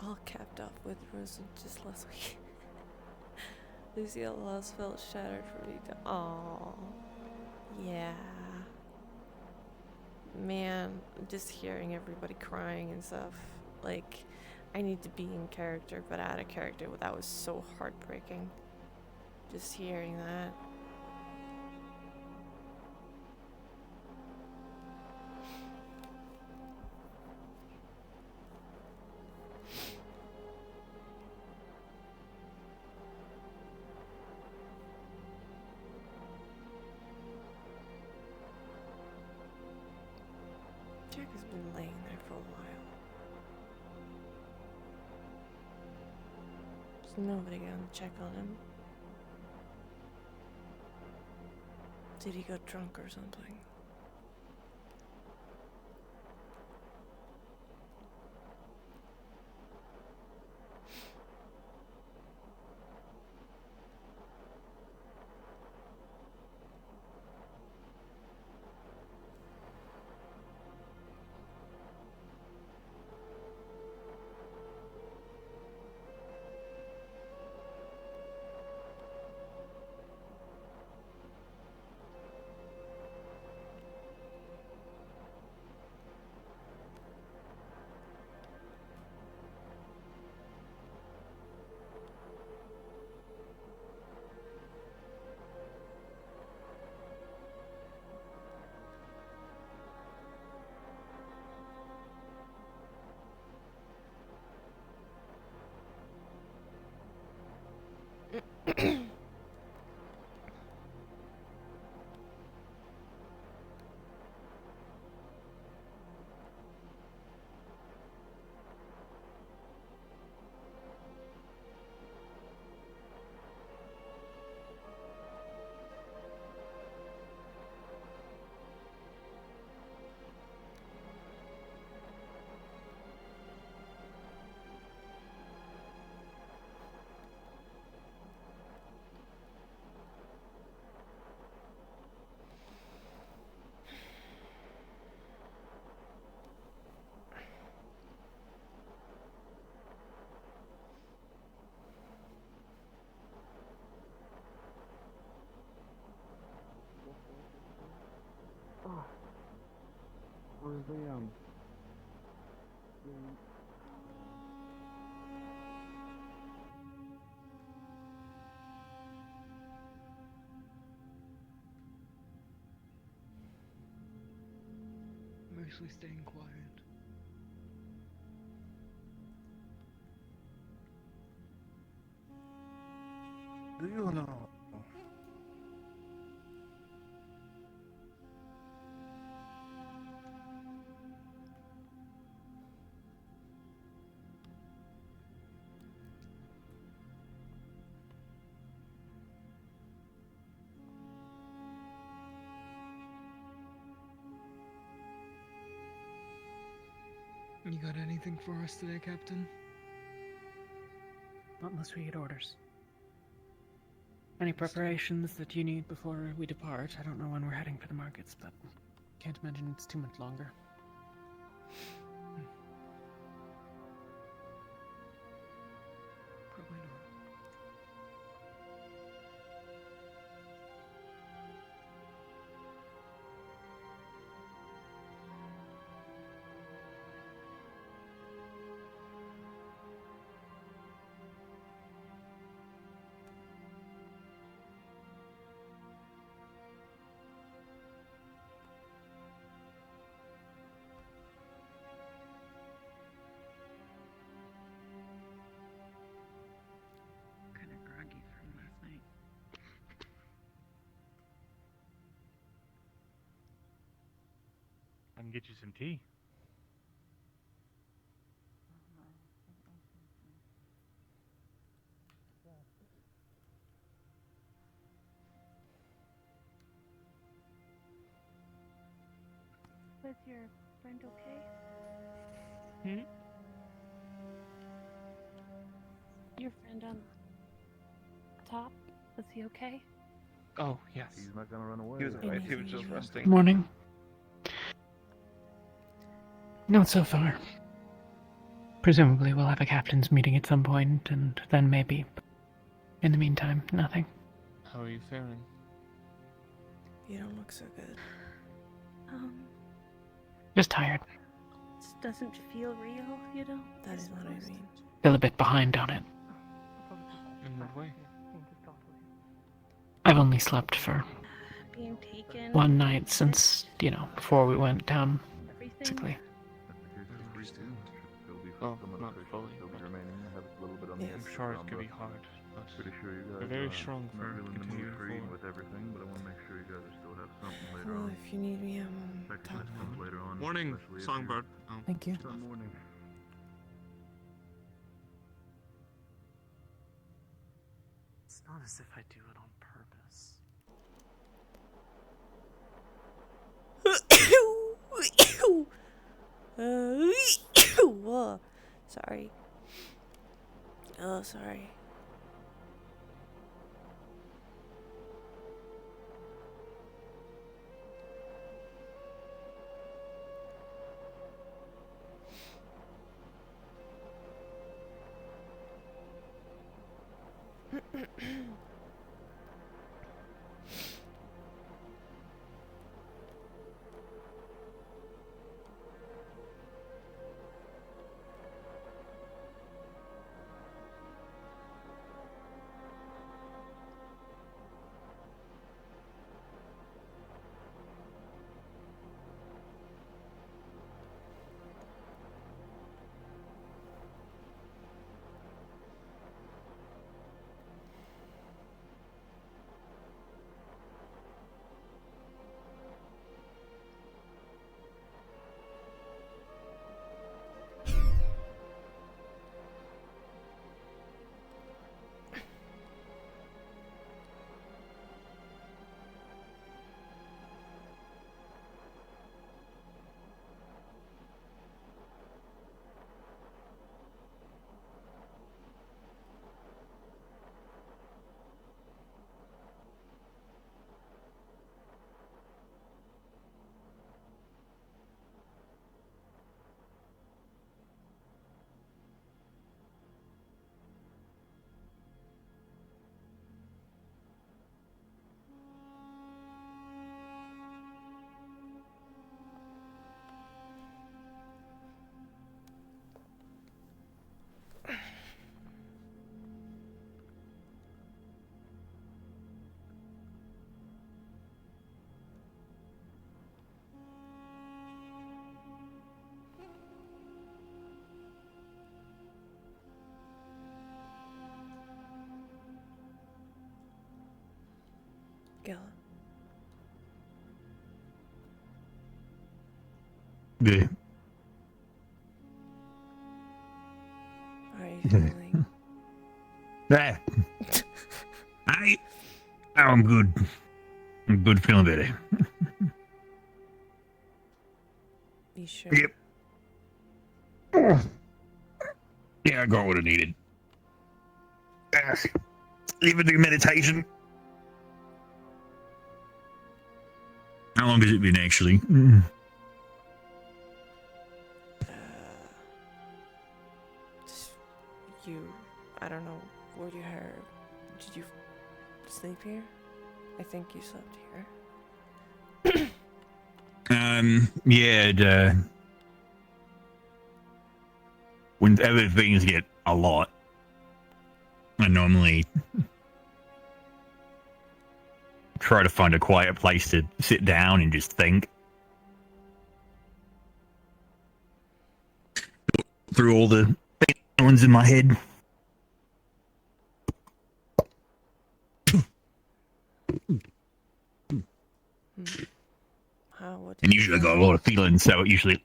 all capped off with Rosewood just last week. Lucille lost felt shattered for me to. Aww. Yeah. Man, just hearing everybody crying and stuff. Like, I need to be in character, but out of character. That was so heartbreaking. Just hearing that. Jack has been laying there for a while. There's nobody gonna check on him. Did he go drunk or something? Where's the I'm actually staying quiet. Do you know? You got anything for us today, Captain? Not unless we get orders. Any preparations that you need before we depart? I don't know when we're heading for the markets, but can't imagine it's too much longer. Probably not. Kind of groggy from last night. I can get you some tea. Was your friend okay? Hmm? Your friend on top, was he okay? Oh, yes. He's not gonna run away. He was alright. He was just resting. Morning. Not so far. Presumably we'll have a captain's meeting at some point, and then maybe. In the meantime, nothing. How are you faring? You don't look so good. Just tired. This doesn't feel real, you know? That is what I mean. Still a bit behind on it. In what way? I've only slept for Being taken. one night since, before we went down, Everything. basically. Oh, not fully. Yeah. I'm sure it could be hard, but Pretty sure you guys you're very are strong for not really in the mood continuing for eating forward. with everything, but I want to make sure you guys still have something later Well, on. if you need me, I'm Check top. this stuff later on. Morning, especially if Songbird. Oh. Thank you. Good morning. It's not as if I do it on purpose. Whoa. Sorry. Oh, sorry. Gil. Yeah. How are you feeling? Ah. I'm good. I'm good, feeling better. You sure? Yep. Yeah, I got what I needed. Even do meditation. How long has it been, actually? Just you. I don't know. Where you heard? Did you sleep here? I think you slept here. Yeah, whenever things get a lot, I normally try to find a quiet place to sit down and just think through all the feelings in my head. What And usually I got a lot of feelings, so it usually...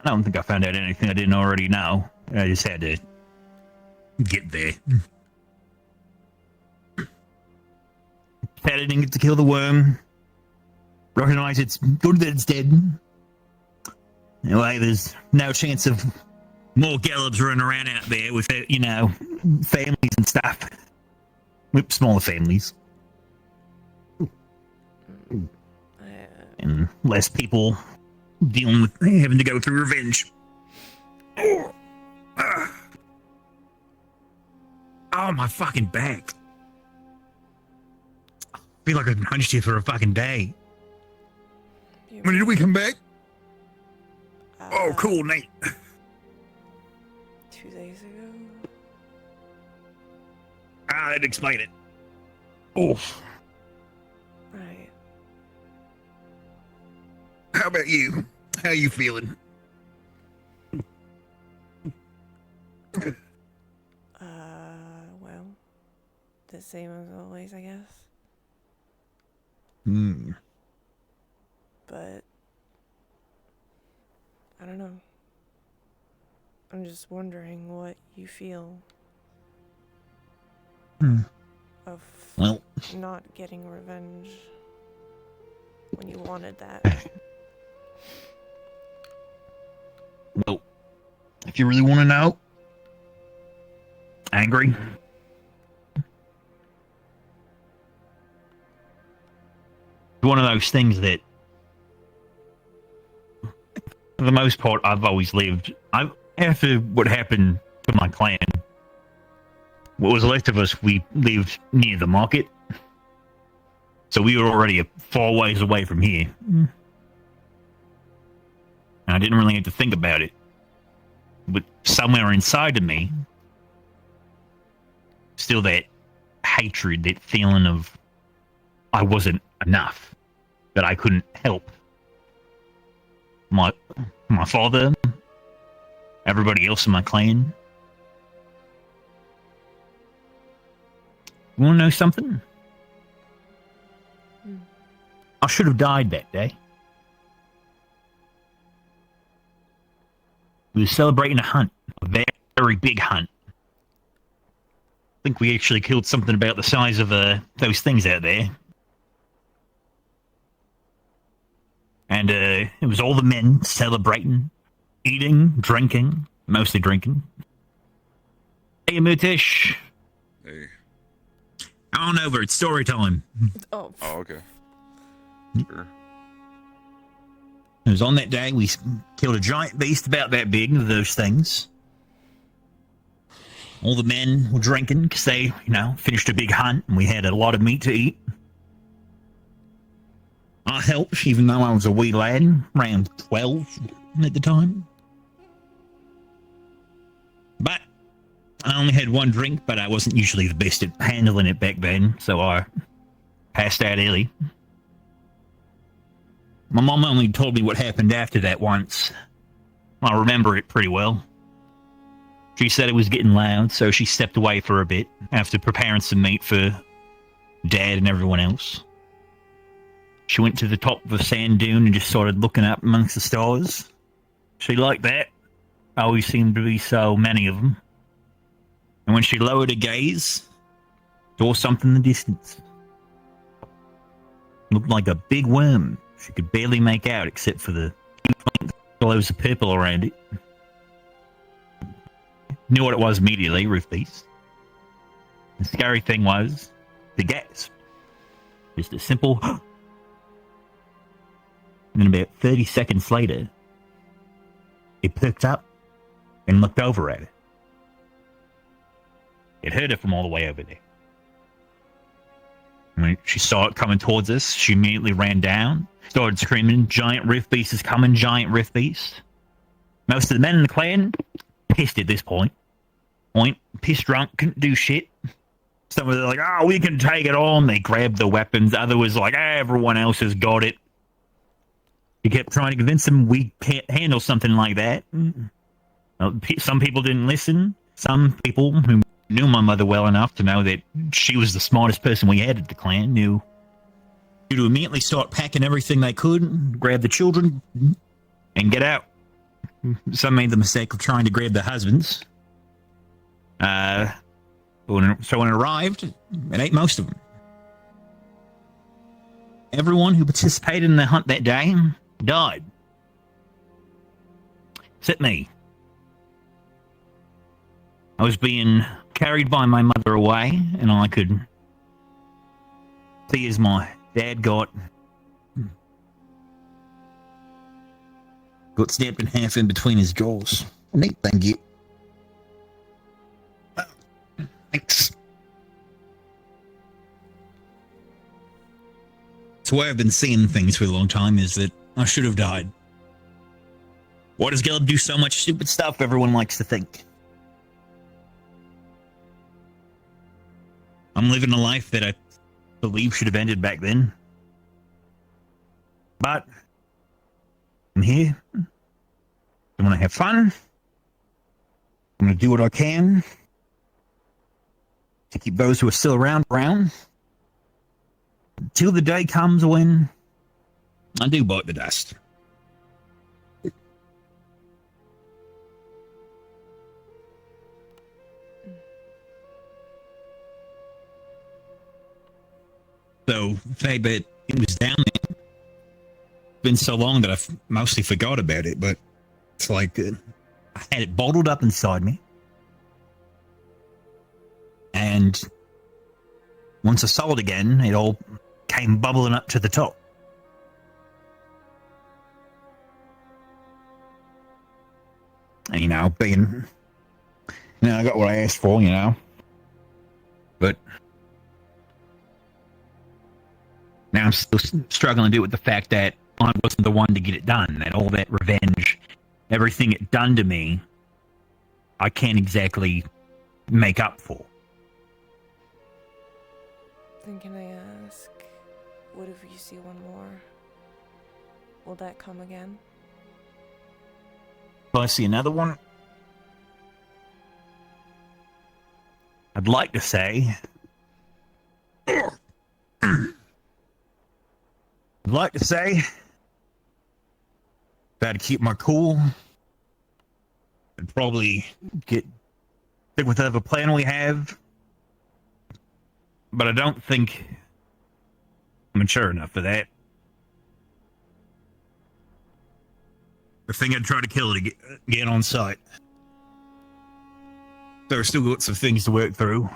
I don't think I found out anything I didn't already know. I just had to get there. Decided I didn't get to kill the worm. Recognize it's good that it's dead. Anyway, there's no chance of more Gallops running around out there with, families and stuff. With smaller families. and less people dealing with having to go through revenge. Oh, my fucking back. I feel like I've been hunched here for a fucking day. When did we come back? Oh, cool, Nate. 2 days ago. That'd explain it. Oh. Right. How about you? How you feeling? Well, the same as always, I guess. But I don't know. I'm just wondering what you feel of not getting revenge when you wanted that. Well, if you really want to know, angry. One of those things that, for the most part, I've always lived. After what happened to my clan, what was left of us, we lived near the market. So we were already a far ways away from here. And I didn't really have to think about it. But somewhere inside of me, still that hatred, that feeling of I wasn't enough, that I couldn't help my father, everybody else in my clan. You want to know something? I should have died that day. We were celebrating a hunt, a very, very big hunt. I think we actually killed something about the size of those things out there. And it was all the men celebrating, eating, drinking, mostly drinking. Hey, Mutish. Hey. On over, it's story time. Oh, okay. Sure. It was on that day we killed a giant beast about that big of those things. All the men were drinking because they, finished a big hunt and we had a lot of meat to eat. I helped, even though I was a wee lad, around 12 at the time. But I only had one drink, but I wasn't usually the best at handling it back then, so I passed out early. My mom only told me what happened after that once. I remember it pretty well. She said it was getting loud, so she stepped away for a bit after preparing some meat for Dad and everyone else. She went to the top of a sand dune and just started looking up amongst the stars. She liked that. Always seemed to be so many of them. And when she lowered her gaze, saw something in the distance. Looked like a big worm. She could barely make out except for the glows of purple around it. Knew what it was immediately, roof beast. The scary thing was the gas. Just a simple and then about 30 seconds later, it perked up and looked over at her. It heard her from all the way over there. When she saw it coming towards us, she immediately ran down, started screaming, "Giant rift beast is coming, giant rift beast." Most of the men in the clan, pissed at this point. Pissed drunk, couldn't do shit. Some of them like, "Oh, we can take it on." They grabbed the weapons. Others was like, everyone else has got it. He kept trying to convince them we can't handle something like that. Some people didn't listen. Some people who knew my mother well enough to know that she was the smartest person we had at the clan knew to immediately start packing everything they could, grab the children, and get out. Some made the mistake of trying to grab their husbands. So when it arrived, it ate most of them. Everyone who participated in the hunt that day died. Except me. I was being carried by my mother away, and I could see as my dad got got snapped in half in between his jaws. Neat, thank you. Thanks. So why I've been seeing things for a long time is that I should have died. Why does Gelb do so much stupid stuff? Everyone likes to think. I'm living a life that I believe should have ended back then. But I'm here. I'm going to have fun. I'm going to do what I can to keep those who are still around until the day comes when I do bite the dust. So, the fact that it was down there, it's been so long that I've mostly forgot about it, but it's like I had it bottled up inside me. And once I saw it again, it all came bubbling up to the top. And, I got what I asked for, But now I'm still struggling to do it with the fact that I wasn't the one to get it done. That all that revenge, everything it done to me, I can't exactly make up for. Then can I ask, what if you see one more? Will that come again? Will I see another one? I'd like to say... I'd like to say that I'd keep my cool. I'd probably stick with whatever plan we have. But I don't think I'm mature enough for that. I think I'd try to kill it again on sight. There are still lots of things to work through.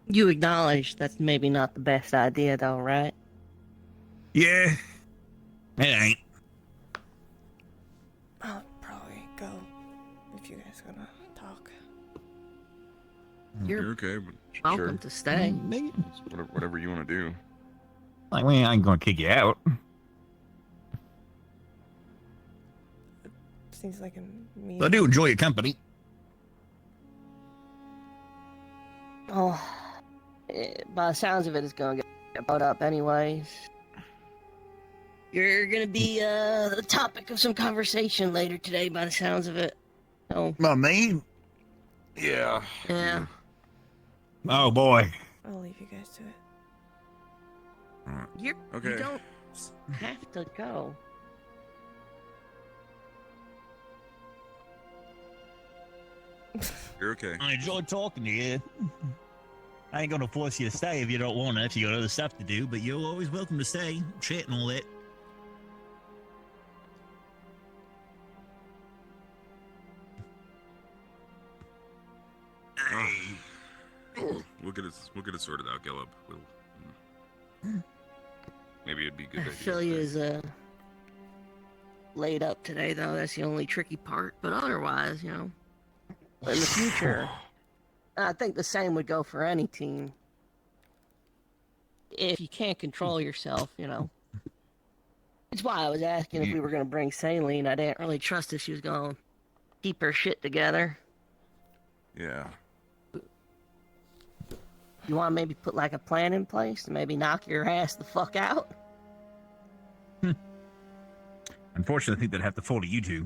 You acknowledge that's maybe not the best idea, though, right? Yeah, it ain't. I'll probably go if you guys gonna talk. You're okay, but Welcome sure. to stay. Whatever you want to do. Like, we ain't gonna kick you out. Seems like a mean. I do enjoy your company. Oh, by the sounds of it, it's gonna get brought up anyways. You're gonna be the topic of some conversation later today, by the sounds of it. Oh, Me? Yeah. yeah. Oh, boy. I'll leave you guys to it. You Okay. don't have to go. You're okay. I enjoyed talking to you. I ain't gonna force you to stay if you don't want to, if you got other stuff to do, but you're always welcome to stay, chat and all that. We'll get it sorted out, Gillip. Maybe it'd be a good idea. Philly is laid up today, though. That's the only tricky part. But otherwise, in the future, I think the same would go for any team. If you can't control yourself, It's why I was asking if we were going to bring Saline. I didn't really trust if she was going to keep her shit together. Yeah. You want to maybe put like a plan in place to maybe knock your ass the fuck out? Unfortunately, I think they'd have to fall to you two.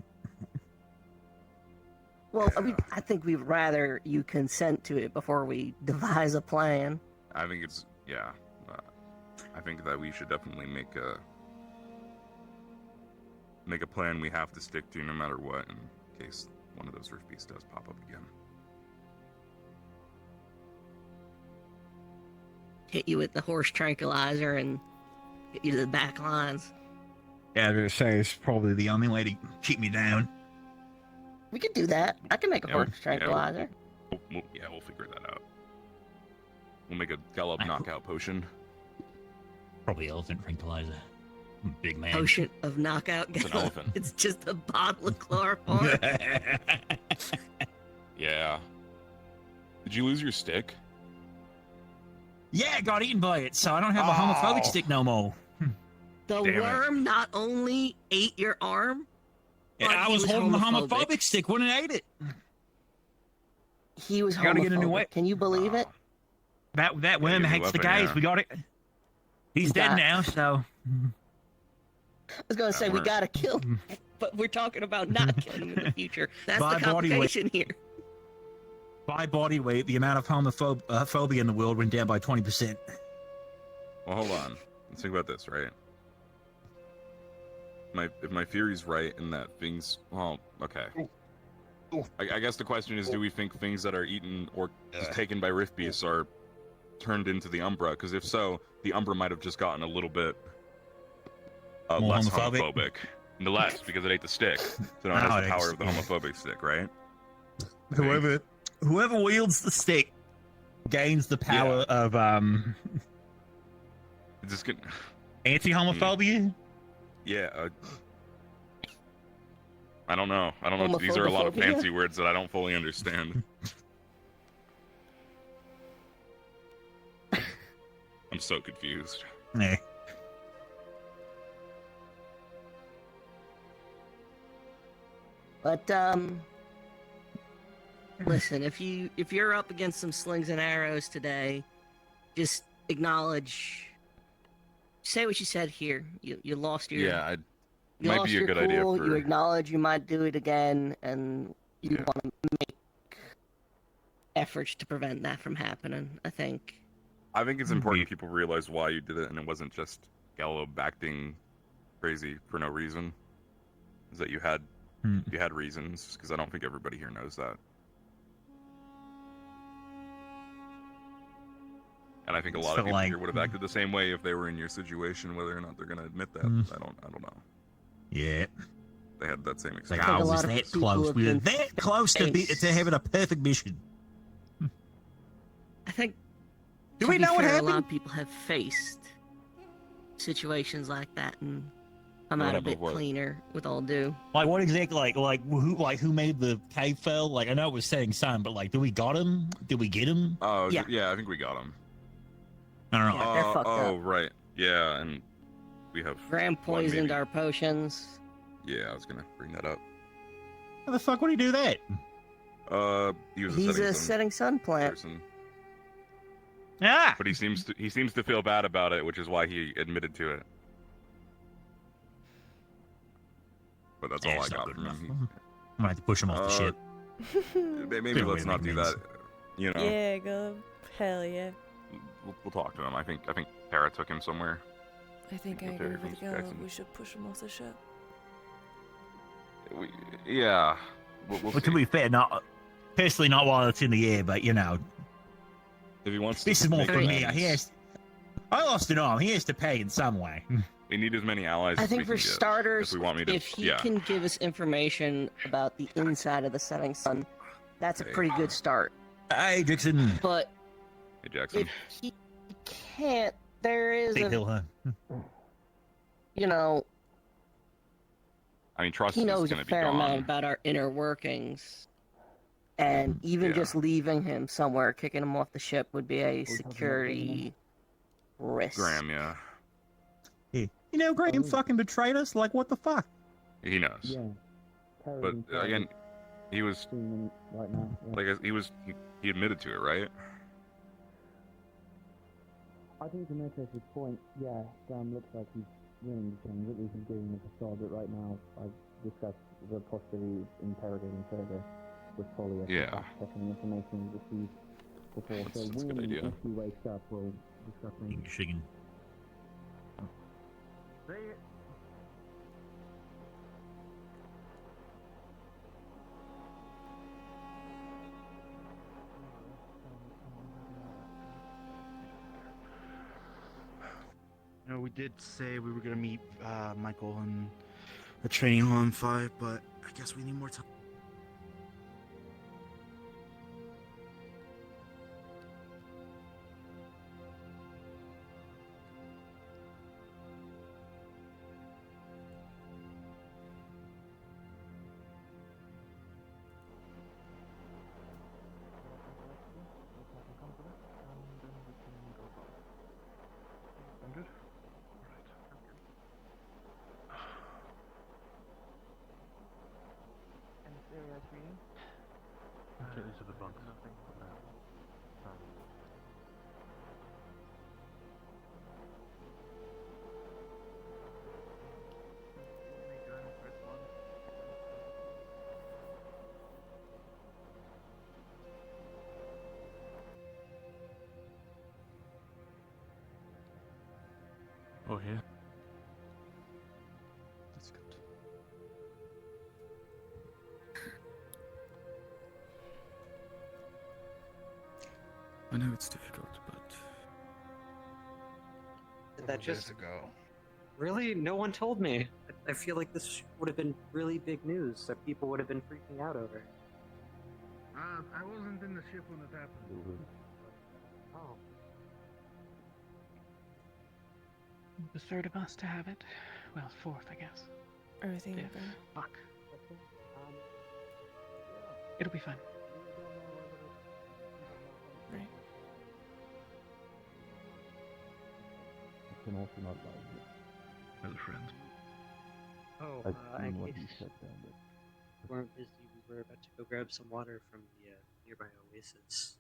Well, I think we'd rather you consent to it before we devise a plan. I think it's, yeah. I think that we should definitely make a plan we have to stick to no matter what, in case one of those roof beasts does pop up again. Hit you with the horse tranquilizer and get you to the back lines. Yeah, I was gonna say it's probably the only way to keep me down. We could do that. I can make a horse tranquilizer. We'll figure that out. We'll make a Gallop knockout potion. Probably elephant tranquilizer. Big man. Potion of knockout. It's an elephant. It's just a bottle of chloroform. Yeah. Did you lose your stick? Yeah, I got eaten by it, so I don't have a homophobic stick no more. The Damn it. worm not only ate your arm, Yeah, but I he was holding the homophobic. homophobic stick when it ate it. He was Gotta get a new homophobic. way. Can you believe it? That worm get a new hates the weapon, gays. yeah. We got it. He's dead got- now, so. I was gonna say we worm. gotta kill him, but we're talking about not killing him in the future. That's By the body weight. complication here. By body weight, the amount of homophobia in the world went down by 20%. Well, hold on. Let's think about this, right? If my theory's right in that things... Well, okay. I guess the question is, do we think things that are eaten or just taken by rift beasts are turned into the Umbra? Because if so, the Umbra might have just gotten a little bit More less homophobic? homophobic. The less, because it ate the stick. So now it has the power of the homophobic stick, right? Whoever wields the stick gains the power of It's just gonna... anti-homophobia. Yeah, I don't know. These are a lot of Homophobophobia? fancy words that I don't fully understand. I'm so confused. Yeah. But listen, if you're up against some slings and arrows today, just acknowledge. Say what you said here. You lost your. Yeah, You might lost be a your good idea cool, for- You acknowledge you might do it again, and you Yeah. want to make efforts to prevent that from happening. I think. I think it's important people realize why you did it, and it wasn't just Gallo acting crazy for no reason. Is that you had reasons? Because I don't think everybody here knows that. And I think a lot of people here would have acted the same way if they were in your situation. Whether or not they're going to admit that, I don't know. Yeah. They had that same Like, experience. think I a was lot of that people close. have We were been that close to faced. having a perfect mission. I think. Do to we be know what fair, A lot happened? of people have faced situations like that and come What out a happened bit with what? cleaner, with all due. Like, what exactly? Who made the cave fell? Like, I know it was setting sun, but like, did we got him? Did we get him? Oh, Yeah. yeah, I think we got him. I don't know. Yeah, they're fucked oh, up. right. Yeah, and we have. Graham one poisoned maybe. our potions. Yeah, I was gonna bring that up. How the fuck would he do that? He was He's a sun setting sun plant. person, Ah! but he seems to feel bad about it, which is why he admitted to it. But that's all I it's not got good from enough. him. I'm gonna have to push him off the ship. Maybe Good way let's to not make do amends. that. You know, Yeah, go. Hell yeah. we'll talk to him. I think Tara took him somewhere. I think I Okay, agree from with Gallo. Jackson. We should push him off the ship. Yeah, we'll Well, see. to be fair, not personally, not while it's in the air, but you know, If he wants this to is more make for me. amends, I lost an arm. He has to pay in some way. we need as many allies. I as think we for can get. starters, if we want me to, if he yeah. can give us information about the inside of the setting sun, that's a Okay. pretty good start. Hey, Dixon. But Hey Jackson. if he can't, there is Big a, hill, huh? you know, I mean, trust he is knows going a to be fair gone. amount about our inner workings. And even Yeah. just leaving him somewhere, kicking him off the ship, would be a security risk. Graham, yeah, Yeah. You know, Graham fucking betrayed us. Like, what the fuck? he knows. But again, he was like he admitted to it, right? I think to make this point, yeah, Sam looks like he's willing to change. At least he's giving us a start, but right now I've discussed the possibility of interrogating further with Polly. Yeah. Checking the information received before. That's a good when idea. if he wakes up, we'll discuss maybe. Chicken. You know, we did say we were gonna meet Michael in the training hall in 5, but I guess we need more time. Oh, yeah? That's good. I know it's difficult, but Did that just ago? Really? No one told me. I feel like this would have been really big news that people would have been freaking out over. I wasn't in the ship when it happened. Oh. The third of us to have it. Well, fourth, I guess. Everything Fifth. okay? Fuck. Um, It'll be fine. Right. I can also not like it. As friends. Oh, I've in seen what he case said there, but we weren't busy, we were about to go grab some water from the nearby oasis.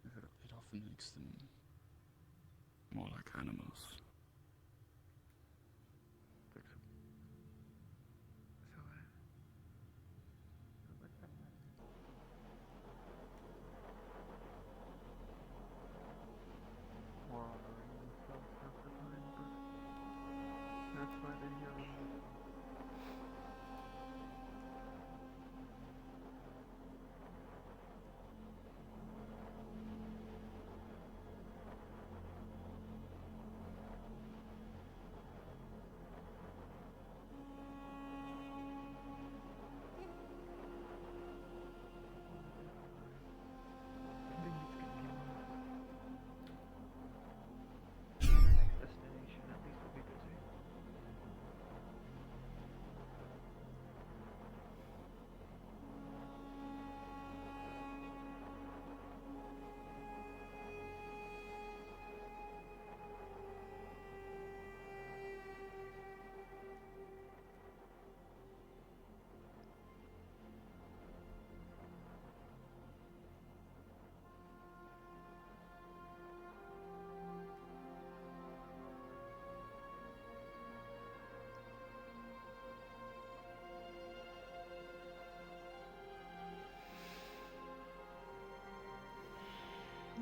it often makes them more like animals. That's why they're here. Destination, at least we'll be busy.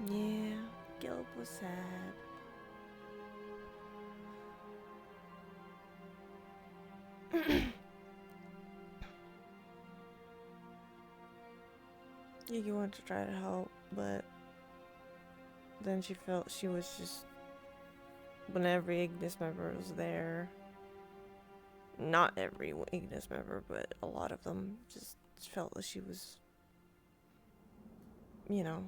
Yeah, Gilb was sad. Yigi wanted to try to help, but then she felt she was just, when every Ignis member was there, not every Ignis member, but a lot of them just felt that she was, you know,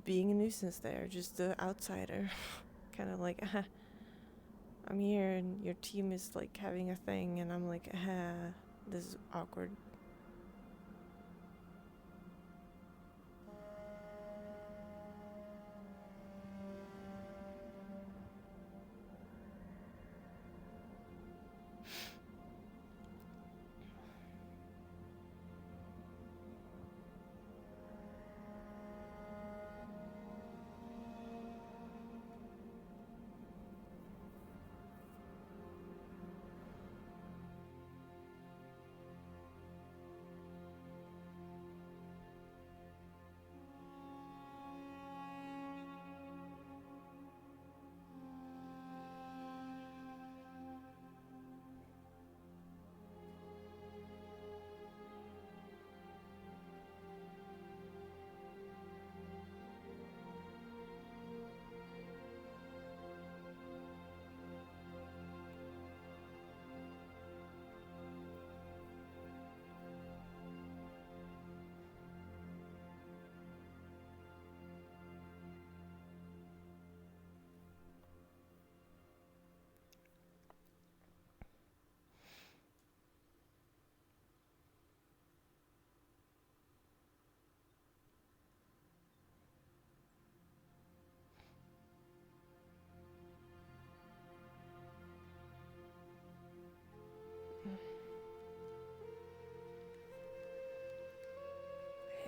being a nuisance there, just the outsider. Kind of like, I'm here and your team is like having a thing, and I'm like, this is awkward.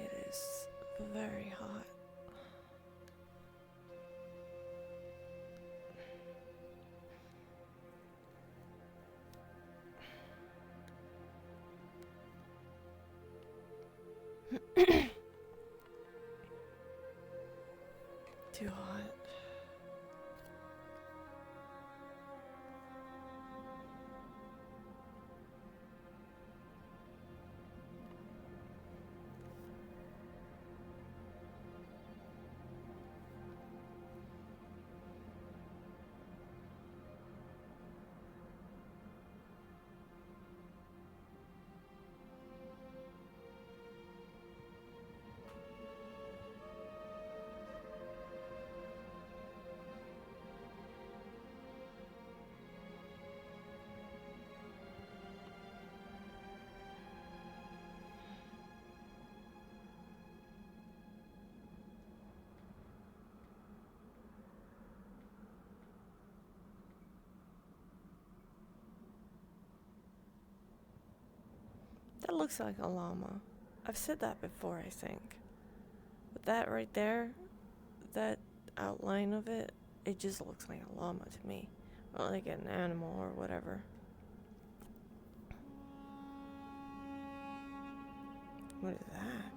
It is very hot. too hot. That looks like a llama. I've said that before, I think. But that right there, that outline of it, it just looks like a llama to me. Or like an animal or whatever. What is that?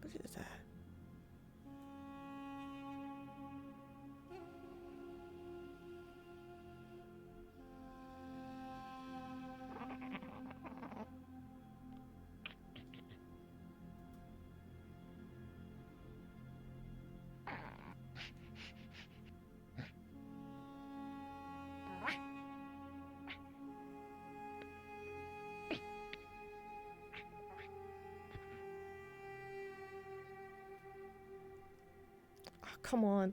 What is that? Oh, come on.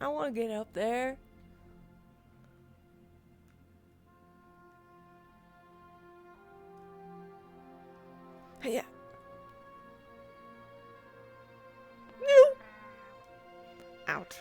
I want to get up there. Yeah. No. Ouch.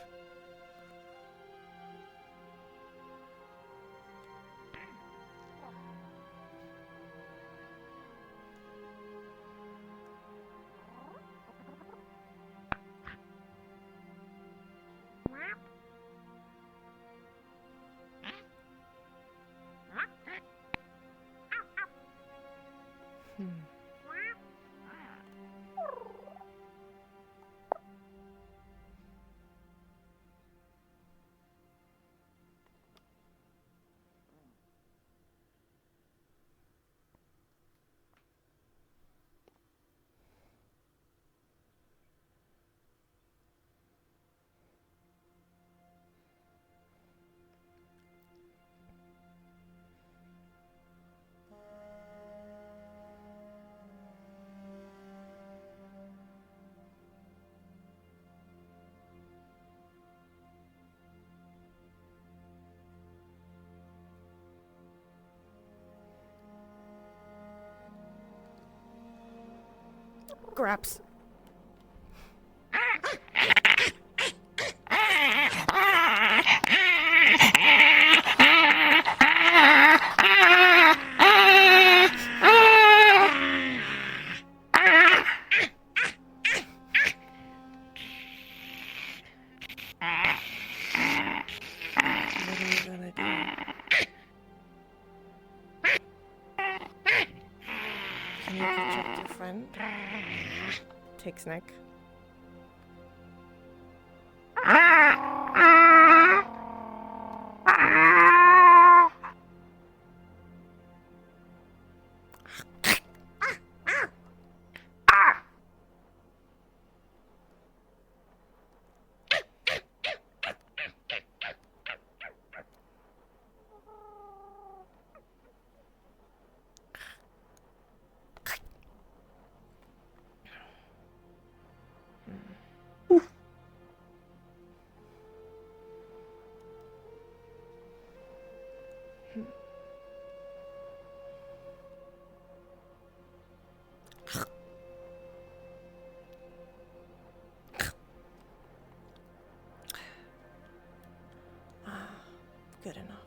Graps. What are you gonna do? Can you protect your friend? Takes neck. Good enough.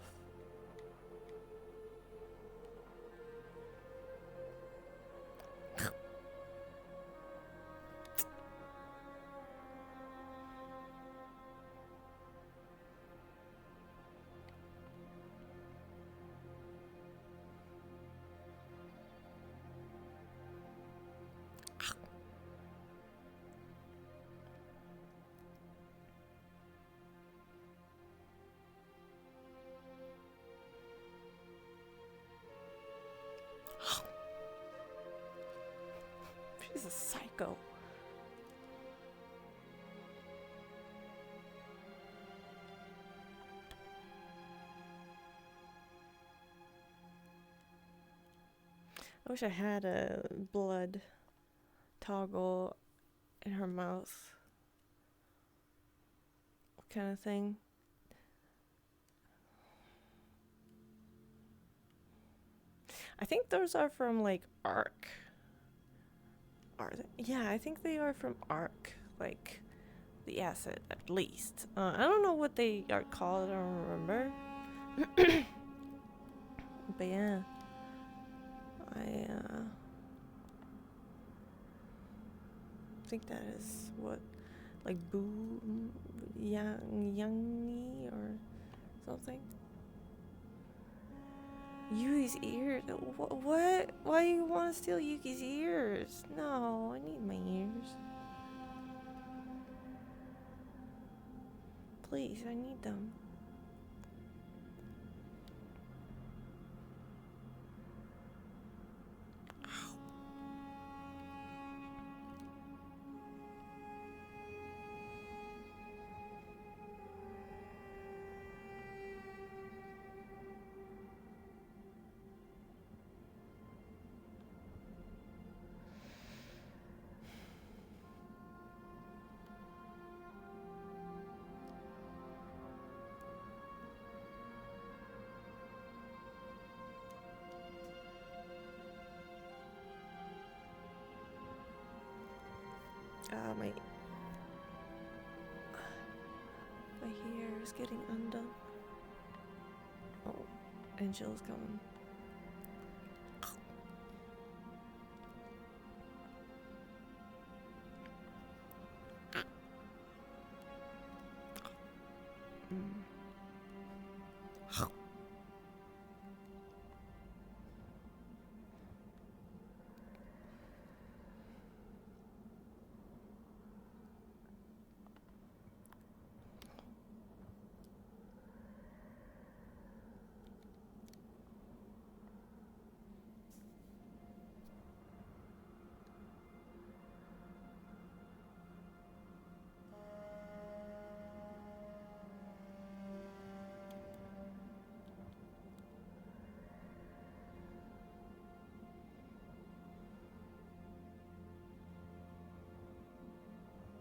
Go. I wish I had a blood toggle in her mouth kind of thing. I think those are from like Ark. Are they? Yeah, I think they are from Ark. Like the asset, at least. I don't know what they are called. I don't remember. But yeah, I think that is what, like Yangi or something. Yuki's ears? What? Why you want to steal Yuki's ears? No, I need my ears. Please, I need them. My hair is getting undone. Oh, and Jill's coming.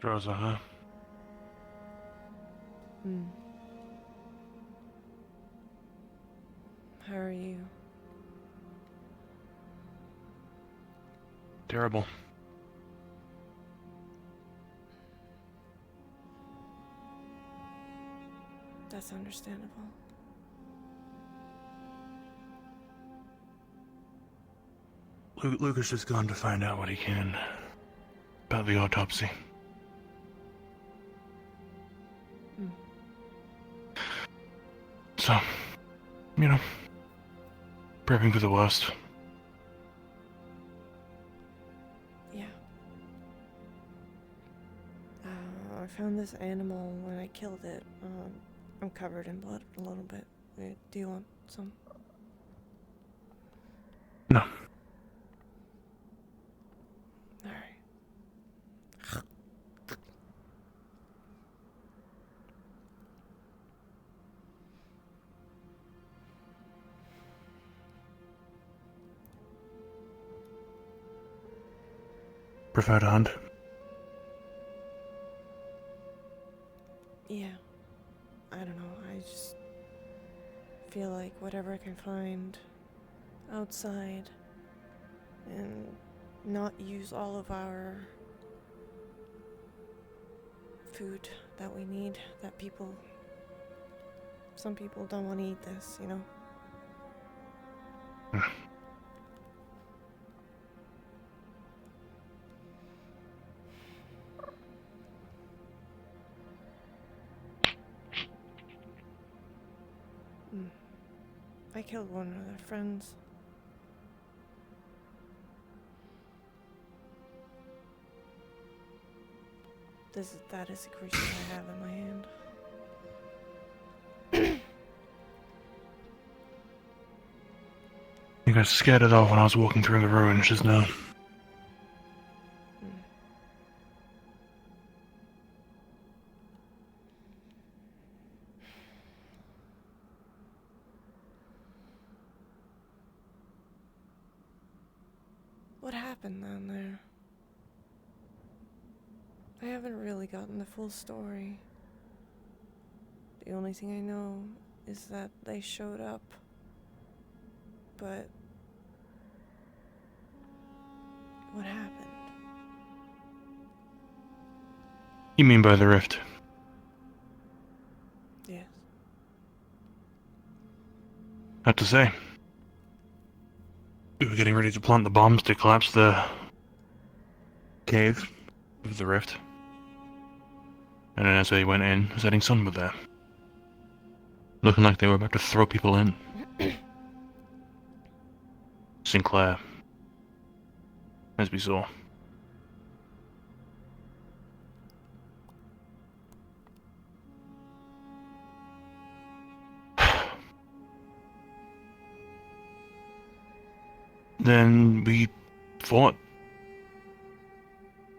Rosa, huh? How are you? Terrible. That's understandable. Lucas has gone to find out what he can about the autopsy. So, you know, prepping for the worst. Yeah. I found this animal when I killed it. I'm covered in blood a little bit. Do you want some? No. Alright. Prefer to hunt? Yeah. I don't know. I just feel like whatever I can find outside and not use all of our food that we need, that some people don't want to eat this, you know? I killed one of their friends. That is the creature I have in my hand. You got scared it off when I was walking through the ruins just now. what happened down there? I haven't really gotten the full story. The only thing I know is that they showed up. But what happened? You mean by the rift? Yes. Hard to say. We were getting ready to plant the bombs to collapse the cave of the rift. And then as they went in, the setting sun was there. Looking like they were about to throw people in. Sinclair, as we saw. Then we fought.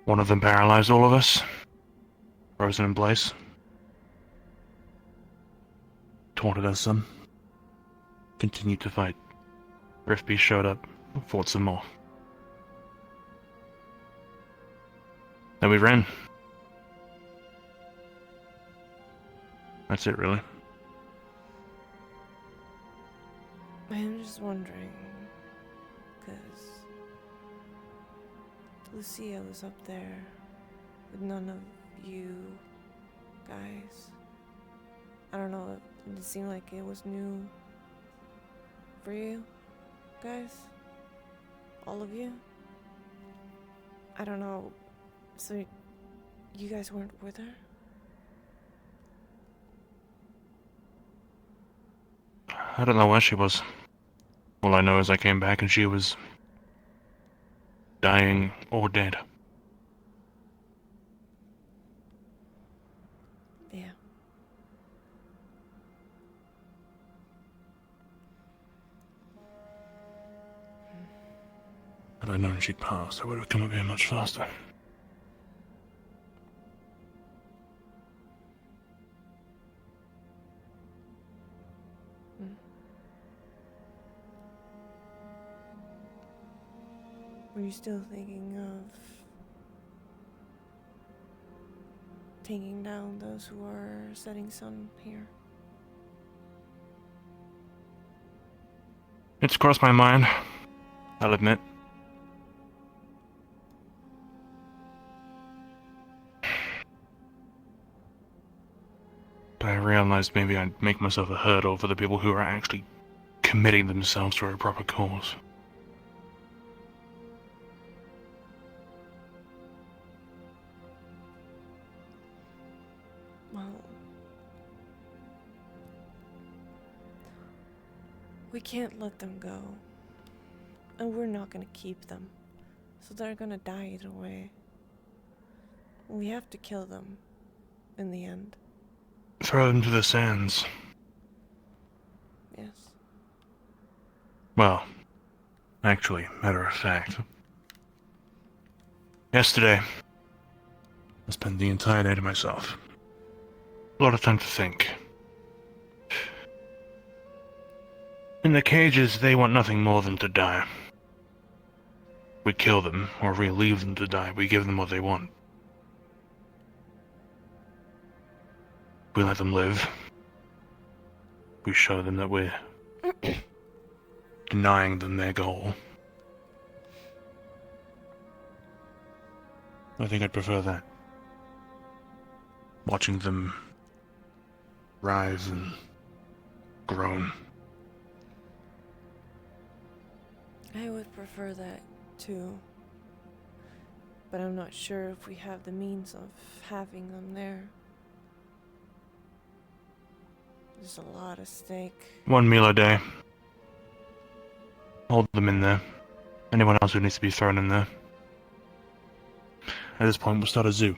One of them paralyzed all of us. Frozen in place. Taunted us some. Continued to fight. Rift Beast showed up. Fought some more. Then we ran. That's it, really. I'm just wondering, because Lucia was up there with none of you guys. I don't know, it seemed like it was new for you guys? All of you? I don't know, so you guys weren't with her? I don't know where she was. All I know is I came back and she was dying or dead. Yeah. Had I known she'd passed, I would have come up here much faster. Were you still thinking of taking down those who are setting sun here? It's crossed my mind, I'll admit. But I realized maybe I'd make myself a hurdle for the people who are actually committing themselves to a proper cause. Well, we can't let them go. And we're not gonna keep them. So they're gonna die either way. We have to kill them in the end. Throw them to the sands. Yes. Well, actually, matter of fact. Yesterday, I spent the entire day to myself. A lot of time to think. In the cages, they want nothing more than to die. We kill them, or we leave them to die. We give them what they want. We let them live. We show them that we're denying them their goal. I think I'd prefer that. Watching them rise and groan. I would prefer that too. But I'm not sure if we have the means of having them there. There's a lot at stake. 1 meal a day. Hold them in there. Anyone else who needs to be thrown in there. At this point, we'll start a zoo.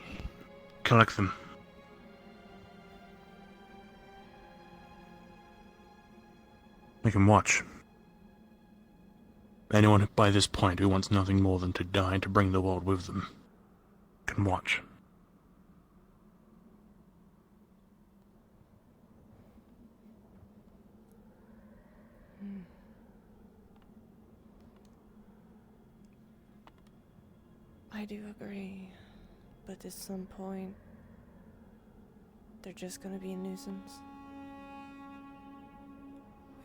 Collect them. They can watch. Anyone by this point who wants nothing more than to die to bring the world with them can watch. I do agree. But at some point, they're just gonna be a nuisance.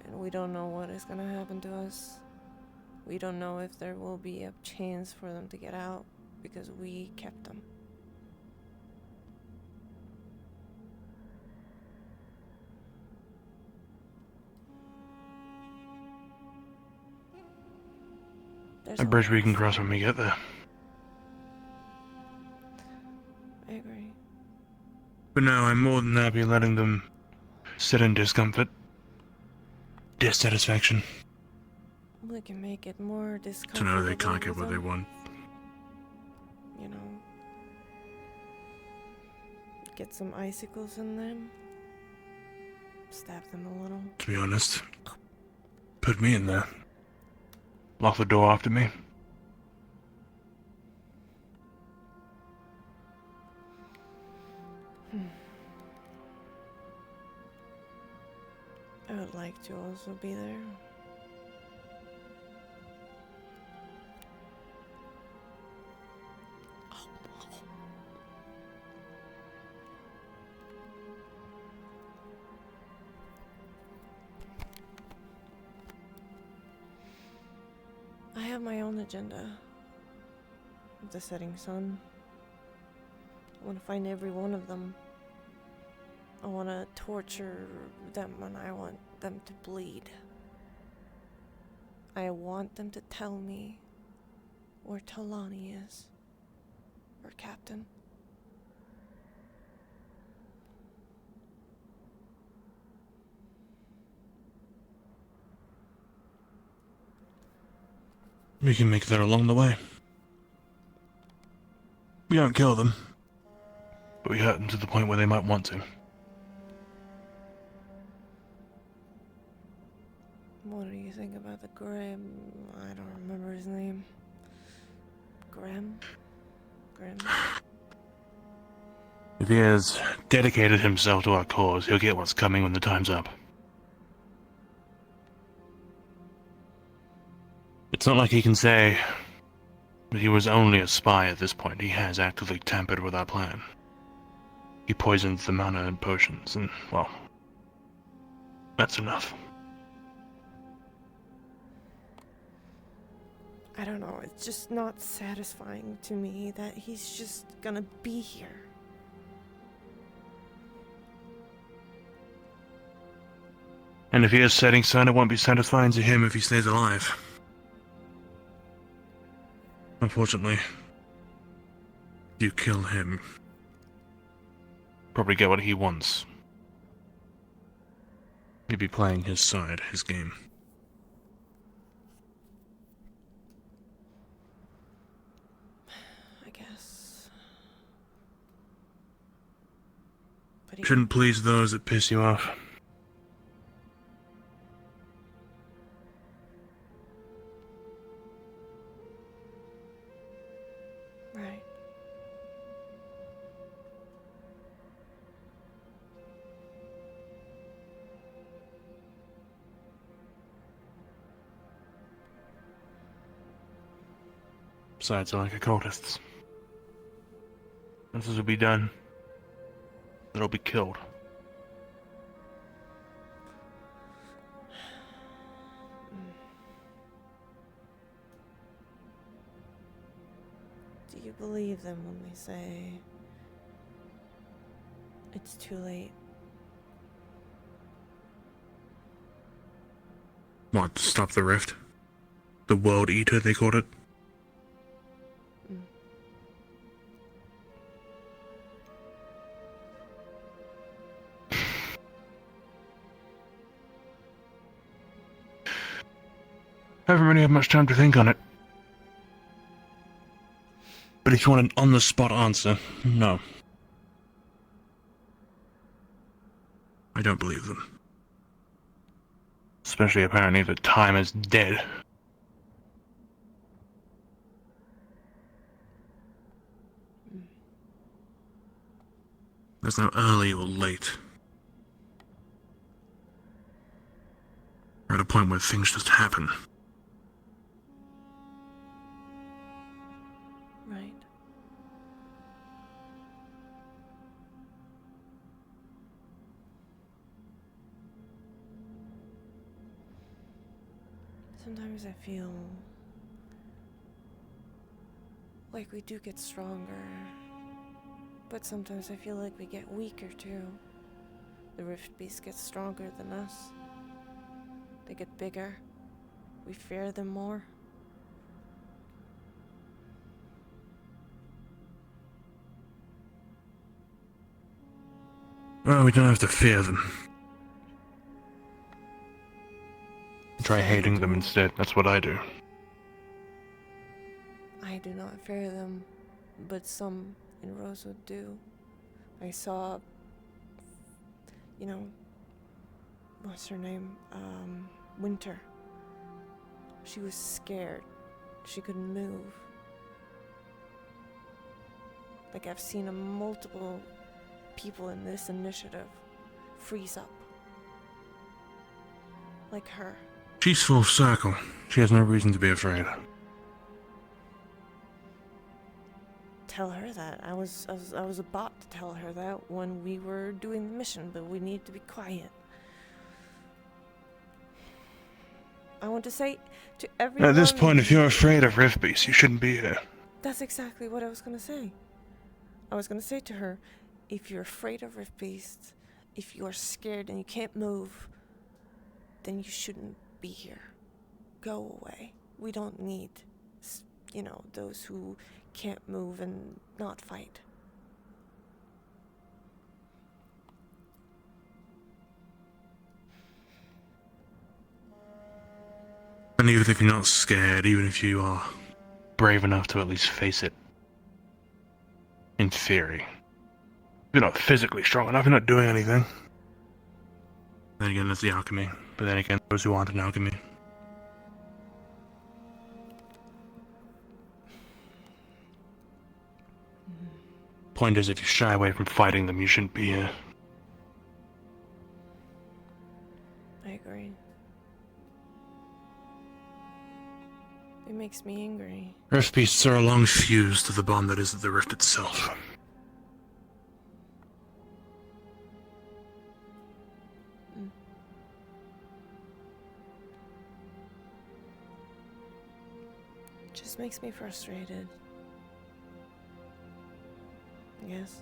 And we don't know what is gonna happen to us. We don't know if there will be a chance for them to get out because we kept them. There's A bridge we always- can cross when we get there. I agree. But no, I'm more than happy letting them sit in discomfort. Dissatisfaction. We can make it more To discomfortable. know they can't get with what they them, want. You know, get some icicles in them. Stab them a little. To be honest. Put me in there. Lock the door after me. I would like to also be there. I have my own agenda. With the setting sun. I want to find every one of them. I want to torture them and I want them to bleed. I want them to tell me where Talani is. Or Captain. We can make that along the way. We don't kill them, but we hurt them to the point where they might want to. What do you think about the Grim? I don't remember his name. Grim? If he has dedicated himself to our cause, he'll get what's coming when the time's up. It's not like he can say that he was only a spy at this point. He has actively tampered with our plan. He poisoned the mana and potions, and, well, that's enough. I don't know, it's just not satisfying to me that he's just gonna be here. And if he is setting sun, it won't be satisfying to him if he stays alive. Unfortunately, if you kill him, probably get what he wants. He'd be playing his side, his game. I guess. But he Shouldn't please those that piss you off. Right. Besides, they're like occultists. Once this will be done, they'll be killed. Do you believe them when they say it's too late? What, to stop the rift? The World Eater, they called it? I haven't really had much time to think on it. But if you want an on-the-spot answer, no. I don't believe them. Especially apparently that time is dead. There's no early or late. We're at a point where things just happen. Right. Sometimes I feel like we do get stronger, but sometimes I feel like we get weaker too. The Rift Beasts get stronger than us. They get bigger. We fear them more. Well, we don't have to fear them. Try hating them instead. That's what I do. I do not fear them, but some in Rosewood do. I saw, what's her name? Winter. She was scared. She couldn't move. Like, I've seen multiple people in this initiative freeze up. Like her. She's full circle. She has no reason to be afraid. Tell her that. I was about to tell her that when we were doing the mission, but we need to be quiet. I want to say to everyone... At this point, if you're afraid of Rift Beasts, you shouldn't be here. That's exactly what I was gonna say. I was gonna say to her, if you're afraid of Rift Beasts, if you're scared and you can't move, then you shouldn't be here. Go away. We don't need, those who can't move and not fight. And even if you're not scared, even if you are brave enough to at least face it, in theory, if you're not physically strong enough, you're not doing anything. Then again, that's the alchemy. But then again, those who aren't in alchemy. Point is, if you shy away from fighting them, you shouldn't be here. I agree. It makes me angry. Rift Beasts are a long fuse to the bond that is the Rift itself. Just makes me frustrated. Yes.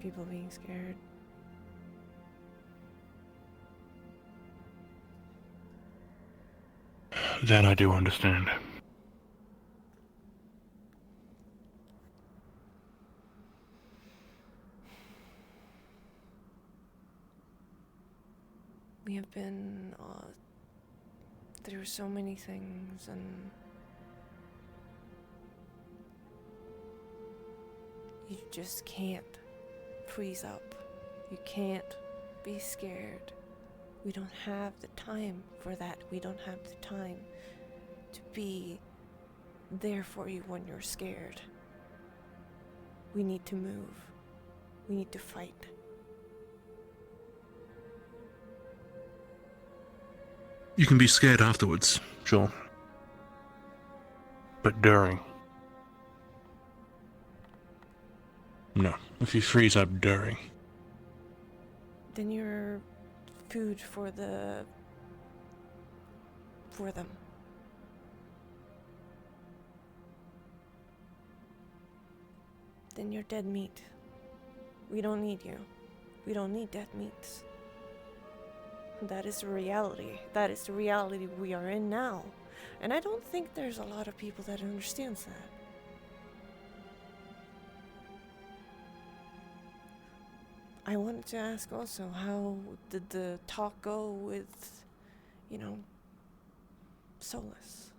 People being scared. That I do understand. We have been through so many things, and you just can't freeze up. You can't be scared. We don't have the time for that. We don't have the time to be there for you when you're scared. We need to move. We need to fight. You can be scared afterwards, sure. But during. No, if you freeze up during. Then you're food for them. Then you're dead meat. We don't need you. We don't need dead meats. That is the reality. That is the reality we are in now. And I don't think there's a lot of people that understands that. I wanted to ask also, how did the talk go with, Solus?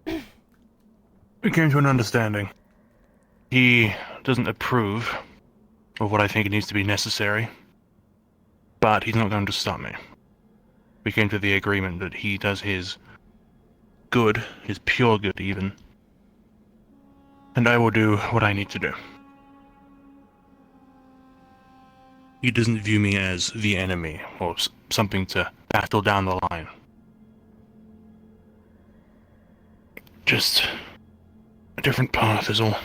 We came to an understanding. He doesn't approve of what I think needs to be necessary, but he's not going to stop me. We came to the agreement that he does his good, his pure good even, and I will do what I need to do. He doesn't view me as the enemy, or something to battle down the line. Just a different path is all.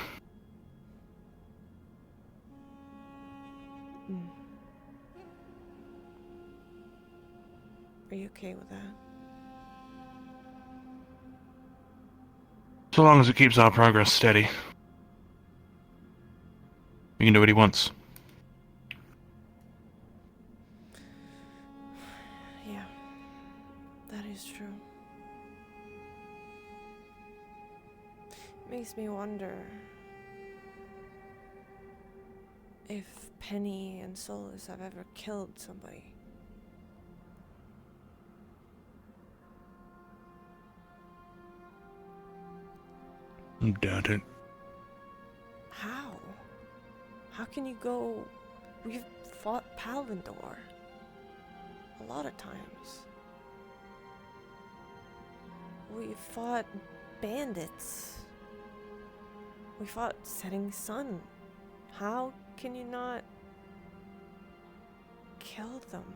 Are you okay with that? So long as it keeps our progress steady. We can do what he wants. Yeah, that is true. Makes me wonder if Penny and Solus have ever killed somebody. Doubt it. How? How can you go... We've fought Palvindor a lot of times. We fought bandits. We fought Setting Sun. How can you not kill them?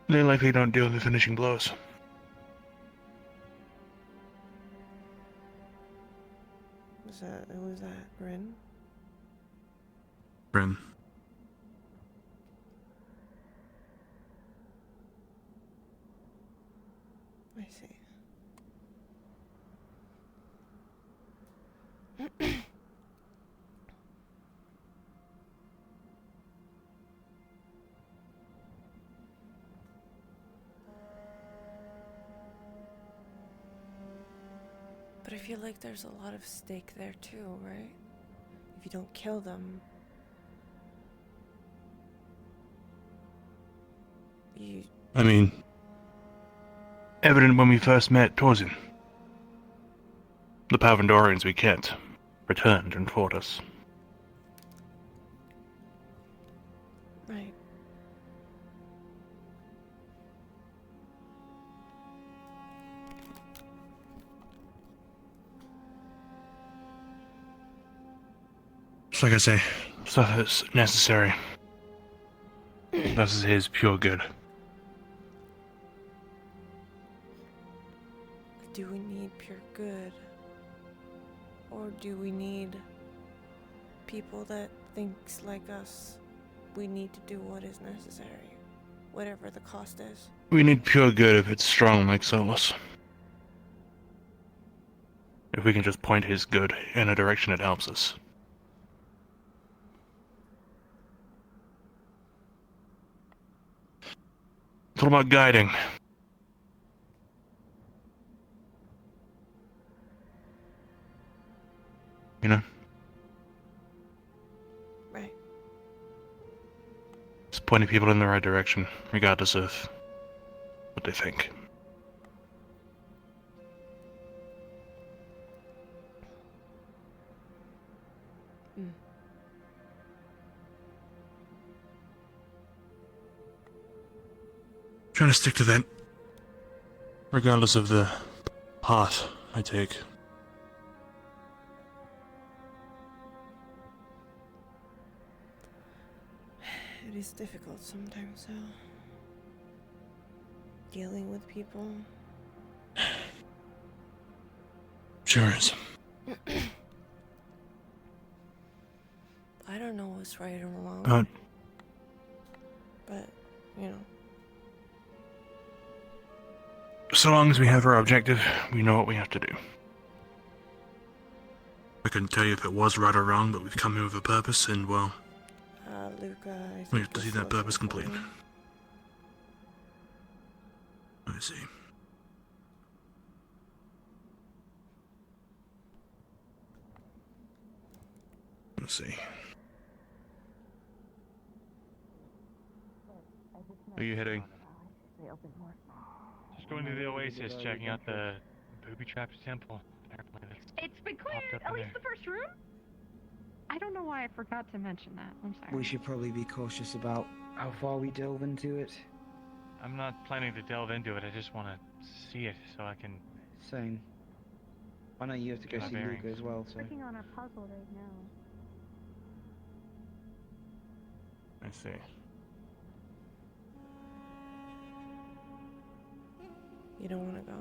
They likely don't deal with the finishing blows. Who was that? Rin? Rin. I see. But I feel like there's a lot of stake there too, right? If you don't kill them, you... I mean, evident when we first met Torzin. The Palvindorians we kept returned and fought us. Right. It's like I say, stuff that's necessary. This is his pure good. Do we need pure good? Or do we need people that thinks like us? We need to do what is necessary, whatever the cost is. We need pure good if it's strong like Solus. If we can just point his good in a direction it helps us. It's all about guiding. You know? Right. Just pointing people in the right direction, regardless of what they think. Trying to stick to that, regardless of the path I take. It is difficult sometimes, though. Dealing with people. Sure is. I don't know what's right or wrong. But, you know. So long as we have our objective, we know what we have to do. I couldn't tell you if it was right or wrong, but we've come here with a purpose, and well... Luca, I think we have to see this that was purpose the complete. plan. I see. Let's see. Where are you heading? Just going to the Oasis, checking out the booby-trapped temple. It's been cleared, Popped up at in least there. the first room? I don't know why I forgot to mention that. I'm sorry. We should probably be cautious about how far we delve into it. I'm not planning to delve into it, I just want to see it so I can... Same. I know you have to go Get my see Luca bearings. as well, so... Working on our puzzle right now. I see. You don't want to go?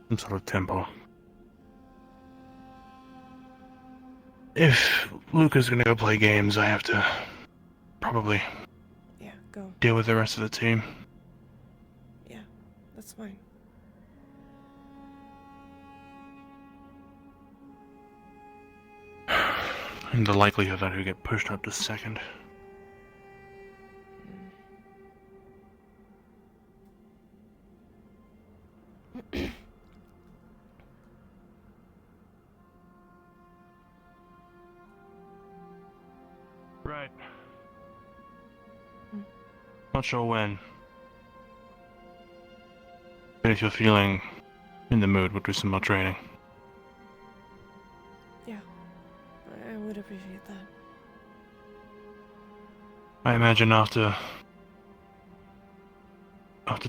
Some sort of temple. If Luca's gonna go play games, I have to... probably... Yeah, go. deal with the rest of the team. Yeah, that's fine. And the likelihood that he'll get pushed up to second. Right. Not sure when. But if you're feeling in the mood, we'll do some more training. Yeah, I would appreciate that. I imagine after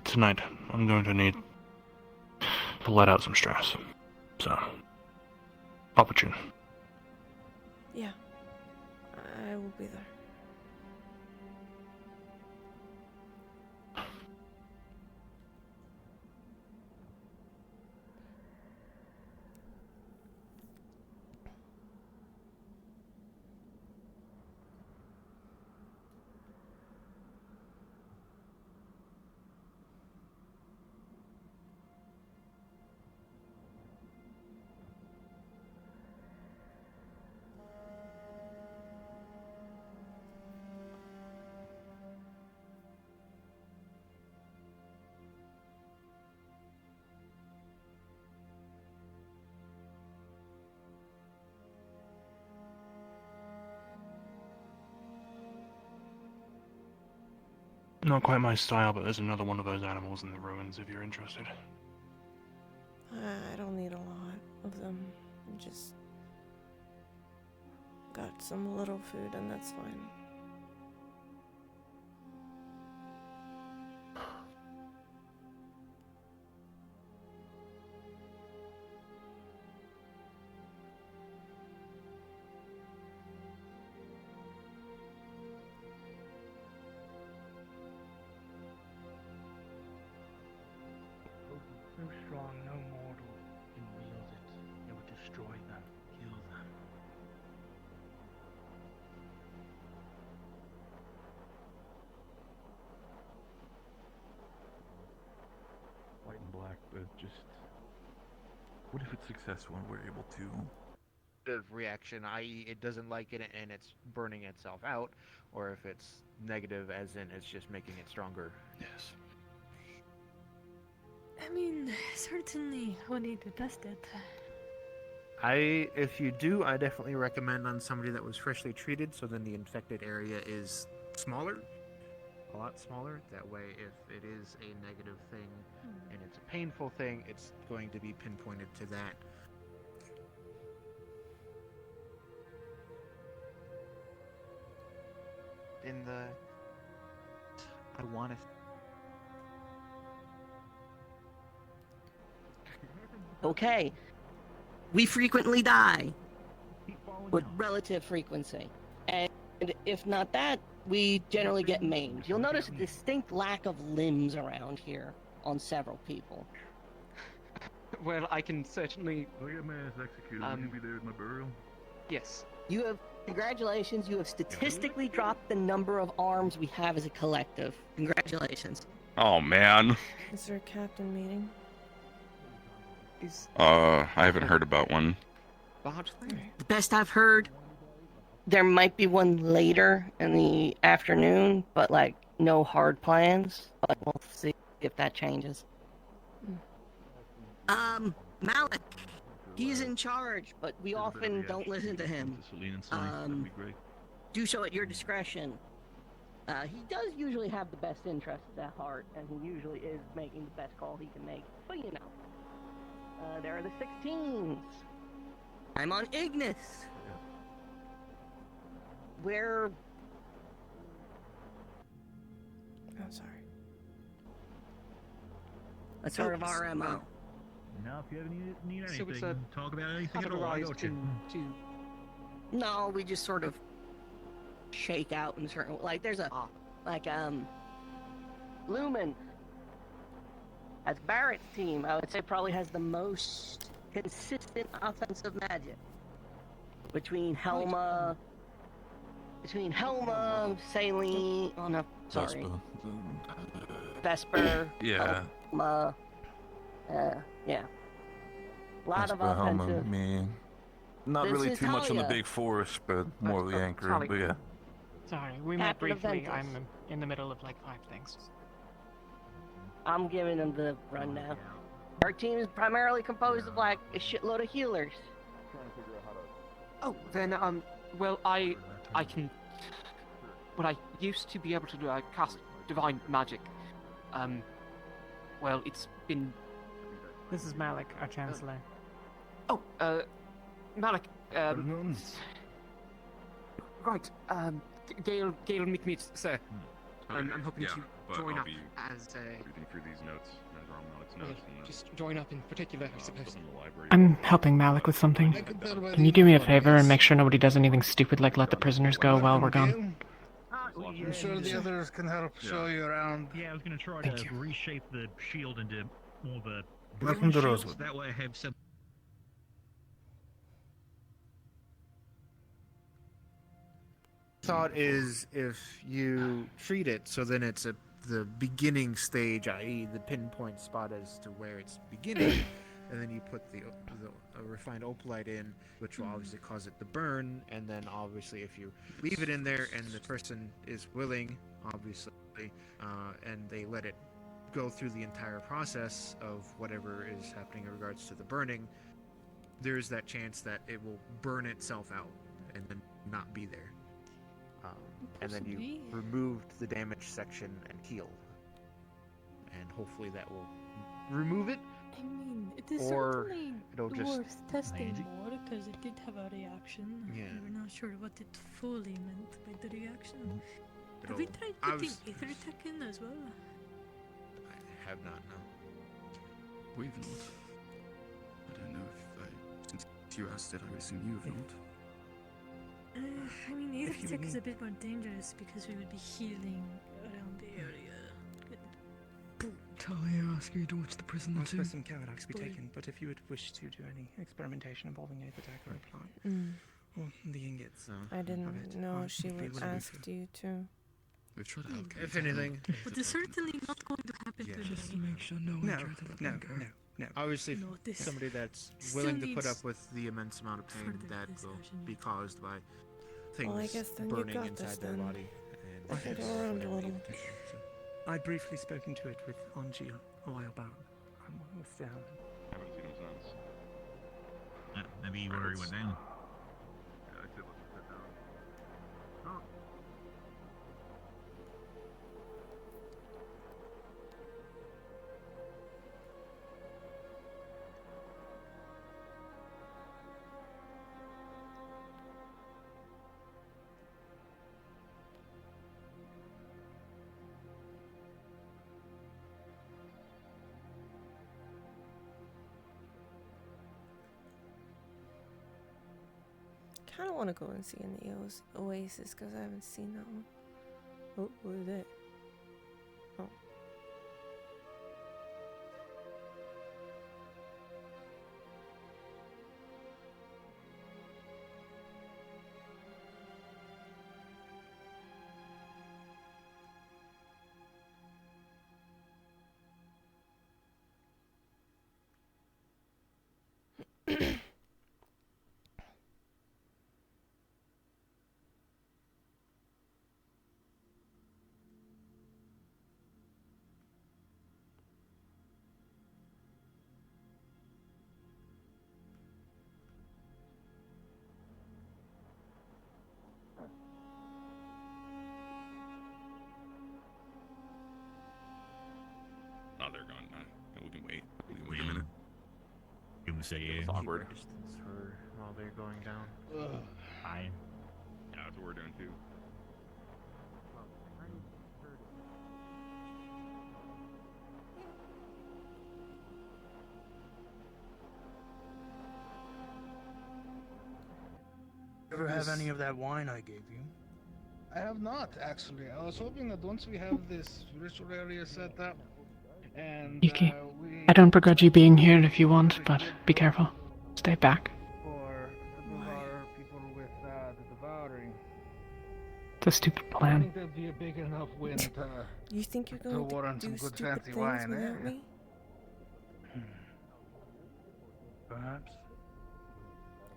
tonight, I'm going to need to let out some stress. So, opportune. Yeah, I will be there. Not quite my style, but there's another one of those animals in the ruins if you're interested. I don't need a lot of them. Just got some little food and that's fine. So strong, no mortal can wield it. It would destroy them, kill them. White and black, but just... What if it's successful and we're able to... reaction, i.e. it doesn't like it and it's burning itself out, or if it's negative as in it's just making it stronger. Yes. I mean, certainly we need to test it. If you do, I definitely recommend on somebody that was freshly treated, so then the infected area is smaller, a lot smaller. That way, if it is a negative thing and it's a painful thing, it's going to be pinpointed to that. In the... I want to... Okay. We frequently die with relative frequency. And if not that, we generally get maimed. You'll notice a distinct lack of limbs around here on several people. Well, I can certainly... I'll get my ass executed. Will you be there at my burial? Yes. You have... Congratulations, you have statistically dropped the number of arms we have as a collective. Congratulations. Oh man. Is there a captain meeting? I haven't heard about one. The best I've heard, there might be one later in the afternoon, but like no hard plans. But we'll see if that changes. Malik, he's in charge, but we often don't listen to him. Do so at your discretion. He does usually have the best interests at heart, and he usually is making the best call he can make. But you know. There are the 16s. I'm on Ignis. We're... I'm sorry. That's sort of our MO. Now, if you ever need anything, So it's a talk about anything at all. I got you. No, we just sort of shake out in certain... Like, there's a... Lumen. As Barrett's team, I would say probably has the most consistent offensive magic. Between Helma, Saline, oh no, Sorry. Vesper. Yeah. Helma. Yeah. A lot of Vesper, Helma, offensive. me. Not This really is too much on the Talia. big forest, but more of the anchor. Talia. But yeah. Sorry, we met Captain of briefly. Ventus. I'm in the middle of like 5 things. I'm giving them the rundown. Our team is primarily composed of like a shitload of healers. Oh, then, well, I can... Well, I used to be able to cast divine magic. Well, it's been... This is Malik, our Chancellor. Oh, Malik, right, Gale McMeet, sir. I'm hoping to join up as reading through these notes and drawing Malik's well, notes. And just join up in particular, I suppose. I'm helping Malik with something. Can you do me a favor and make sure nobody does anything stupid like let the prisoners go while we're gone? I'm sure the others can help show you around. Yeah, I was going to try to reshape the shield into more of a... Welcome to shield, Rosewood. That way I have some... Thought is if you treat it so then it's the beginning stage, i.e. the pinpoint spot as to where it's beginning, and then you put the refined opalite in, which will obviously cause it to burn, and then obviously if you leave it in there and the person is willing, obviously, and they let it go through the entire process of whatever is happening in regards to the burning, there's that chance that it will burn itself out and then not be there. And then you Possibly. removed the damaged section and healed. And hopefully that will remove it. I mean, it is Or certainly it'll just worth testing Maybe. more because it did have a reaction. Yeah. We're not sure what it fully meant by the reaction. Have we It'll- tried I putting was- Aether Tech in as well? I have not, no. We've not. I don't know if since you asked it, I assume you've not. I mean, Aether If you Tech is need- a bit more dangerous because we would be healing around the area. Talia asked you to watch the prisoner Most too. person can actually be Spoil. taken, but if you would wish to do any experimentation involving Aether Tech or apply, or the ingots. I didn't know she if we would wouldn't be ask you to. We've tried to allocate If time. anything, But it's certainly not going to happen Yeah, today. just to make sure no one No, tried to let no, them go. no. obviously No, this somebody that's still willing to put needs up with the immense amount of pain further that will discussion. be caused by things Well, I guess then you burning got inside this their then. body. I can go around a little. I'd briefly spoken to it with Angie a while back. With, haven't seen him since. Maybe you already went down. Yeah, I said let's sit down. Kind of want to go and see in the Oasis because I haven't seen that one. Oh, what is it? Oh. Oh, they're gone. We can wait. We can wait a minute. You can say It's awkward. Distance for while they're going down. Fine. Yeah, that's what we're doing too. Ever have any of that wine I gave you? I have not, actually. I was hoping that once we have this ritual area set up, and Yuki, we I don't begrudge you being here if you want, but be careful. Stay back. for some of our people with the devouring. It's a stupid I plan. think that'd be a big enough win to, You think you're to going to warrant do some good stupid fancy things wine, without eh? me? Perhaps.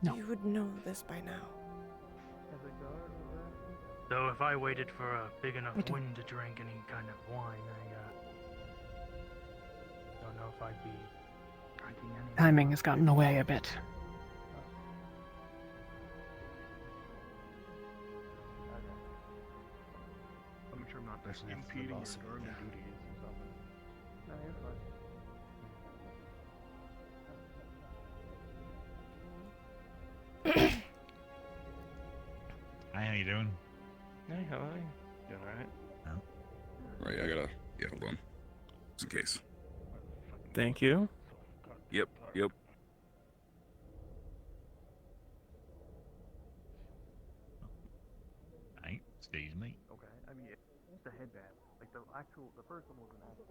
No. You would know this by now. Though if I waited for a big enough We do. wind to drink any kind of wine, I don't know if I'd be drinking any. Timing has gotten away a bit. I'm sure I'm not Impeding your guardian duties or something. No, you're fine. Hi, how you doing? Hey, how are you? Doing alright? Right, I gotta. Yeah, hold on. Just in case. Thank you. Yep, yep. Right, excuse me. Okay, I mean, it's the headband. Like the first one was an actual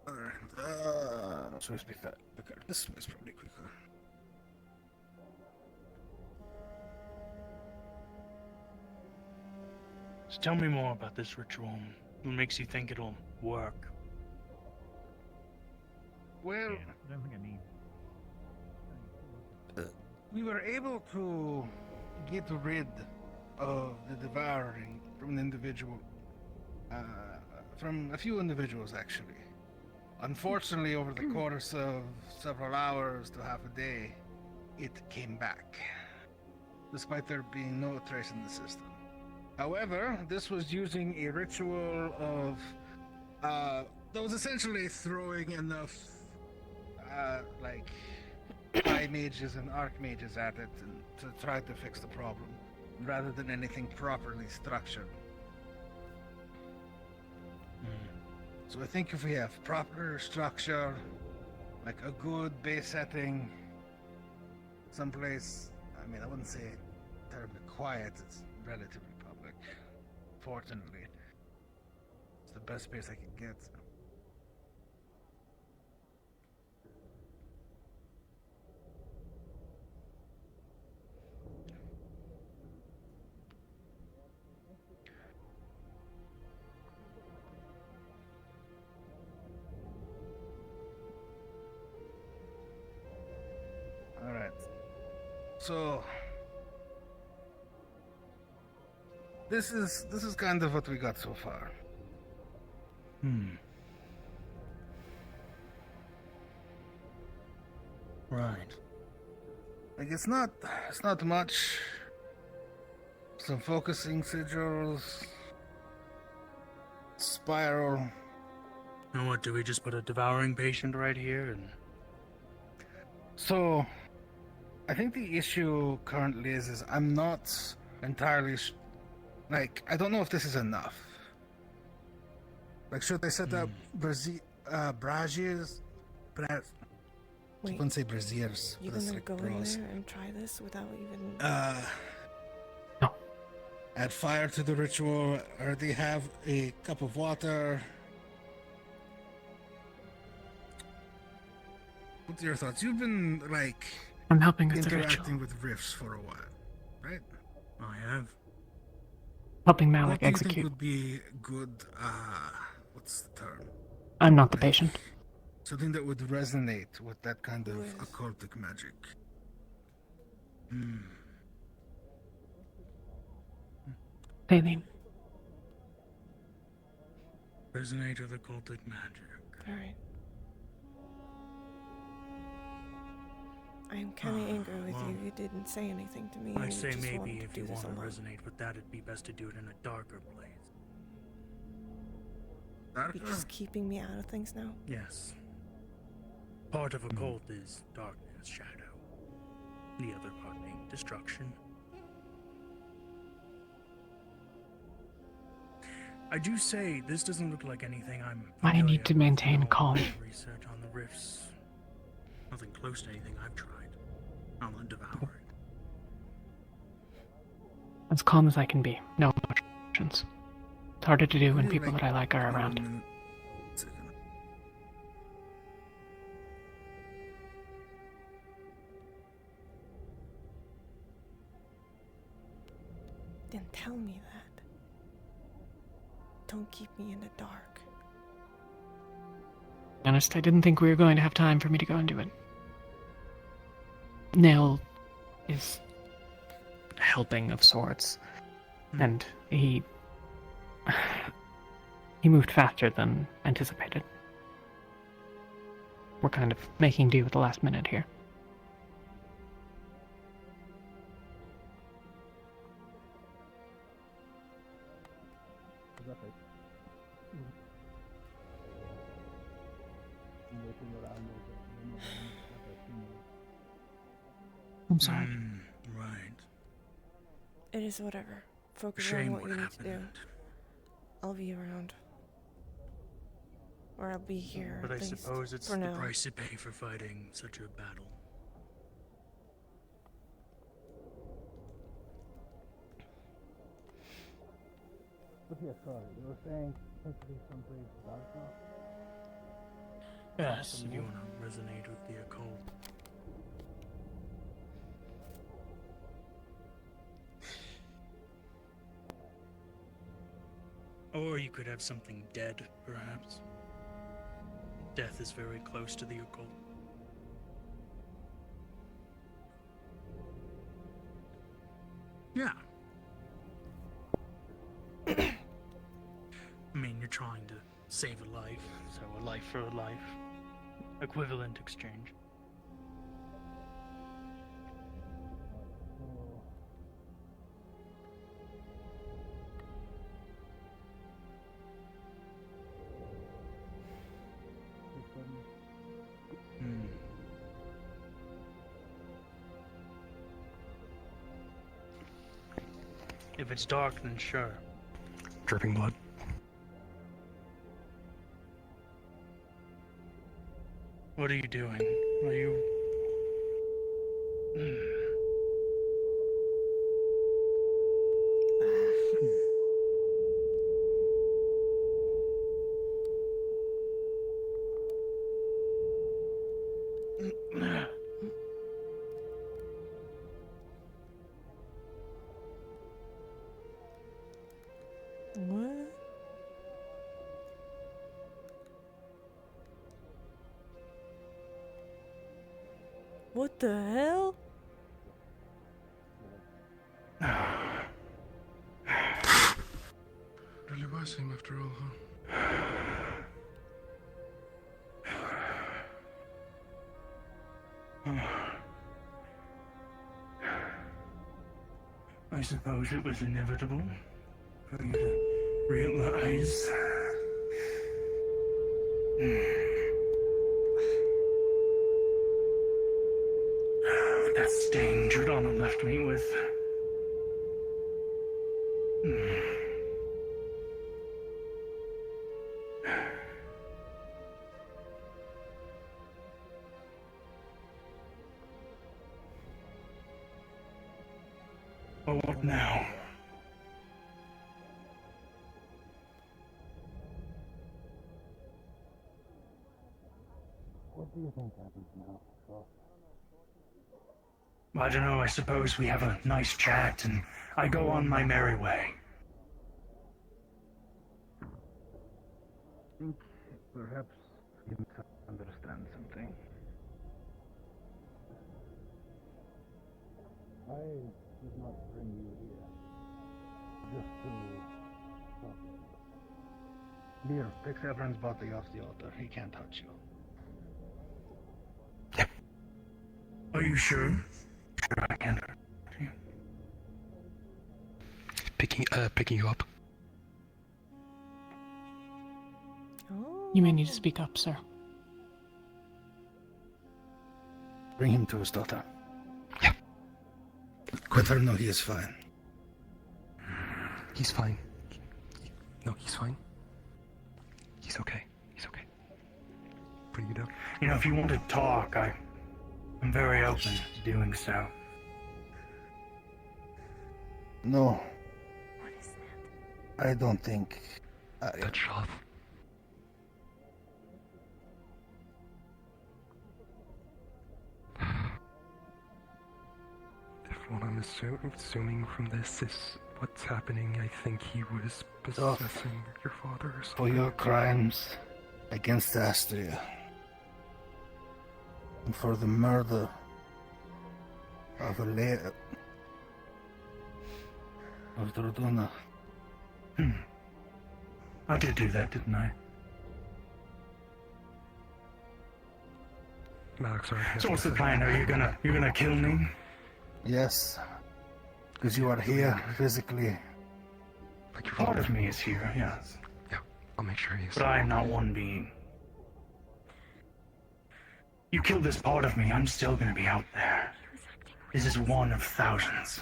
Alright, supposed to be fat. Okay, this was probably quicker. So tell me more about this ritual. What makes you think it'll work? Well, Yeah, I don't think I need. we were able to get rid of the devouring from an individual, from a few individuals actually. Unfortunately, over the course of several hours to half a day, it came back, despite there being no trace in the system. However, this was using a ritual of, that was essentially throwing enough, like, high mages and archmages at it and to try to fix the problem, rather than anything properly structured. So I think if we have proper structure, like a good base setting, someplace, I mean, I wouldn't say terribly quiet, it's relatively public. Fortunately, it's the best space I could get. All right. So this is kind of what we got so far. Right. Like it's not much. Some focusing sigils, spiral. And what, do we just put a devouring patient right here and... So, I think the issue currently is I'm not entirely like I don't know if this is enough. Like, should I set up braziers? I Wait, wouldn't say braziers. you but it's gonna like go bras. in there and try this without even... No. Add fire to the ritual. Already have a cup of water. What's your thoughts? You've been like I'm helping with the interacting ritual. with rifts for a while, right? I have. Helping What Malik do you think execute. would be good? What's the term? I'm not the patient. Something that would resonate with that kind of occultic magic. Baleen. Resonate with occultic magic. Alright. I am kind of angry with well, you. You didn't say anything to me. I and say just maybe wanted to if do you this want to alone. resonate with that, it'd be best to do it in a darker place. You're just keeping me out of things now? Yes. Part of occult is darkness, shadow. The other part being destruction. I do say this doesn't look like anything I'm I familiar need to with. maintain No calm. Research on the rifts. Nothing close to anything I've tried. I'll undevour it. As calm as I can be. No emotions. It's harder to do when people that I like are around. Then tell me that. Don't keep me in the dark. To be honest, I didn't think we were going to have time for me to go and do it. Nail is helping of sorts, and he moved faster than anticipated. We're kind of making do with the last minute here. I'm sorry. Right. It is whatever. Focus Shame on what what you need to do. happened. I'll be around. Or I'll be here, But at I least, suppose it's for the now. price you pay for fighting such a battle. But yeah, sorry, you were saying possibly someplace dark now? Yes, if you want to resonate with the occult. Or you could have something dead, perhaps. Death is very close to the occult. Yeah. I mean, you're trying to save a life, so a life for a life. Equivalent exchange. If it's dark, then sure. Dripping blood. What are you doing? Are you... What? What the hell? Really was him after all, huh? I suppose it was inevitable for you to realize. That stain Giordano left me with. Well, what now? What do you think happens now, Frost? I don't know, I suppose we have a nice chat and I go on my merry way. I think perhaps you misunderstand something. I did not bring you here just to talk. Here, take Severin's body off the altar. He can't touch you. Are you sure? Sure, I can. Picking you up. You may need to speak up, sir. Bring him to his daughter. Let her know he is fine. He's fine. No, he's fine. He's okay. He's okay. Bring you down. You know, if you want to talk, I'm very open to doing so. No. I don't think. Touch off. If what I'm assuming from this is what's happening. I think he was possessing your father or something. For your crimes against Astria. And for the murder of of Dordona. I did do that, didn't I? Max, sorry. So what's the plan? Are you gonna kill me? Yes. Because you are here physically. Part of me is here, yeah. Yeah, I'll make sure he's... But I am not one being. You kill this part of me, I'm still gonna be out there. This is one of thousands.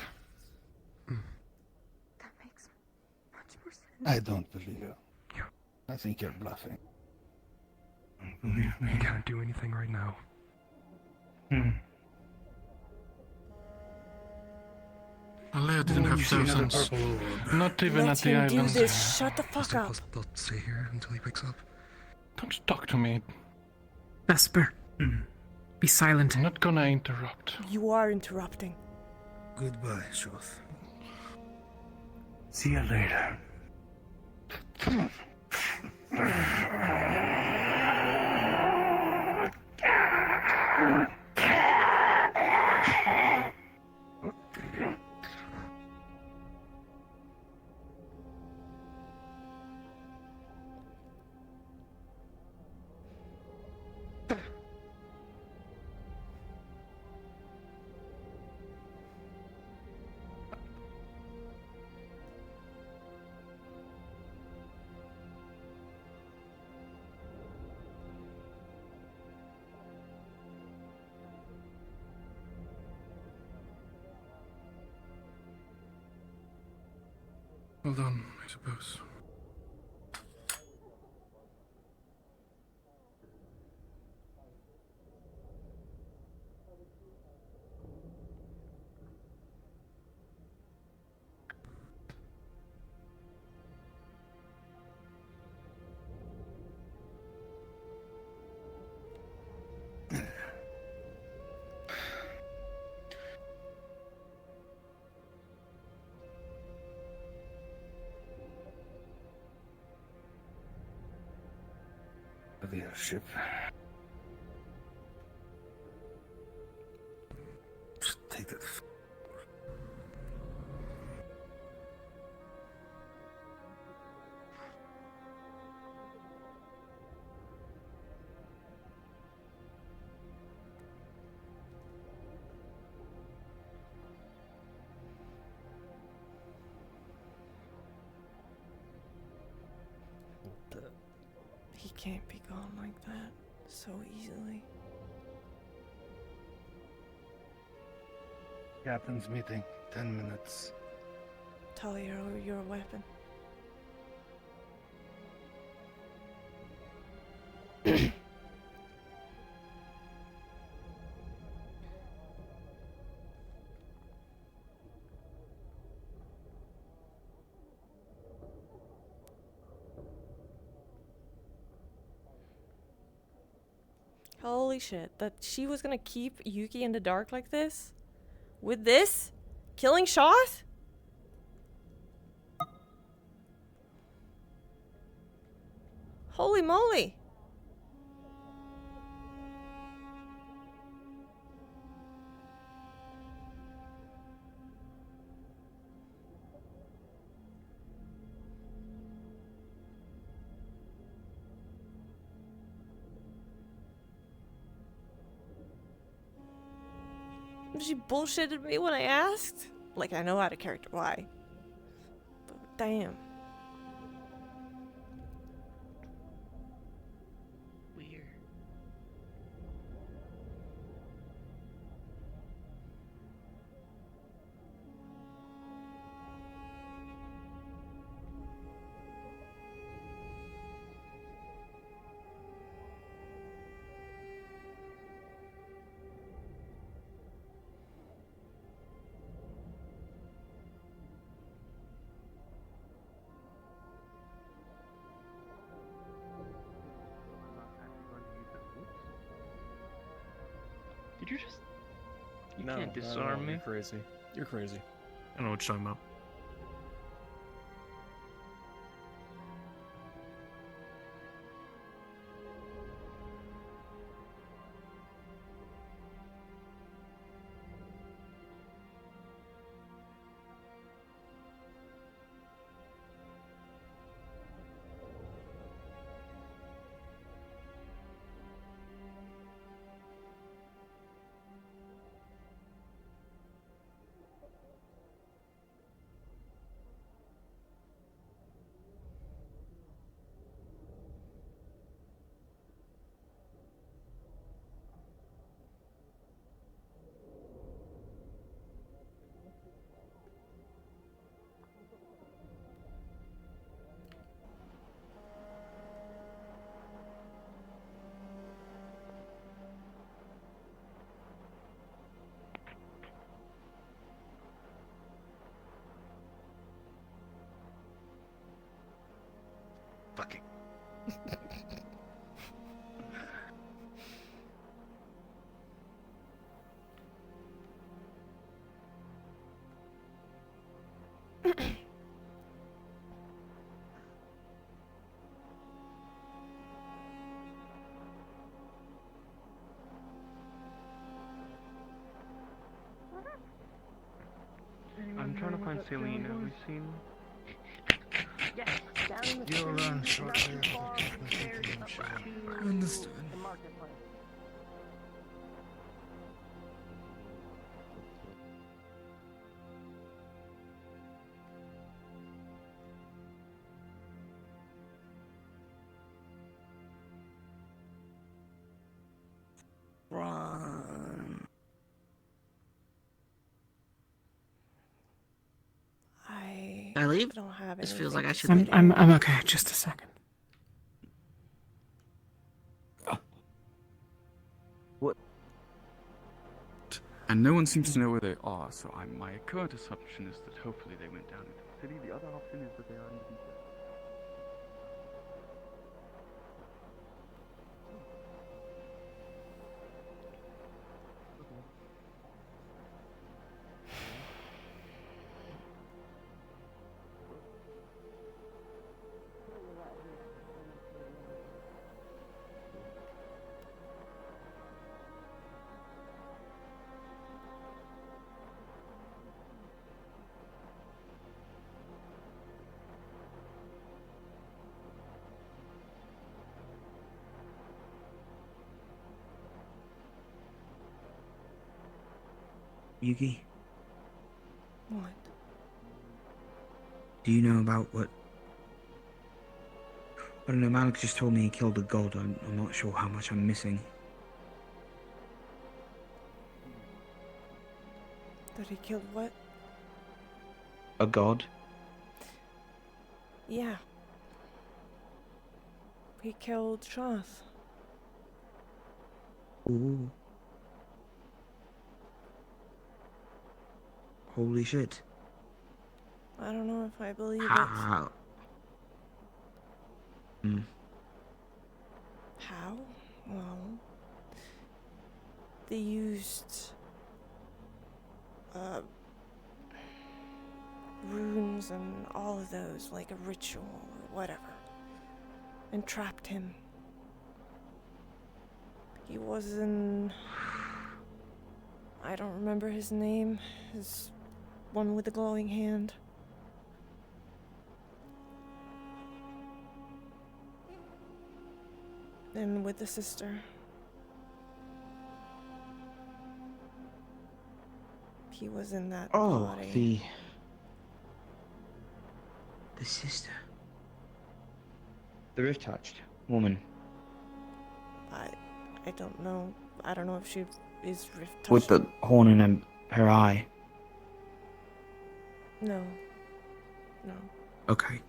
I don't believe you. I think you're bluffing. Believe me. He can't do anything right now. Alea didn't have thousands. Not even Let at the him do island. this. Shut the fuck up. I'll stay here until he wakes up. Don't talk to me. Vesper, be silent. I'm not gonna interrupt. You are interrupting. Goodbye, Shoth. See you later. Well done, I suppose. Leadership. Just take that. He can't be gone like that so easily. Captain's meeting. 10 minutes. Talia, your weapon. Holy shit, that she was gonna keep Yuki in the dark like this? With this? Killing shot? Holy moly. She bullshitted me when I asked. Like, I know out of character why. But damn. Weird. Did you just... You No, can't no, disarm me. You're crazy. You're crazy. I don't know what you're talking about. I'm trying to find Celine. Have we seen? Yes, down in the You'll city, learn not shortly too after far from completing there, the up mission. to Understood. the marketplace. Run. I Can I leave? don't have This anything feels like I to should say leave. to I'm him. okay. Just a second. What? And no one seems to know where they are, so my current assumption is that hopefully they went down into the city. The other option is that they are in the detail. Yuki, What? do you know about what? I don't know, Malik just told me he killed a god. I'm not sure how much I'm missing. That he killed what? A god? Yeah. He killed Shoth. Ooh. Holy shit. I don't know if I believe it. How? How? Well, they used runes and all of those, like a ritual or whatever, and trapped him. He was in... I don't remember his name. His one with the glowing hand. And with the sister. He was in that body. The sister. The rift touched woman. I don't know. I don't know if she is rift touched. With the horn in her eye. No. No. Okay.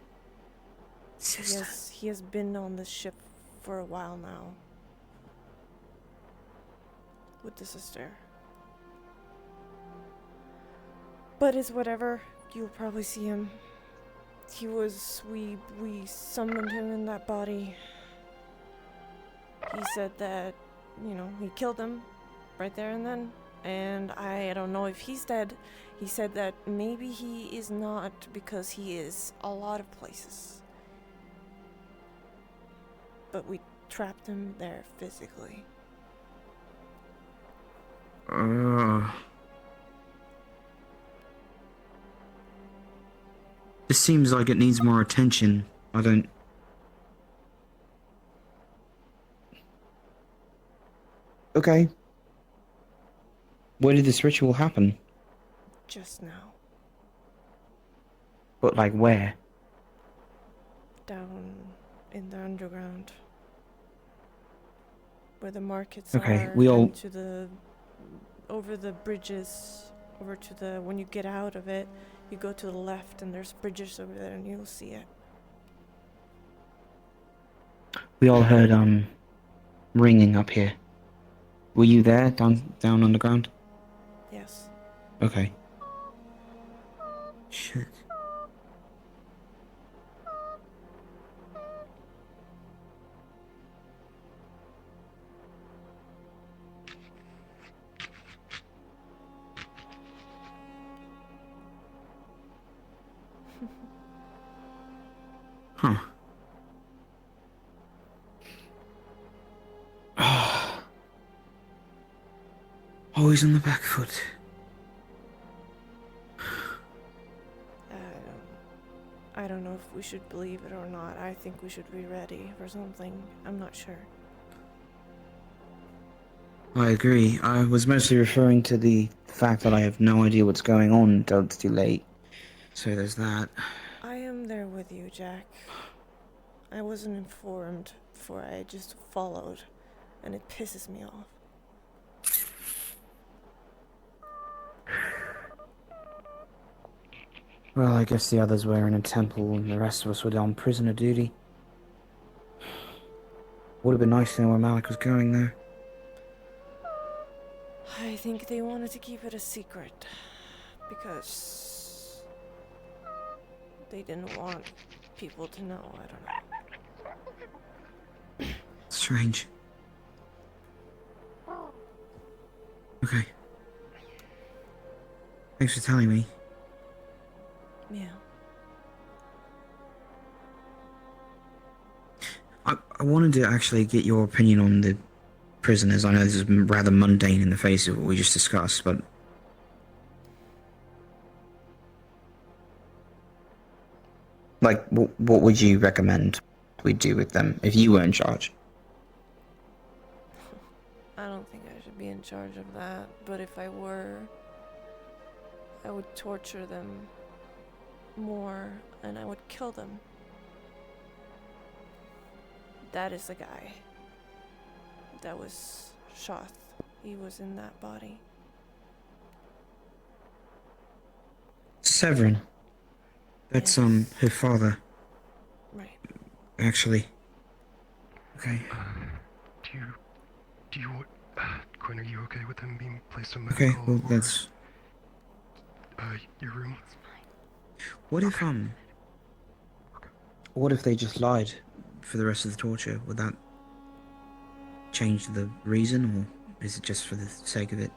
Sister. He has been on the ship for a while now. With the sister. But it's whatever. You'll probably see him. He was... We summoned him in that body. He said that, you know, he killed him right there and then. And I don't know if he's dead. He said that maybe he is not because he is a lot of places. But we trapped him there physically. This seems like it needs more attention. I don't... Okay. Where did this ritual happen? Just now. But like where? Down in the underground. Where the markets Okay, are. we all... And to the... Over the bridges. Over to the... When you get out of it, you go to the left and there's bridges over there and you'll see it. We all heard, ringing up here. Were you there, down underground? Yes. Okay. Shit. Huh. Always on the back foot. I don't know if we should believe it or not. I think we should be ready for something. I'm not sure. I agree. I was mostly referring to the fact that I have no idea what's going on until it's too late. So there's that. I am there with you, Jack. I wasn't informed before I just followed, and it pisses me off. Well, I guess the others were in a temple and the rest of us were on prisoner duty. Would have been nice to know where Malik was going, though. I think they wanted to keep it a secret because they didn't want people to know. I don't know. Strange. Okay. Thanks for telling me. Yeah. I wanted to actually get your opinion on the prisoners. I know this is rather mundane in the face of what we just discussed, but... Like, what would you recommend we do with them if you were in charge? I don't think I should be in charge of that, but if I were, I would torture them more and I would kill them. That is the guy. That was Shoth. He was in that body. Severin. That's, her father. Right. Actually. Okay. Do you want... Quinn, are you okay with him being placed in Okay, medical? well, that's... Your room? What if, What if they just lied for the rest of the torture? Would that change the reason, or is it just for the sake of it?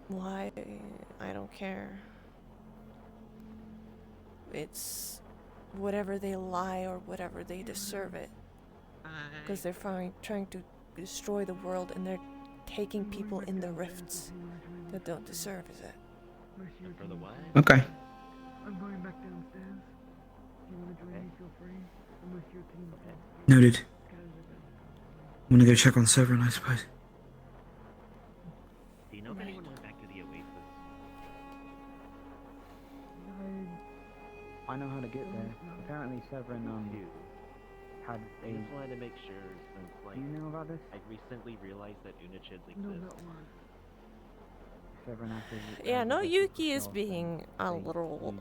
Why? I don't care. It's whatever they lie or whatever they deserve it. Because they're trying to destroy the world and they're taking people in the rifts that don't deserve it. For the what? Okay. I'm going back downstairs. You want to join me? Feel free. I'm with your team. Noted. I'm gonna go check on Severin, I suppose. Do you know if anyone went back to the Oasis? I know how to get there. Apparently Severin had I a... just wanted to make sure since like... Do you know about this? I recently realized that Unichids exist. Severin actually... Yeah, no, Yuki is being a little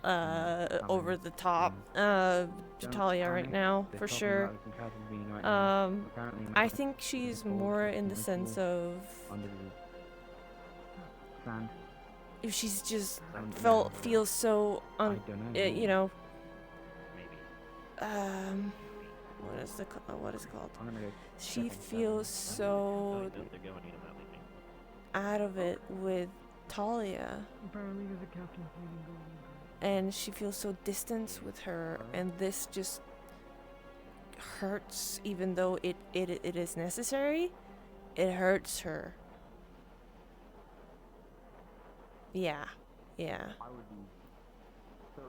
over the top to Talia right now, for sure. I think she's more in the sense of if she's just feels so you know, what is it called? She feels so out of it with Talia, and she feels so distant with her, and this just hurts. Even though it is necessary, it hurts her. Yeah.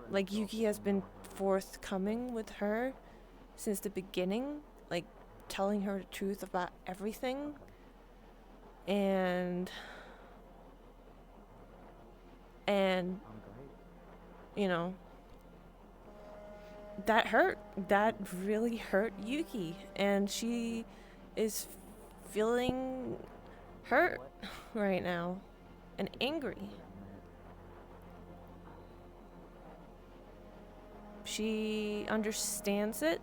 Like, Yuki has been forthcoming with her since the beginning, like telling her the truth about everything, and you know, that really hurt Yuki, and she is feeling hurt right now and angry. She understands it.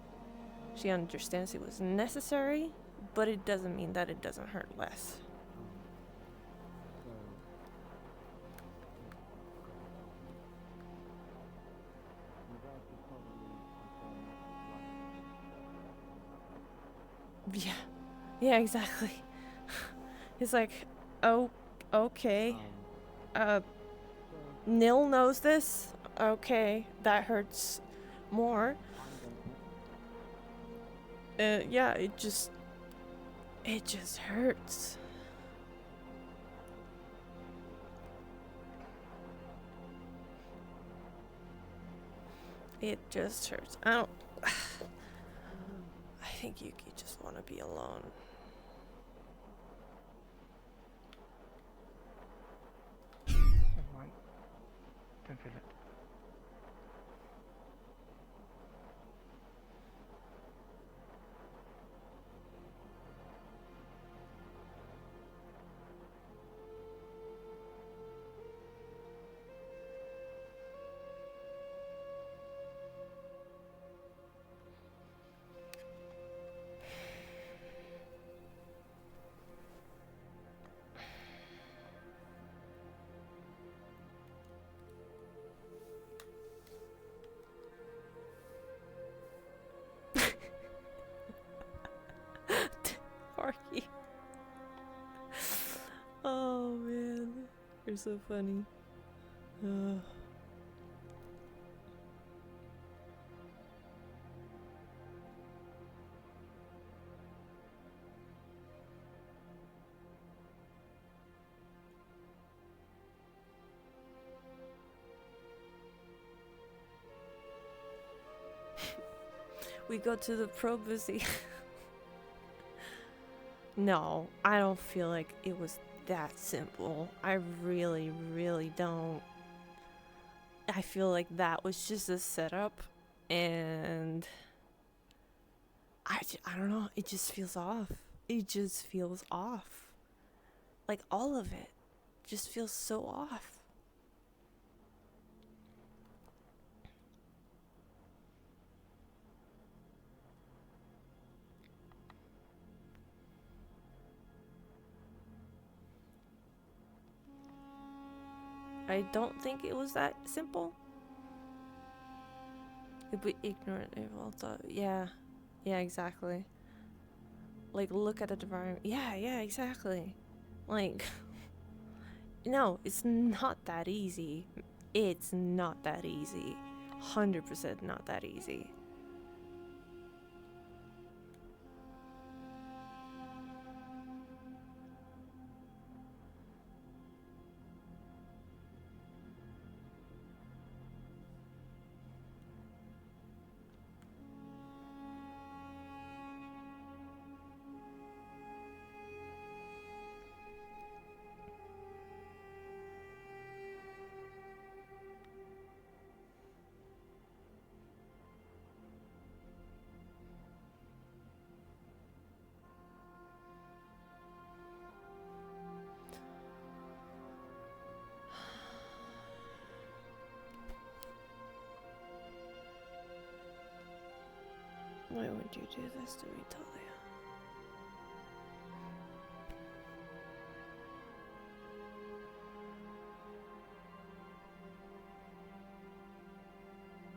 She understands it was necessary, but it doesn't mean that it doesn't hurt less. Yeah, exactly. It's like, oh, okay. Nil knows this. Okay, that hurts more. Yeah, it just hurts. It just hurts. I don't. I think Yuki just want to be alone. Never mind. Don't feel it. Parky. Oh man, you're so funny. We go to the probacy. No, I don't feel like it was that simple. I really, really don't. I feel like that was just a setup, and I don't know. It just feels off. It just feels off. Like all of it just feels so off. I don't think it was that simple. It'd be ignorant if all thought. Yeah, exactly. Like, look at the environment. Yeah, exactly. Like, no, it's not that easy. It's not that easy. 100% not that easy. Why would you do this to me, Talia?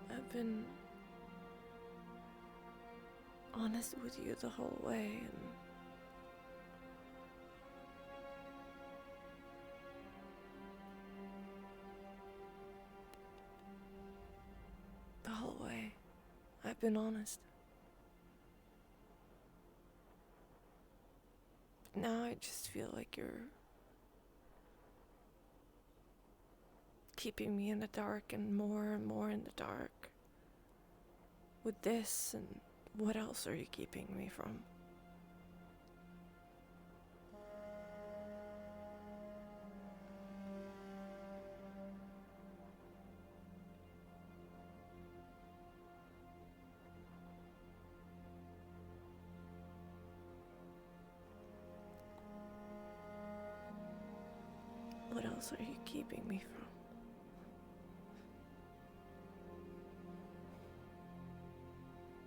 I've been honest with you the whole way, and the whole way I've been honest. Now I just feel like you're keeping me in the dark and more in the dark. With this, and what else are you keeping me from? What else are you keeping me from?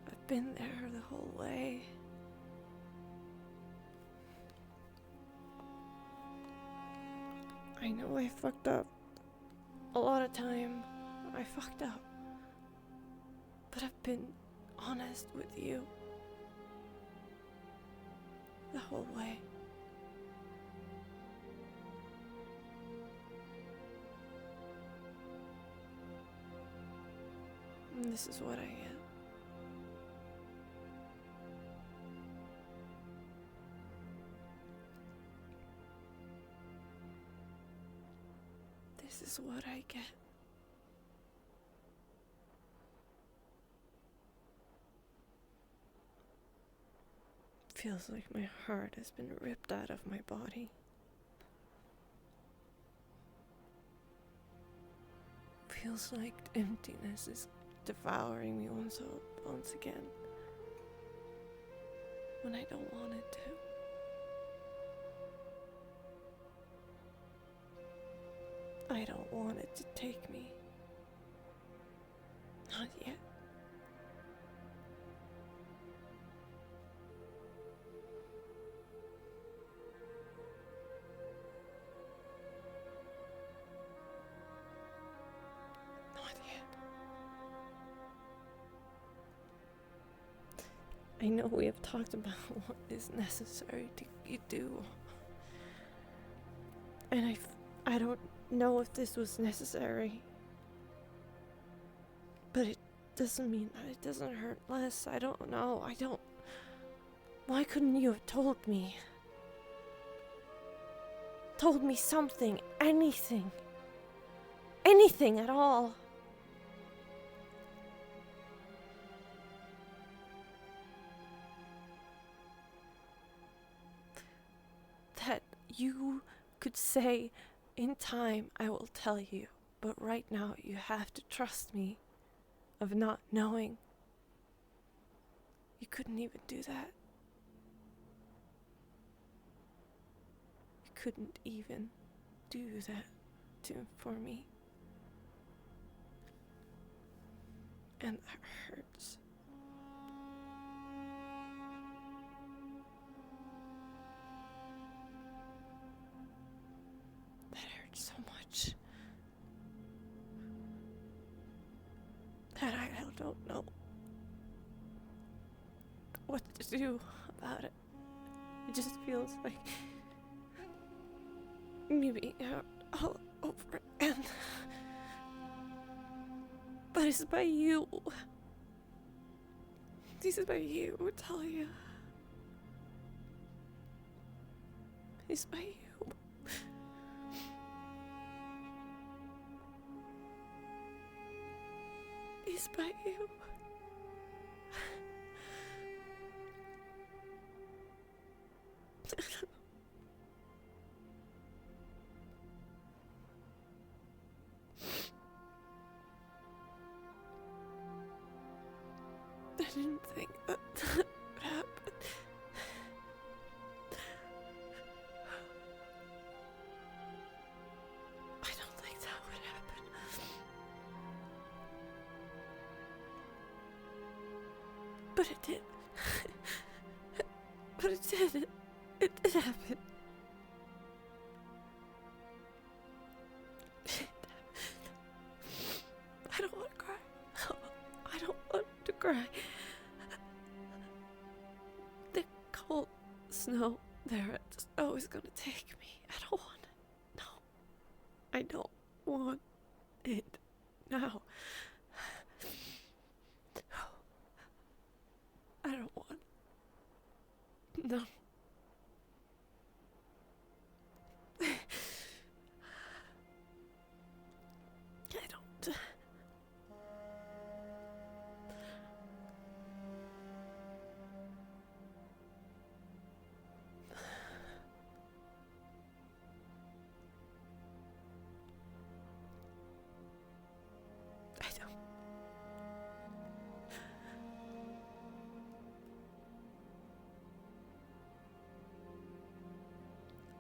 I've been there the whole way. I know I fucked up. A lot of time, I fucked up. But I've been honest with you the whole way. And this is what I get. This is what I get. Feels like my heart has been ripped out of my body. Feels like emptiness is devouring me once again. When I don't want it to. I don't want it to take me. Not yet. I know we have talked about what is necessary to do. And I don't know if this was necessary. But it doesn't mean that it doesn't hurt less. I don't know. Why couldn't you have told me? Told me something, anything. Anything at all. That you could say, in time I will tell you, but right now you have to trust me of not knowing. You couldn't even do that. You couldn't even do that for me. And that hurts. That hurts so much. That I don't know what to do about it. It just feels like me being out all over again. But it's by you. This is by you, I tell you. It's by you. It's by you. I didn't think that would happen. I don't think that would happen. But it did. But it did. It did happen. I don't want to cry. I don't want to cry. The cold snow there is always gonna take me. I don't want it. No. I don't want it now. I don't want it. No. I don't.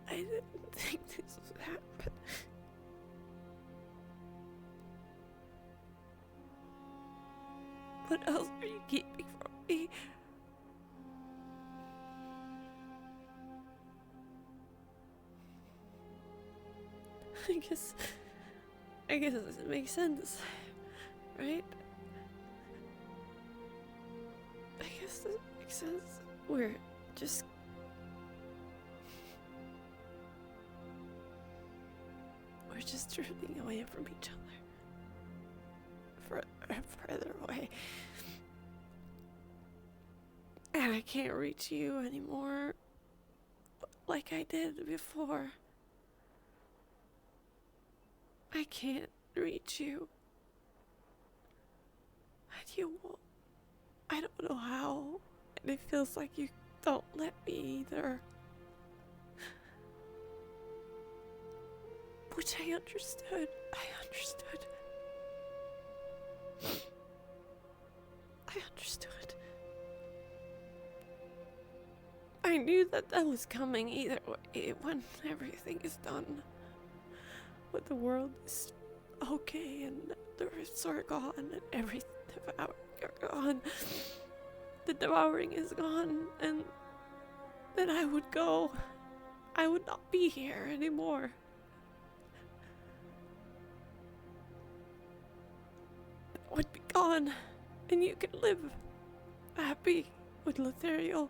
I didn't think this would happen. What else are you keeping from me? I guess it makes sense, right? I guess that makes sense. We're just drifting away from each other. Further away. away. And I can't reach you anymore like I did before. I can't reach you. And you won't. I don't know how. And it feels like you don't let me either. Which I understood. I understood. I understood. I knew that was coming either way when everything is done. When the world is okay and the rifts are gone and every devouring are gone. The devouring is gone, and then I would go. I would not be here anymore. I would be gone, and you could live happy with Lothario.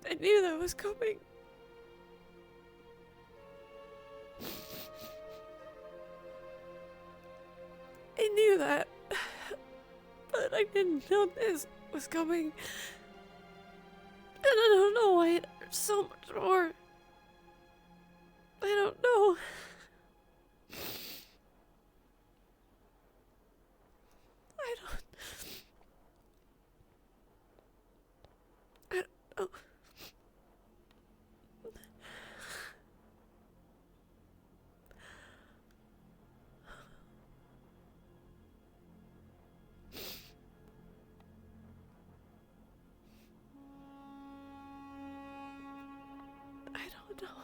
I knew that was coming. I knew that, but I didn't know this was coming. And I don't know why it hurts so much more. I don't know. I don't know. I don't know.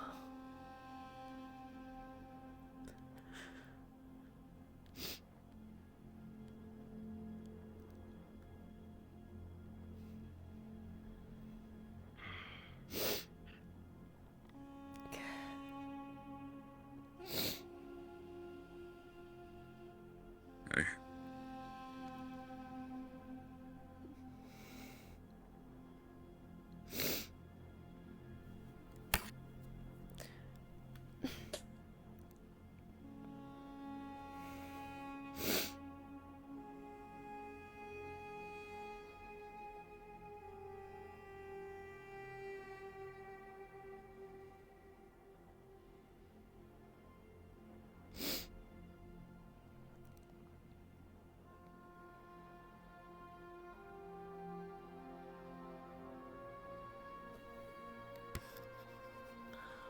Hey.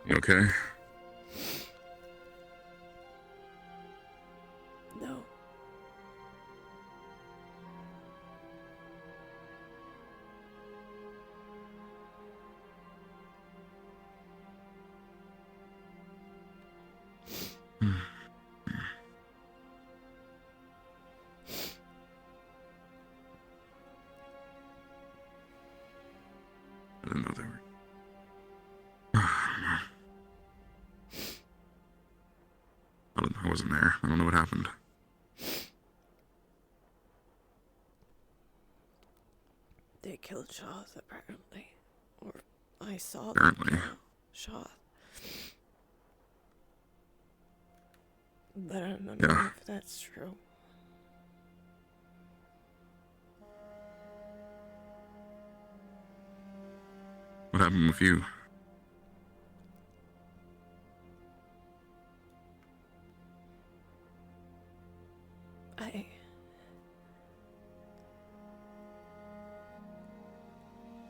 You okay? No. I didn't know they were. I wasn't there. I don't know what happened. They killed Shoth, apparently. Or I saw Apparently. them kill Shoth. But I don't know if that's true. What happened with you?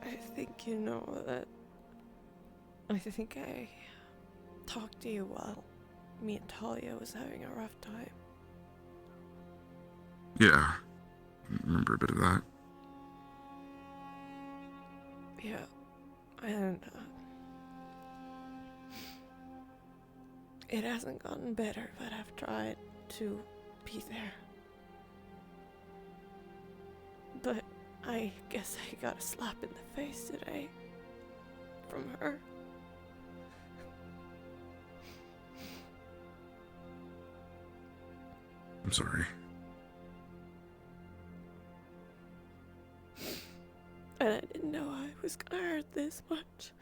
I think you know that. I think I talked to you while me and Talia was having a rough time. Yeah. I remember a bit of that. Yeah, and it hasn't gotten better, but I've tried to be there. But I guess I got a slap in the face today from her. I'm sorry. And I didn't know I was gonna hurt this much.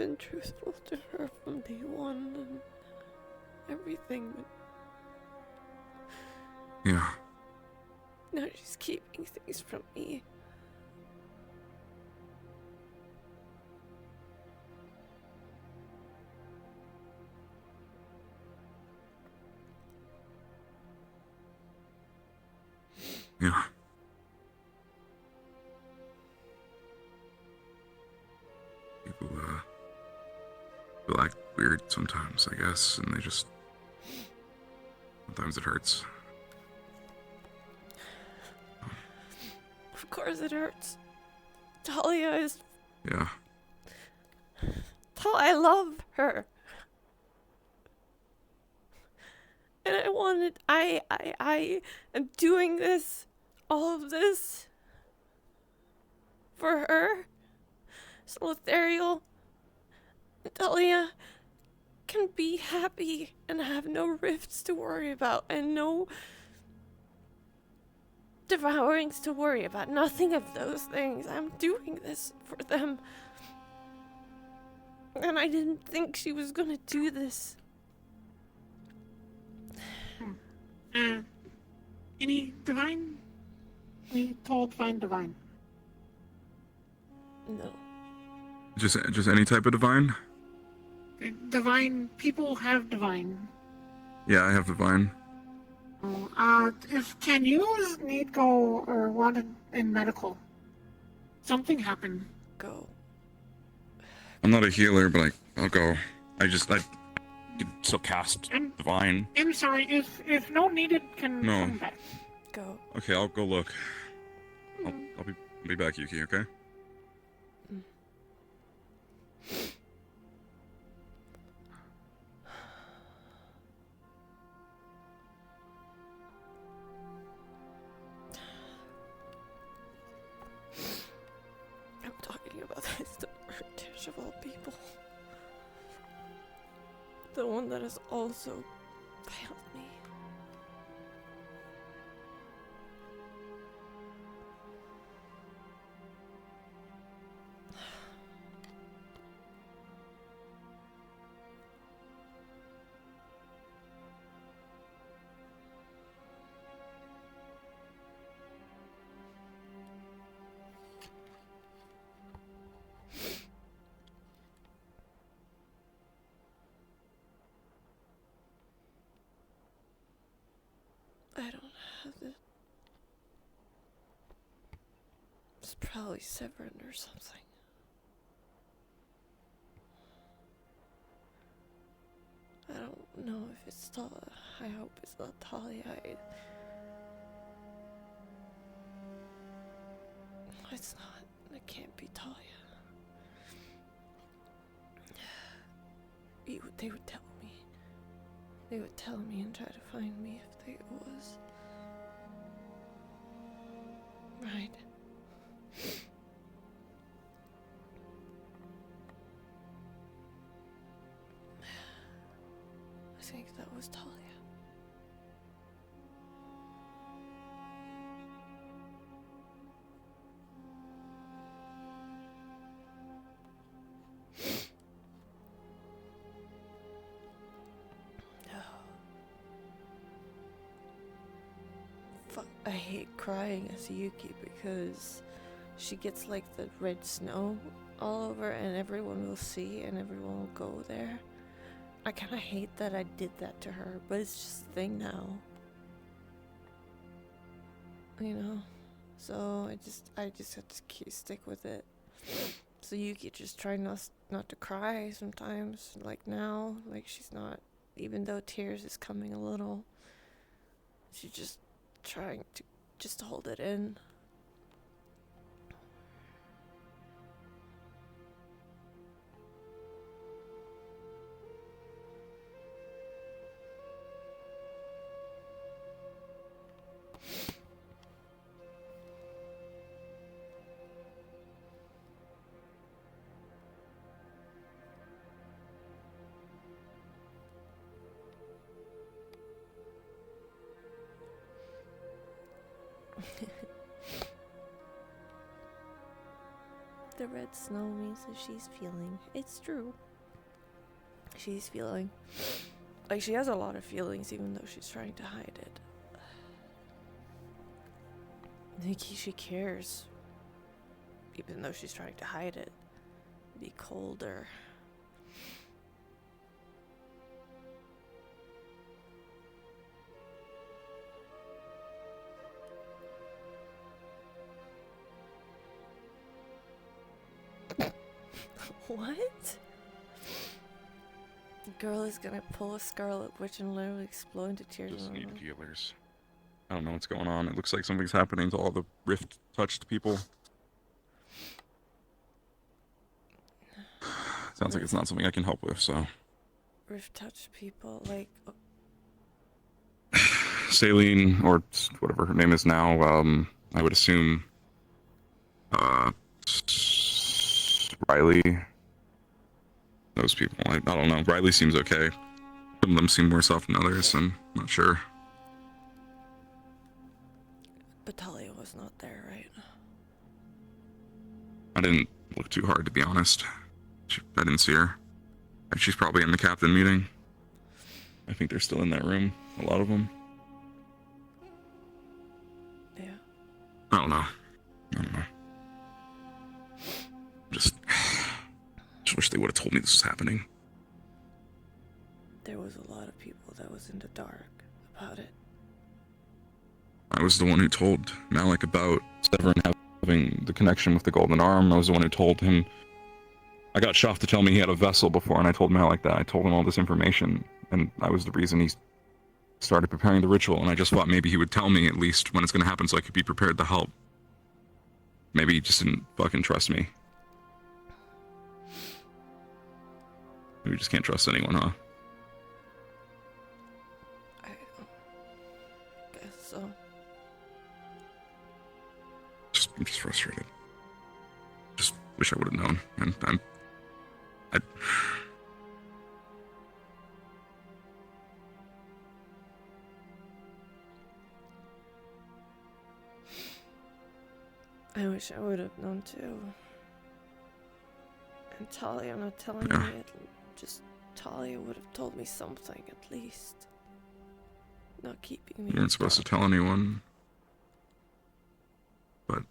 been truthful to her from day one and everything, but Yeah. now she's keeping things from me. Yeah. People, feel act weird sometimes, I guess, and they just... Sometimes it hurts. Of course it hurts. Talia is... Yeah. I love her. And I am doing this, all of this, for her. So Lethariel and Talia can be happy and have no rifts to worry about and no devourings to worry about. Nothing of those things. I'm doing this for them. And I didn't think she was gonna do this. Any divine? We told find divine. No. Just any type of divine? Divine people have divine. Yeah, I have divine. If can you need go or wanted in medical? Something happened. Go. I'm not a healer, but I'll go. I could still cast divine. I'm sorry, if no needed can No. come back. Go. Okay, I'll go look. I'll be back, Yuki, okay? I'm talking about this to British of all people. The one that has also failed me. I don't have it. It's probably Severin or something. I don't know if it's Talia. I hope it's not Talia. It's not. It can't be Talia. They would tell me. They would tell me and try to find me if it was. Right. I think that was Talia. I hate crying as Yuki because she gets like the red snow all over and everyone will see and everyone will go there. I kind of hate that I did that to her, but it's just a thing now. You know? So I just have to stick with it. So Yuki just try not to cry sometimes, like now, like she's not, even though tears is coming a little, she's just trying to just hold it in. The red snow means that she's feeling. It's true. She's feeling. Like, she has a lot of feelings, even though she's trying to hide it. Like, she cares. Even though she's trying to hide it. Be colder. What? The girl is gonna pull a Scarlet Witch and literally explode into tears. Just need healers. I don't know what's going on. It looks like something's happening to all the rift-touched people. Sounds like it's not something I can help with, so. Rift-touched people, like... Saline, or whatever her name is now, I would assume, Riley. Those people, I don't know. Riley seems okay. Some of them seem worse off than others, I'm not sure. But Talia was not there, right? I didn't look too hard, to be honest. I didn't see her. She's probably in the captain meeting. I think they're still in that room, a lot of them. Yeah. I don't know. Just wish they would have told me this was happening. There was a lot of people that was in the dark about it. I was the one who told Malik about Severin having the connection with the Golden Arm. I was the one who told him. I got Shoff to tell me he had a vessel before, and I told Malik that. I told him all this information, and I was the reason he started preparing the ritual, and I just thought maybe he would tell me at least when it's going to happen so I could be prepared to help. Maybe he just didn't fucking trust me. We just can't trust anyone, huh? I guess so. I'm just frustrated. Just wish I would have known, and I wish I would have known too. And Talia not telling me it. Just Talia would have told me something at least. Not keeping me. You weren't supposed to tell anyone. But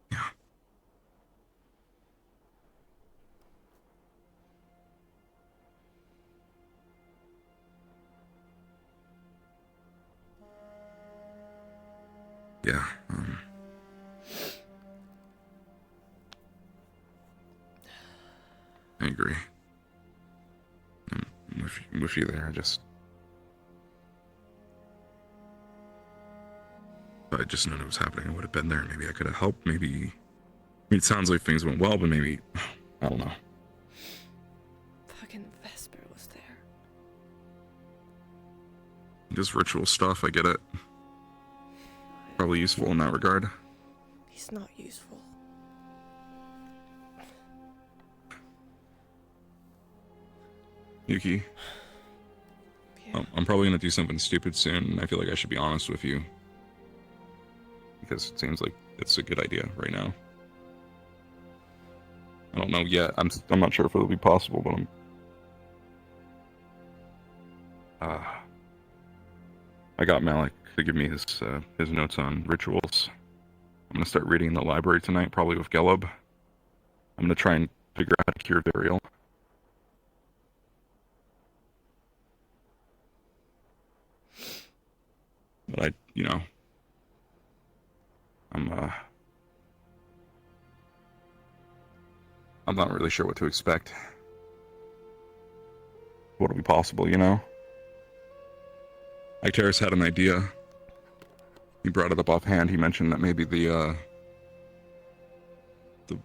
yeah. Yeah. I agree. I'm with you there. If I just known it was happening, I would have been there. Maybe I could have helped. Maybe. It sounds like things went well, but maybe. I don't know. Fucking Vesper was there. Just ritual stuff, I get it. Probably useful in that regard. He's not useful. Yuki. Yeah. I'm probably gonna do something stupid soon, and I feel like I should be honest with you. Because it seems like it's a good idea right now. I don't know yet. I'm not sure if it'll be possible, but I got Malik to give me his notes on rituals. I'm gonna start reading in the library tonight, probably with Gelub. I'm gonna try and figure out how to cure Varial. But I'm not really sure what to expect. What'll be possible, Icterus had an idea. He brought it up offhand. He mentioned that maybe the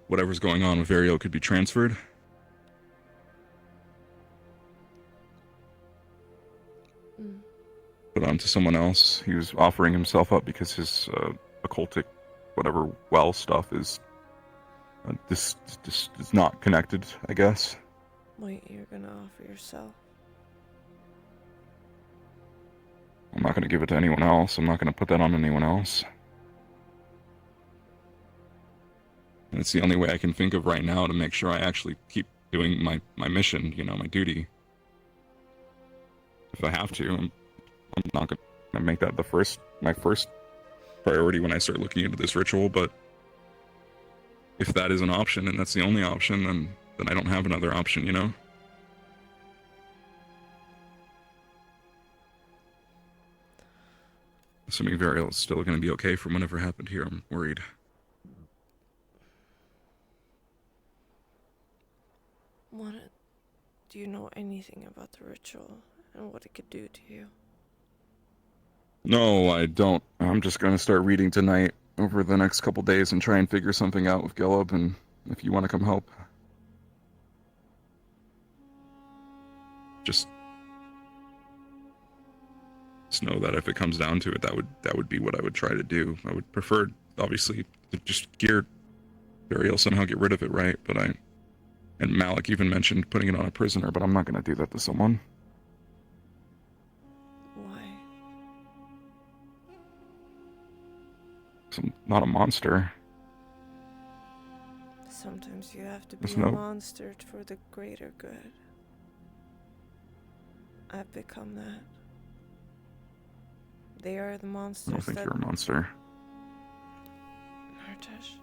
whatever's going on with Varial could be transferred. Put onto someone else. He was offering himself up because his occultic, whatever well stuff is this is not connected, I guess. Wait, you're gonna offer yourself? I'm not going to give it to anyone else. I'm not going to put that on anyone else. And it's the only way I can think of right now to make sure I actually keep doing my mission, you know, my duty. If I have to, I'm not going to make that my first priority when I start looking into this ritual, but if that is an option and that's the only option, then I don't have another option, you know? Assuming Varial is still going to be okay from whatever happened here, I'm worried. Do you know anything about the ritual and what it could do to you? No, I don't. I'm just going to start reading tonight over the next couple days and try and figure something out with Gilub, and if you want to come help. Just know that if it comes down to it, that would be what I would try to do. I would prefer, obviously, to just gear Varial, somehow get rid of it, right? But and Malik even mentioned putting it on a prisoner, but I'm not going to do that to someone. Why? I'm not a monster. Sometimes you have to be There's a no- monster for the greater good. I've become that. They are the monsters I don't think that... you're a monster. Nartesh.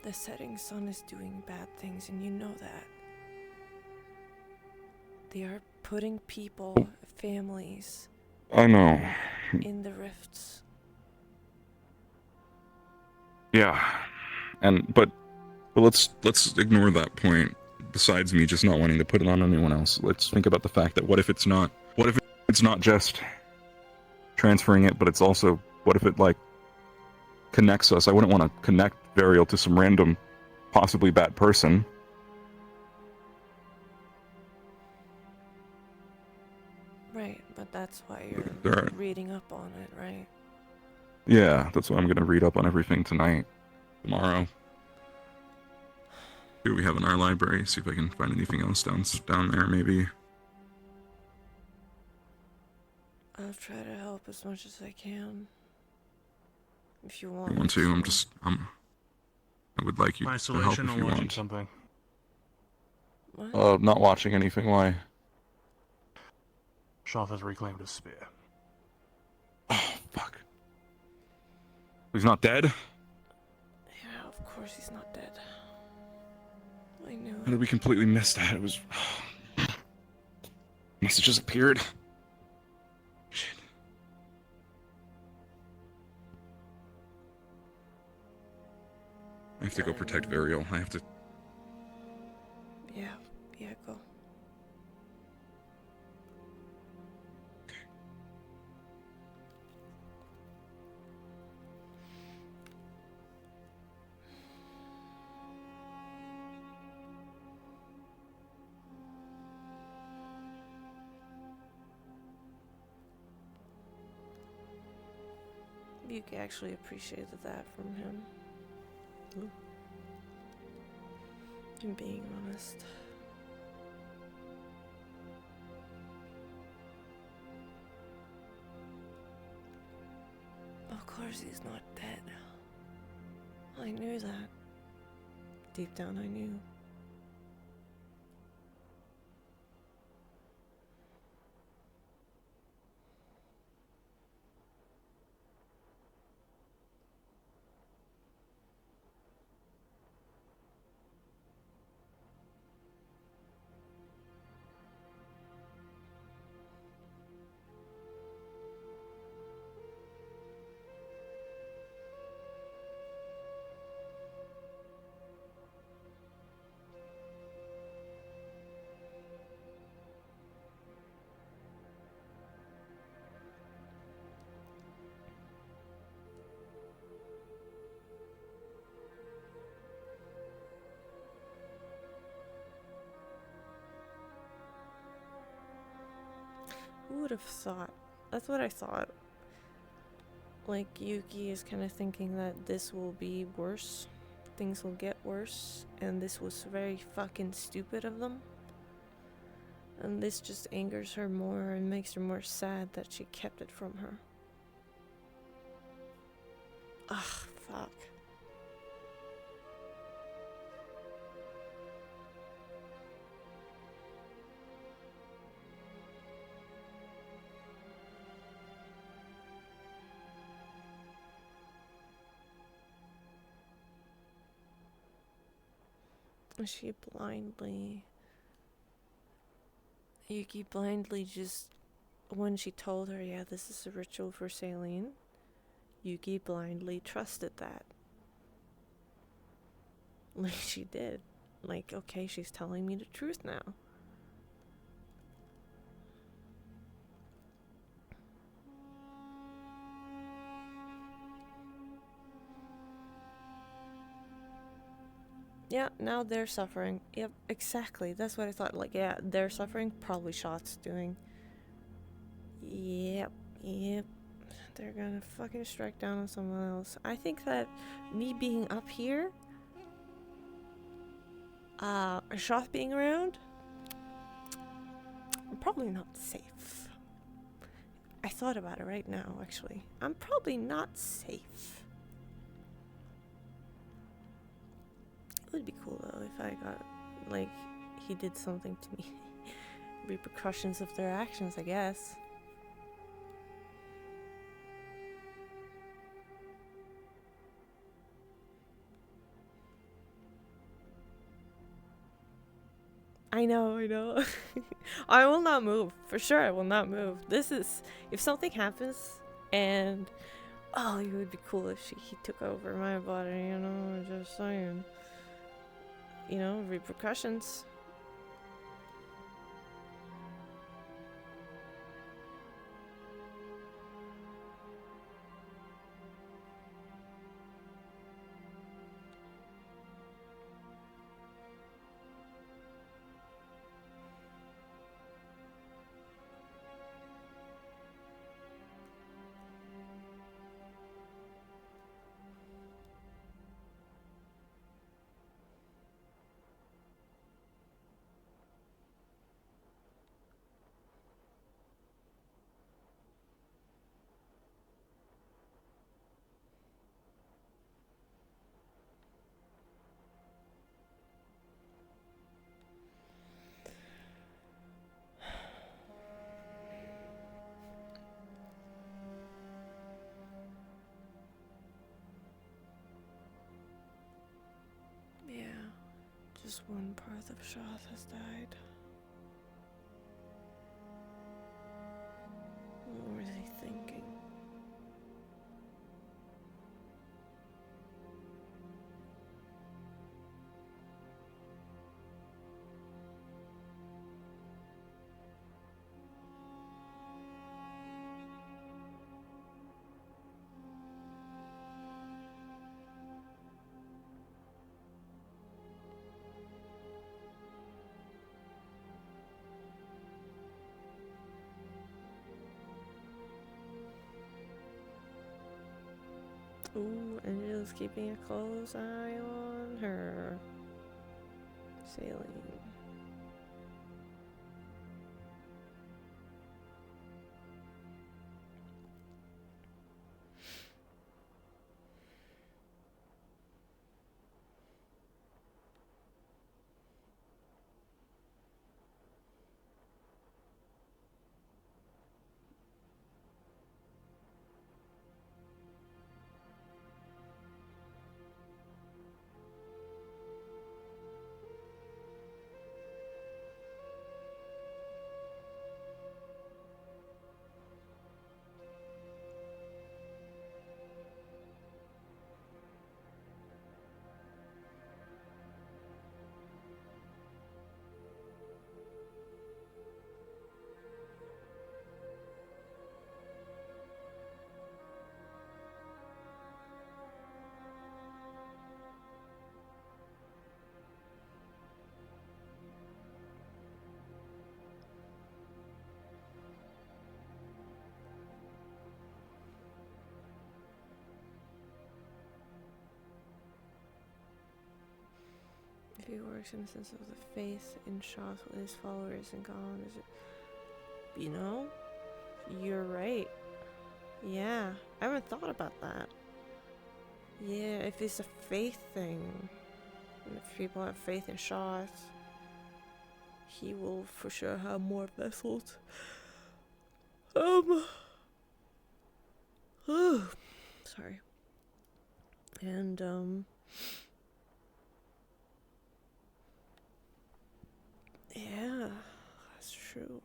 The setting sun is doing bad things, and you know that. They are putting people, families, I know. in the rifts. Yeah, but let's ignore that point. Besides me just not wanting to put it on anyone else, let's think about the fact that what if it's not just transferring it, but it's also, what if it like connects us? I wouldn't want to connect Varial to some random, possibly bad person. Right, but that's why you're There are- reading up on it, right? Yeah, that's why I'm gonna read up on everything tonight, tomorrow. See what we have in our library, see if I can find anything else down there, maybe. I'll try to help as much as I can. If you I want. want to, I would like you to help Isolation if or you watching want. something? What? Not watching anything, why? Shoth has reclaimed his spear. Oh, fuck. He's not dead? Yeah, of course he's not dead. I knew How did we completely miss that? It was... Must have just appeared. Shit. I have to go protect Varial. I have to... Yeah, go. Yuki actually appreciated that from him. I'm being honest. Of course he's not dead. I knew that. Deep down I knew. Who would have thought? That's what I thought. Like, Yuki is kind of thinking that this will be worse. Things will get worse. And this was very fucking stupid of them. And this just angers her more and makes her more sad that she kept it from her. Ugh, fuck. She blindly... Yuki blindly just... When she told her, yeah, this is a ritual for Saline, Yuki blindly trusted that. Like she did. Like, okay, she's telling me the truth now. Yeah, now they're suffering. Yep, exactly. That's what I thought. Like, yeah, they're suffering. Probably Shot's doing. Yep, yep. They're gonna fucking strike down on someone else. I think that me being up here, Shot being around, I'm probably not safe. I thought about it right now, actually. I'm probably not safe. It would be cool though if I got, like, he did something to me. Repercussions of their actions, I guess. I know, I know. I will not move. For sure, I will not move. This is, if something happens and, oh, it would be cool if he took over my body, you know, just saying. You know, repercussions. Yeah, just one part of Shoth has died. What were they thinking? Ooh, Angel's keeping a close eye on her. Sailing. He works in the sense of the faith in Shoth with his followers and gone. Is it? You know, you're right. Yeah, I haven't thought about that. Yeah, if it's a faith thing, and if people have faith in Shoth, he will for sure have more vessels. Sorry. And yeah, that's true.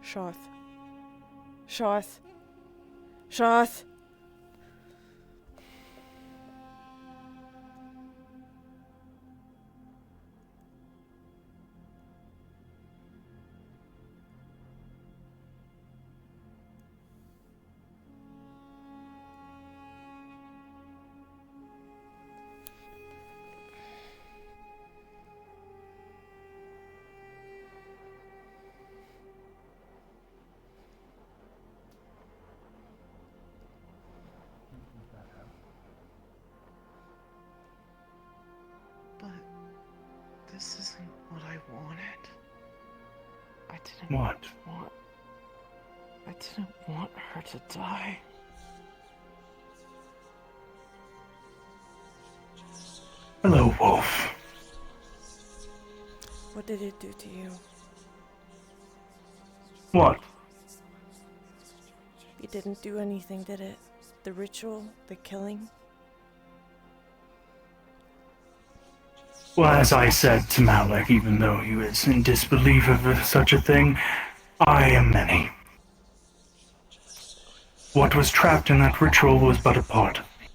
Shoth. Shoth. Shoth. This isn't what I wanted. I didn't What? I didn't want her to die. Hello, Wolf. What did it do to you? What? You didn't do anything, did it? The ritual, the killing? Well, as I said to Malek, even though he was in disbelief of such a thing, I am many. What was trapped in that ritual was but a part of me.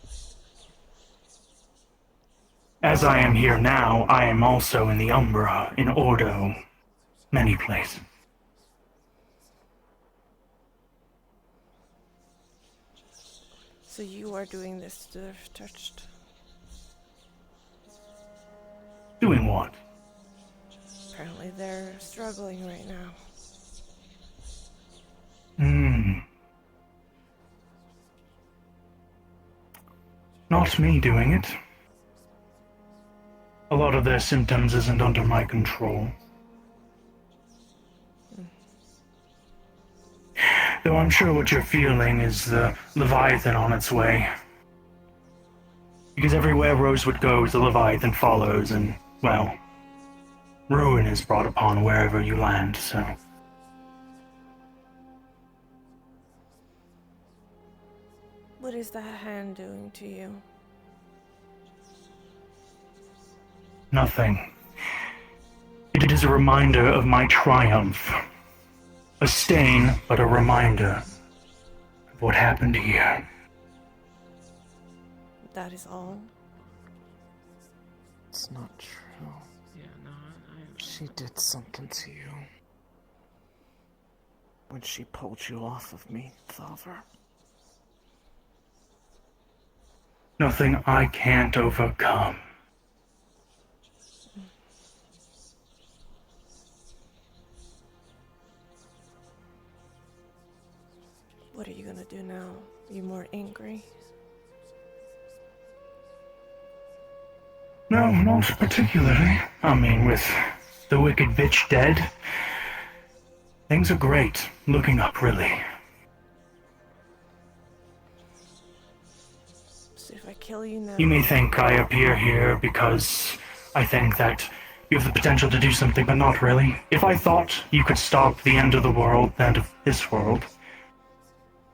As I am here now, I am also in the Umbra, in Ordo, many places. So you are doing this to the touched. Doing what? Apparently they're struggling right now. Not me doing it. A lot of their symptoms isn't under my control. Though I'm sure what you're feeling is the Leviathan on its way. Because everywhere Rosewood goes, the Leviathan follows, and, well, ruin is brought upon wherever you land, so... What is that hand doing to you? Nothing. It is a reminder of my triumph. A stain, but a reminder of what happened here. That is all? It's not true. Yeah, no, She did something to you. When she pulled you off of me, Father. Nothing I can't overcome. What are you gonna do now? You more angry? No, not particularly. I mean, with the wicked bitch dead, things are great. Looking up, really. So if I kill you now... You may think I appear here because I think that you have the potential to do something, but not really. If I thought you could stop the end of the world and of this world,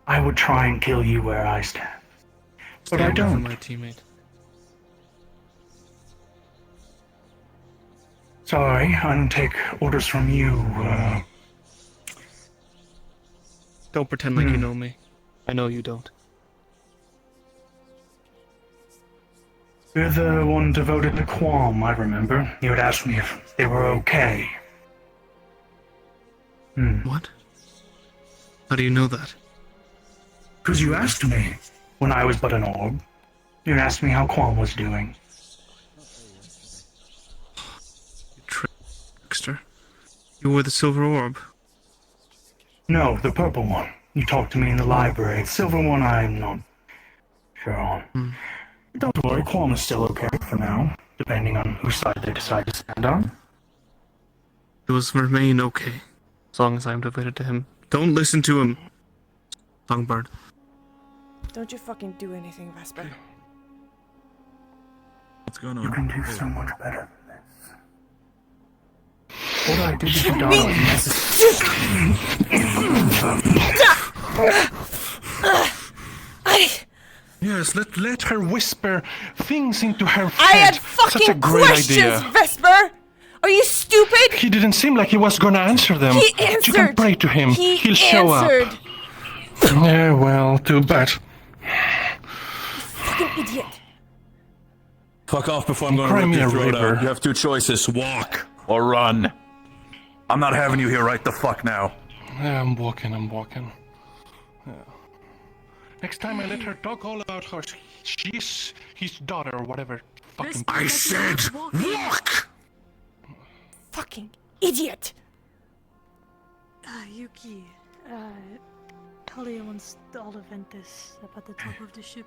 I would try and kill you where I stand. But I don't. My teammate. Sorry, I don't take orders from you, Don't pretend like you know me. I know you don't. You're the one devoted to Qualm, I remember. You had asked me if they were okay. What? How do you know that? Because you asked me when I was but an orb. You asked me how Quam was doing. Trickster. You wore the silver orb. No, the purple one. You talked to me in the library. The silver one I'm not sure on. Don't worry, Quam is still okay for now, depending on whose side they decide to stand on. It was remain okay, as long as I'm devoted to him. Don't listen to him, Songbird. Don't you fucking do anything, Vesper. What's going on? You can do so much better than this. What I did to your daughter was necessary. Yes, let her whisper things into her head. I had Such a fucking great questions, idea. Vesper! Are you stupid? He didn't seem like he was gonna answer them. He You answered. can pray to him. He'll show answered. up. Yeah, well, too bad. Fucking idiot. Fuck off before I'm going Cry to me rip your a throat river. out. You have two choices: walk or run. I'm not having you here right the fuck now. Yeah, I'm walking. Yeah. Next time I let her talk all about how she's his daughter or whatever. Fucking. I said walk! Fucking idiot. Yuki, Talia wants all the Ventus up at the top of the ship.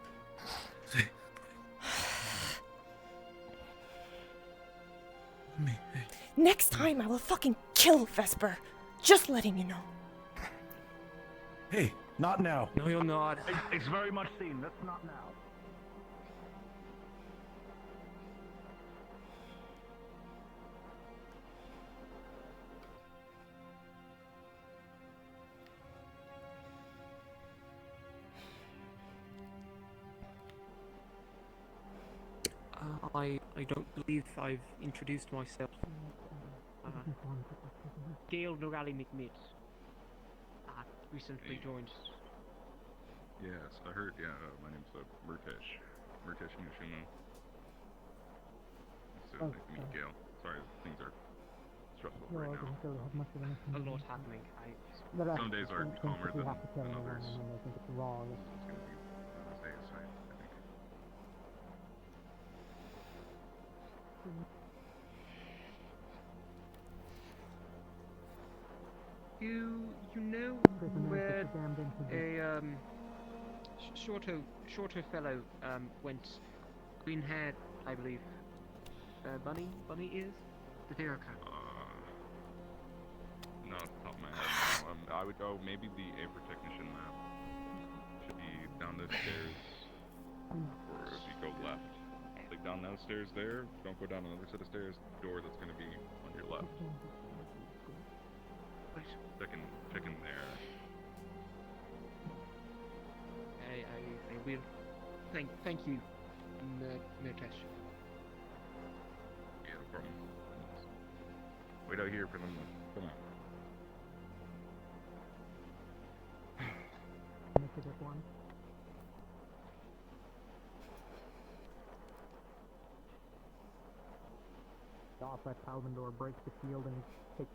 Next time I will fucking kill Vesper. Just letting you know. Hey, not now. No, you're not. It's very much seen. That's not now. I don't believe I've introduced myself. Gail Norali McMid. Recently joined. Yes, I heard. Yeah, my name's Murtesh. Murtesh Nishima. So nice to meet you, Gail. Sorry, things are stressful right now. A lot happening. Some days are calmer than others. It's gonna be those days, I think. You know where a shorter fellow went, green haired, I believe. Bunny is the Derrica. No, off the top of my head, no. I would go maybe the Aper technician map. Should be down those stairs, or if you go left, like down those stairs there. Don't go down another set of stairs. Door that's going to be on your left. Check in there. I will. Thank you, Murtesh. Yeah, no problem. Wait out here for them. Come on. Off that Palvendor breaks the shield and takes.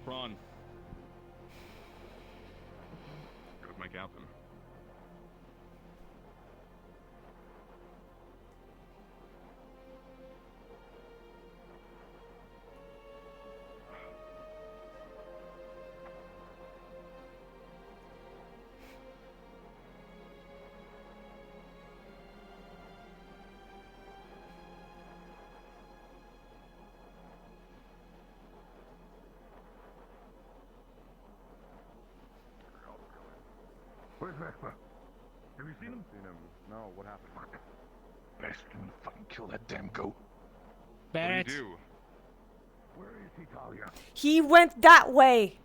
Prawn. Where's my captain? Vesper? Have you seen him? Seen him. No, what happened? Best I'm gonna fucking kill that damn goat. Barrett. What do you do? Where is he, Talia? He went that way.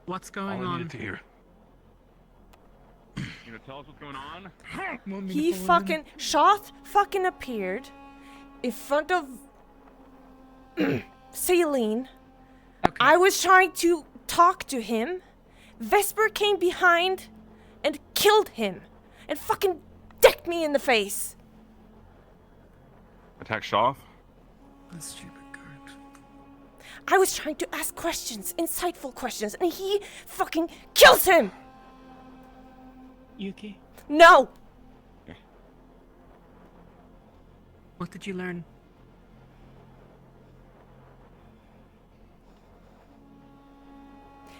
What's going All I on? needed to hear. You gonna tell us what's going on? He fucking Shoth fucking appeared in front of Celine. I was trying to talk to him. Vesper came behind and killed him and fucking decked me in the face. Attack Shoth? That's stupid, Kurt. I was trying to ask questions, insightful questions, and he fucking kills him. Yuki, No. what did you learn?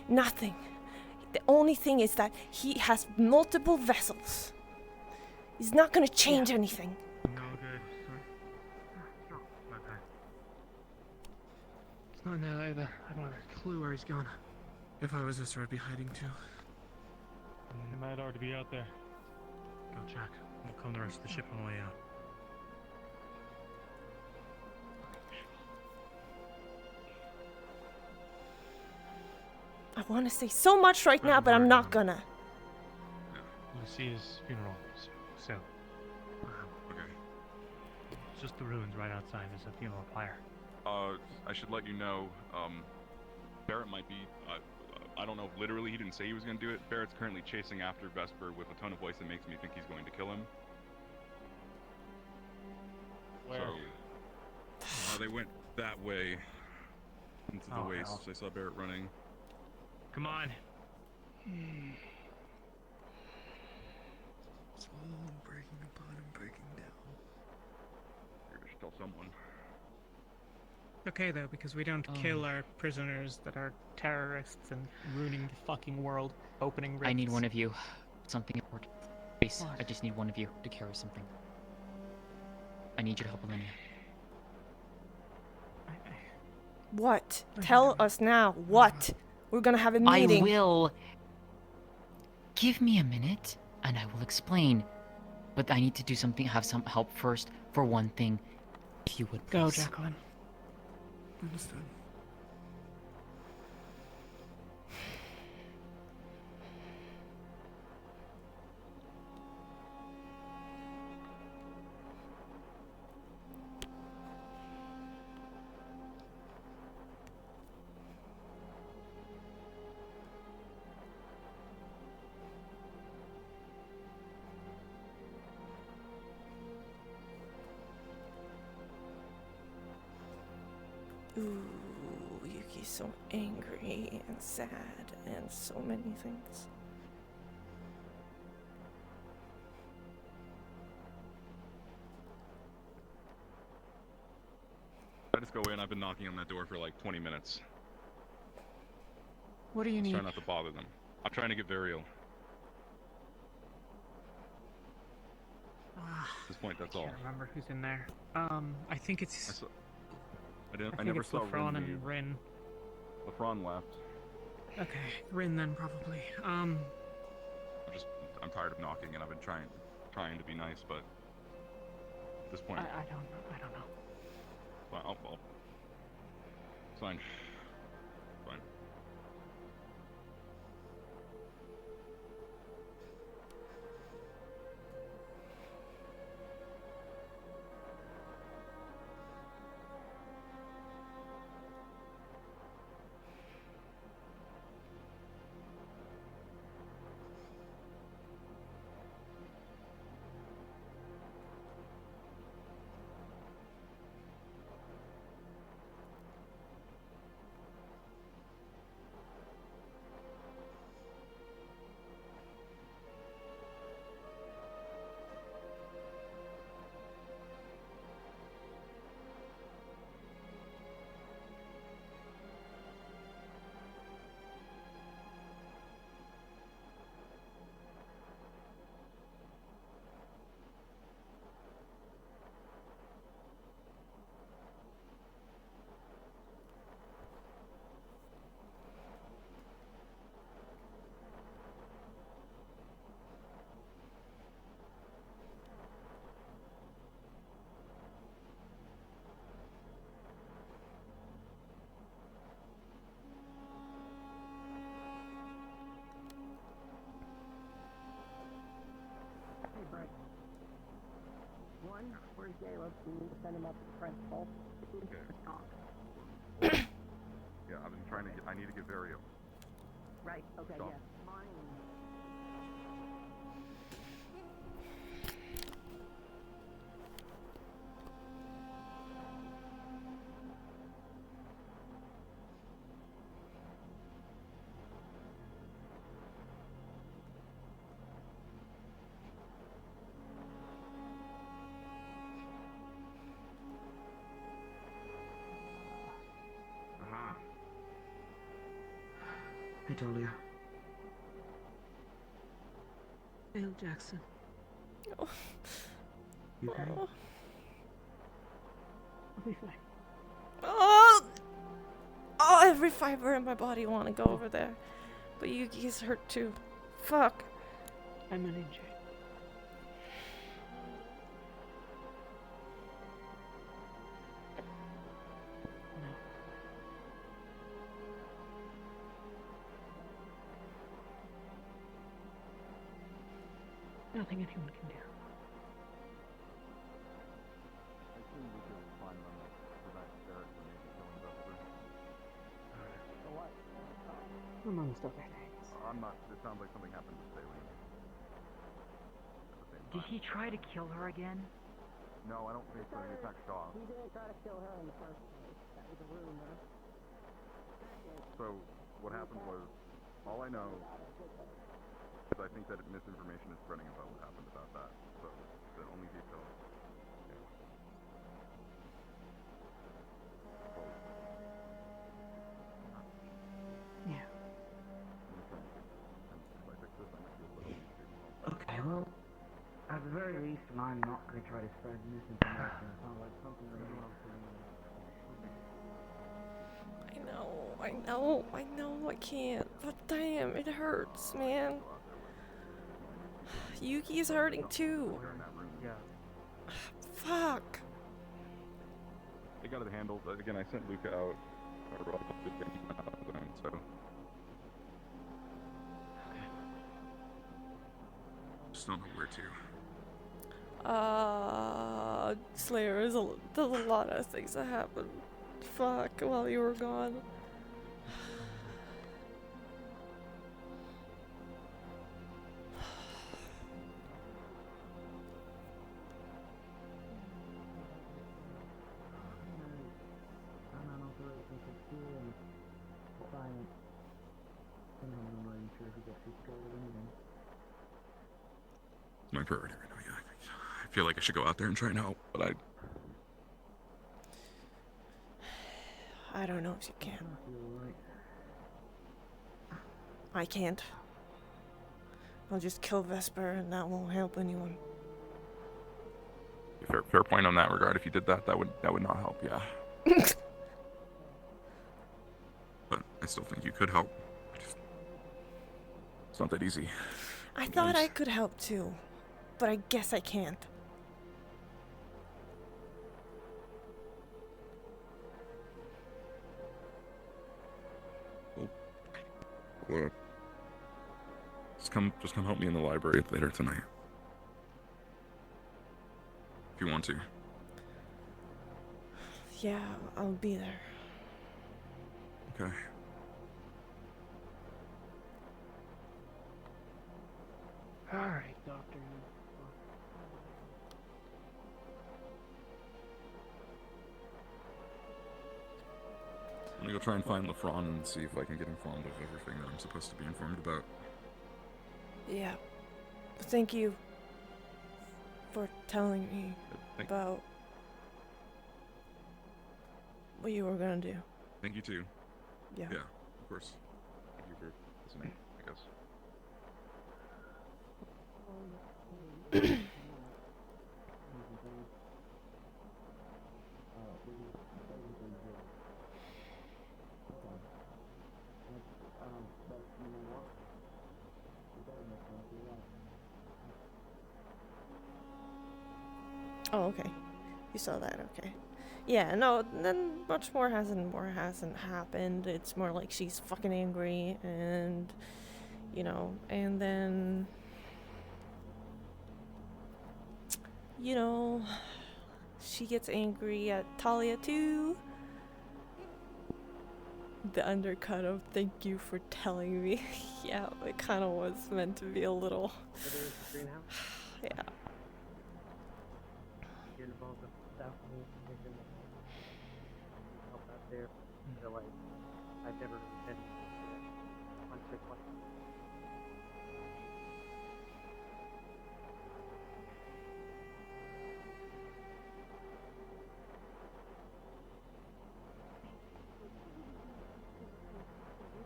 Nothing. The only thing is that he has multiple vessels. He's not gonna change anything. No good. Okay. It's not now either. I don't have a clue where he's gone. If I was Visser, I'd be hiding too. He might already be out there. Go, Jack. We'll come the rest of the ship on the way out. I want to say so much right now, but I'm not gonna. Lucia's funeral soon. Okay. It's just the ruins right outside. There's a funeral pyre. I should let you know, Barrett might be, I don't know if literally he didn't say he was going to do it. Barrett's currently chasing after Vesper with a tone of voice that makes me think he's going to kill him. Where? So, they went that way into the Oh, waste. hell. I saw Barrett running. Come on. It's all breaking apart and breaking down. You're going to tell someone. Okay though, because we don't kill our prisoners that are terrorists and ruining the fucking world, opening rifts. I need one of you. Something important. Please, What? I just need one of you to carry something. I need you to help Elenia. What? Tell us now. What? We're gonna have a meeting. I will. Give me a minute, and I will explain. But I need to do something. Have some help first for one thing. If you would, please. Go, Jacqueline. Understood. Ooh, Yuki's so angry and sad and so many things. I just go in. I've been knocking on that door for like 20 minutes. What do you need? Try not to bother them. I'm trying to get Varial. At this point, that's all. I can't remember who's in there. I think it's... I think never it's saw Lafron Rin and leave. Rin. Lafron left. Okay, Rin then probably. I'm tired of knocking, and I've been trying to be nice, but at this point, I don't know. I'll it's fine. Fine. Caleb. We need to send him up to the principal. Okay. Talk. Yeah, I've been trying to get. I need to get Vario. Right. Okay. Stop. Yeah. Mine. Hey, Talia. Dale Jackson. Oh. You okay? Oh. I'll be fine. Oh! Oh, every fiber in my body want to go over there. But Yuki's hurt too. Fuck. I'm uninjured. Nothing anyone can do. I assume we could find them to prevent Barrett from maybe killing Vesper. What? Amongst other things. I'm not. It sounds like something happened to Staley. Did he try to kill her again? No, I don't think so. He attacked Shaw. He didn't try to kill her in the first place. That was a rumor. So what happened was, all I know is I think that misinformation is spreading about what happened about that. So the only detail. Yeah. Okay, well, at the very least, I'm not going to try to spread misinformation. It sounds like something that everyone else I know, I can't. But damn, it hurts, man. Yuki's hurting too. Yeah. Fuck. They got it handled. Again, I sent Luca out. So. Just don't know where to. Slayer, there's a lot of things that happened. Fuck, while you were gone. My priority right now. Yeah, I feel like I should go out there and try and help, but I don't know if you can. I can't. I'll just kill Vesper and that won't help anyone. fair point on that regard. If you did that, that would not help. Yeah. But I still think you could help. It's not that easy. I thought I could help too, but I guess I can't. Well, just come help me in the library later tonight. If you want to. Yeah, I'll be there. Okay. Alright, Doctor. I'm gonna go try and find LeFron and see if I can get informed of everything that I'm supposed to be informed about. Yeah. Thank you for telling me about what you were gonna do. Thank you too. Yeah. Yeah, of course. Thank you for listening, I guess. Oh, okay. You saw that, okay. Yeah, no, then much more hasn't happened. It's more like she's fucking angry and, you know, and then, you know, she gets angry at Talia too. The undercut of "thank you for telling me." Yeah, it kind of was meant to be a little. Yeah. Get involved with staff meetings, thinking help out there. So like, I've never really been once or twice.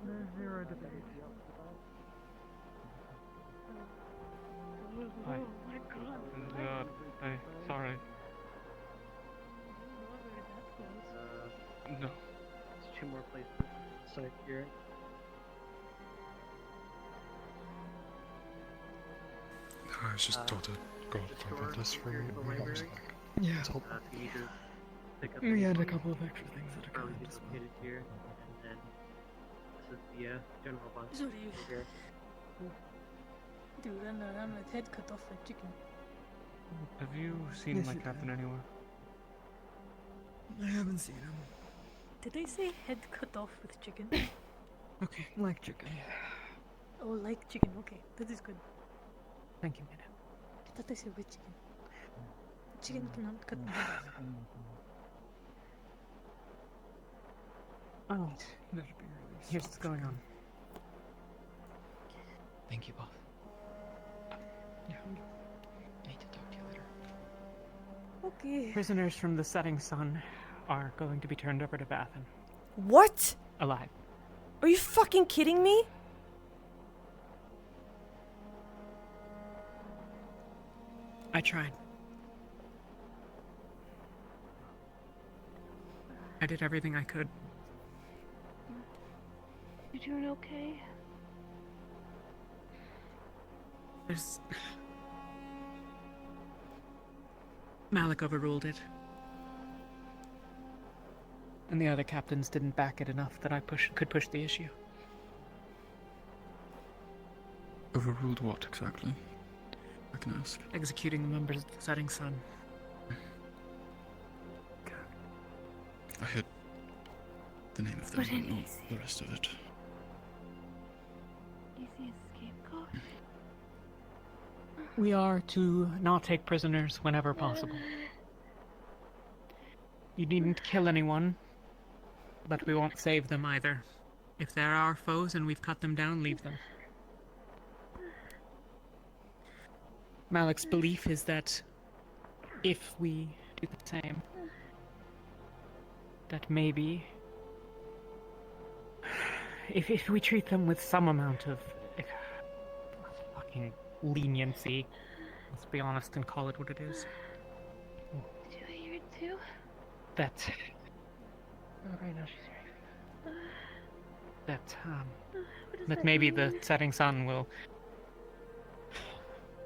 There's zero debate. Hi. Oh my god. Sorry. No. There's two more places inside here. I was just told to go find this for your mom's back. Yeah. That's all. So you just pick up We had a anything. couple of extra things that are Probably coming. just located here, and then this is the general bus Sorry. here. Dude, I'm my head cut off like chicken. Have you seen Yes, my you captain anywhere? I haven't seen him. Did I say head cut off with chicken? Okay, like chicken. Oh, like chicken. Okay, that is good. Thank you, Mina. I thought I said with chicken. Chicken cannot cut my head off. Oh, that should be released. Here's what's going on. Thank you both. Yeah. I need to talk to you later. Okay. Prisoners from the Setting Sun are going to be turned over to Bathan. What? Alive. Are you fucking kidding me? I tried. I did everything I could. You doing okay? There's... Malik overruled it. And the other captains didn't back it enough that I could push the issue. Overruled what exactly? I can ask. Executing the members of the Setting Sun. I hit the name of them, But but not easy. the rest of it. Easy scapegoat. We are to not take prisoners whenever possible. You needn't kill anyone, but we won't save them either. If they're our foes and we've cut them down, leave them. Malik's belief is that if we do the same, that maybe if we treat them with some amount of fucking leniency, let's be honest and call it what it is, Did you hear it too? that right now she's hearing that maybe the Setting Sun will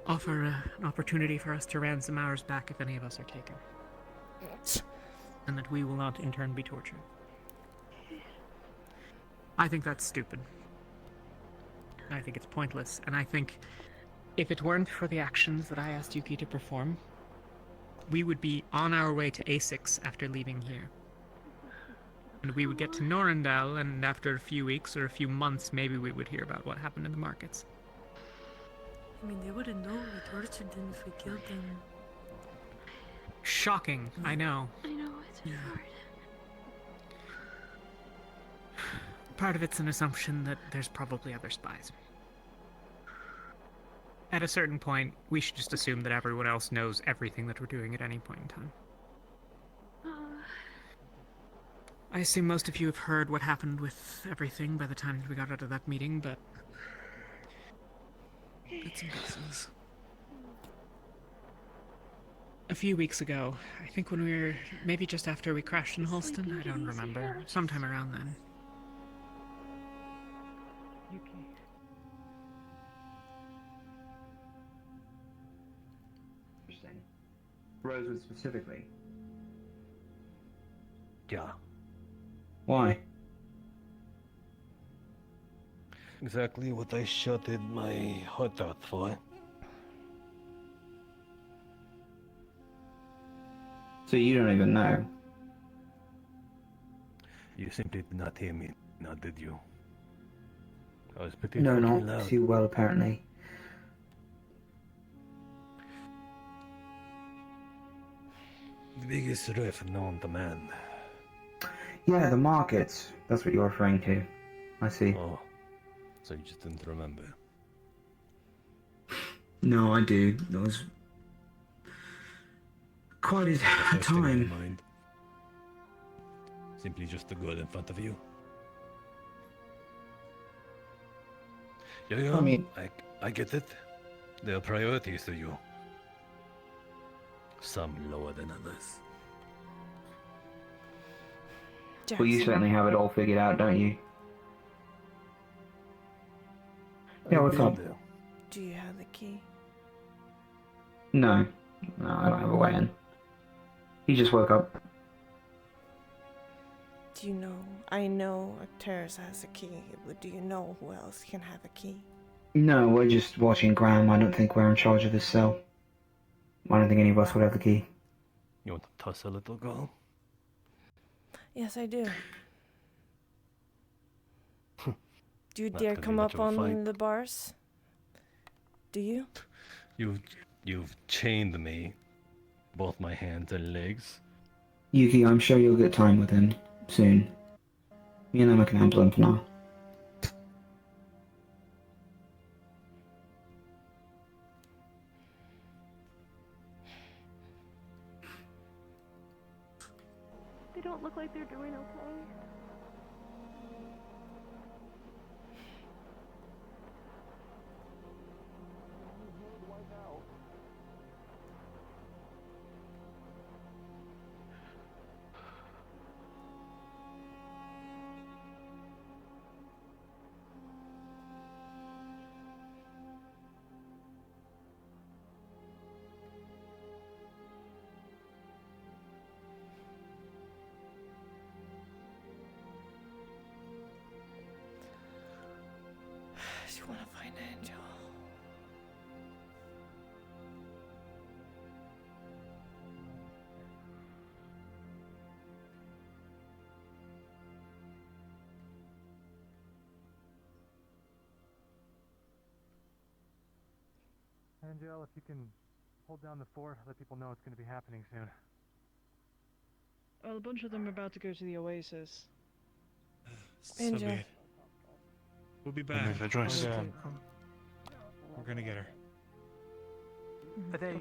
offer an opportunity for us to ransom ours back if any of us are taken. And that we will not in turn be tortured. I think that's stupid. I think it's pointless, and I think if it weren't for the actions that I asked Yuki to perform, we would be on our way to A6 after leaving here. And we would get to Norendal, and after a few weeks or a few months, maybe we would hear about what happened in the markets. I mean, they wouldn't know we tortured them if we killed them. Shocking, I know. I know, it's hard. Part of it's an assumption that there's probably other spies. At a certain point, we should just assume that everyone else knows everything that we're doing at any point in time. I assume most of you have heard what happened with everything by the time we got out of that meeting, but... bits and pieces. A few weeks ago, I think when we were... maybe just after we crashed in Holston, I don't remember. Sometime around then. Yuki. Interesting. Rosewood specifically. Yeah. Why? Exactly what I shot in my heart out for. So you don't even know. You simply did not hear me, now did you? I was pretty No, fucking not loud. too well, apparently. The biggest rift known to man. Yeah, the markets. That's what you're referring to. I see. Oh, so you just didn't remember. No, I do. That was quite a First thing on your time. mind. Simply just the girl in front of you. You're young. I mean- I get it. There are priorities to you. Some lower than others. Well, you certainly have it all figured out, don't you? Yeah, what's up? Do you have the key? No. No, I don't have a way in. He just woke up. Do you know? I know Terrace has a key, but do you know who else can have a key? No, we're just watching Graham. I don't think we're in charge of this cell. I don't think any of us would have the key. You want to toss a little girl? Yes, I do. Do you Not dare gonna be come much up of a on fight. the bars? Do you? You've chained me, both my hands and legs. Yuki, I'm sure you'll get time with him soon. Me and Emma can handle him for now. They don't look like they're doing okay. Do you want to find Angel? Angel, if you can hold down the fort, let people know it's going to be happening soon. Well, a bunch of them are about to go to the Oasis. Angel. We'll be back. Make that choice. We're going to get her. But they...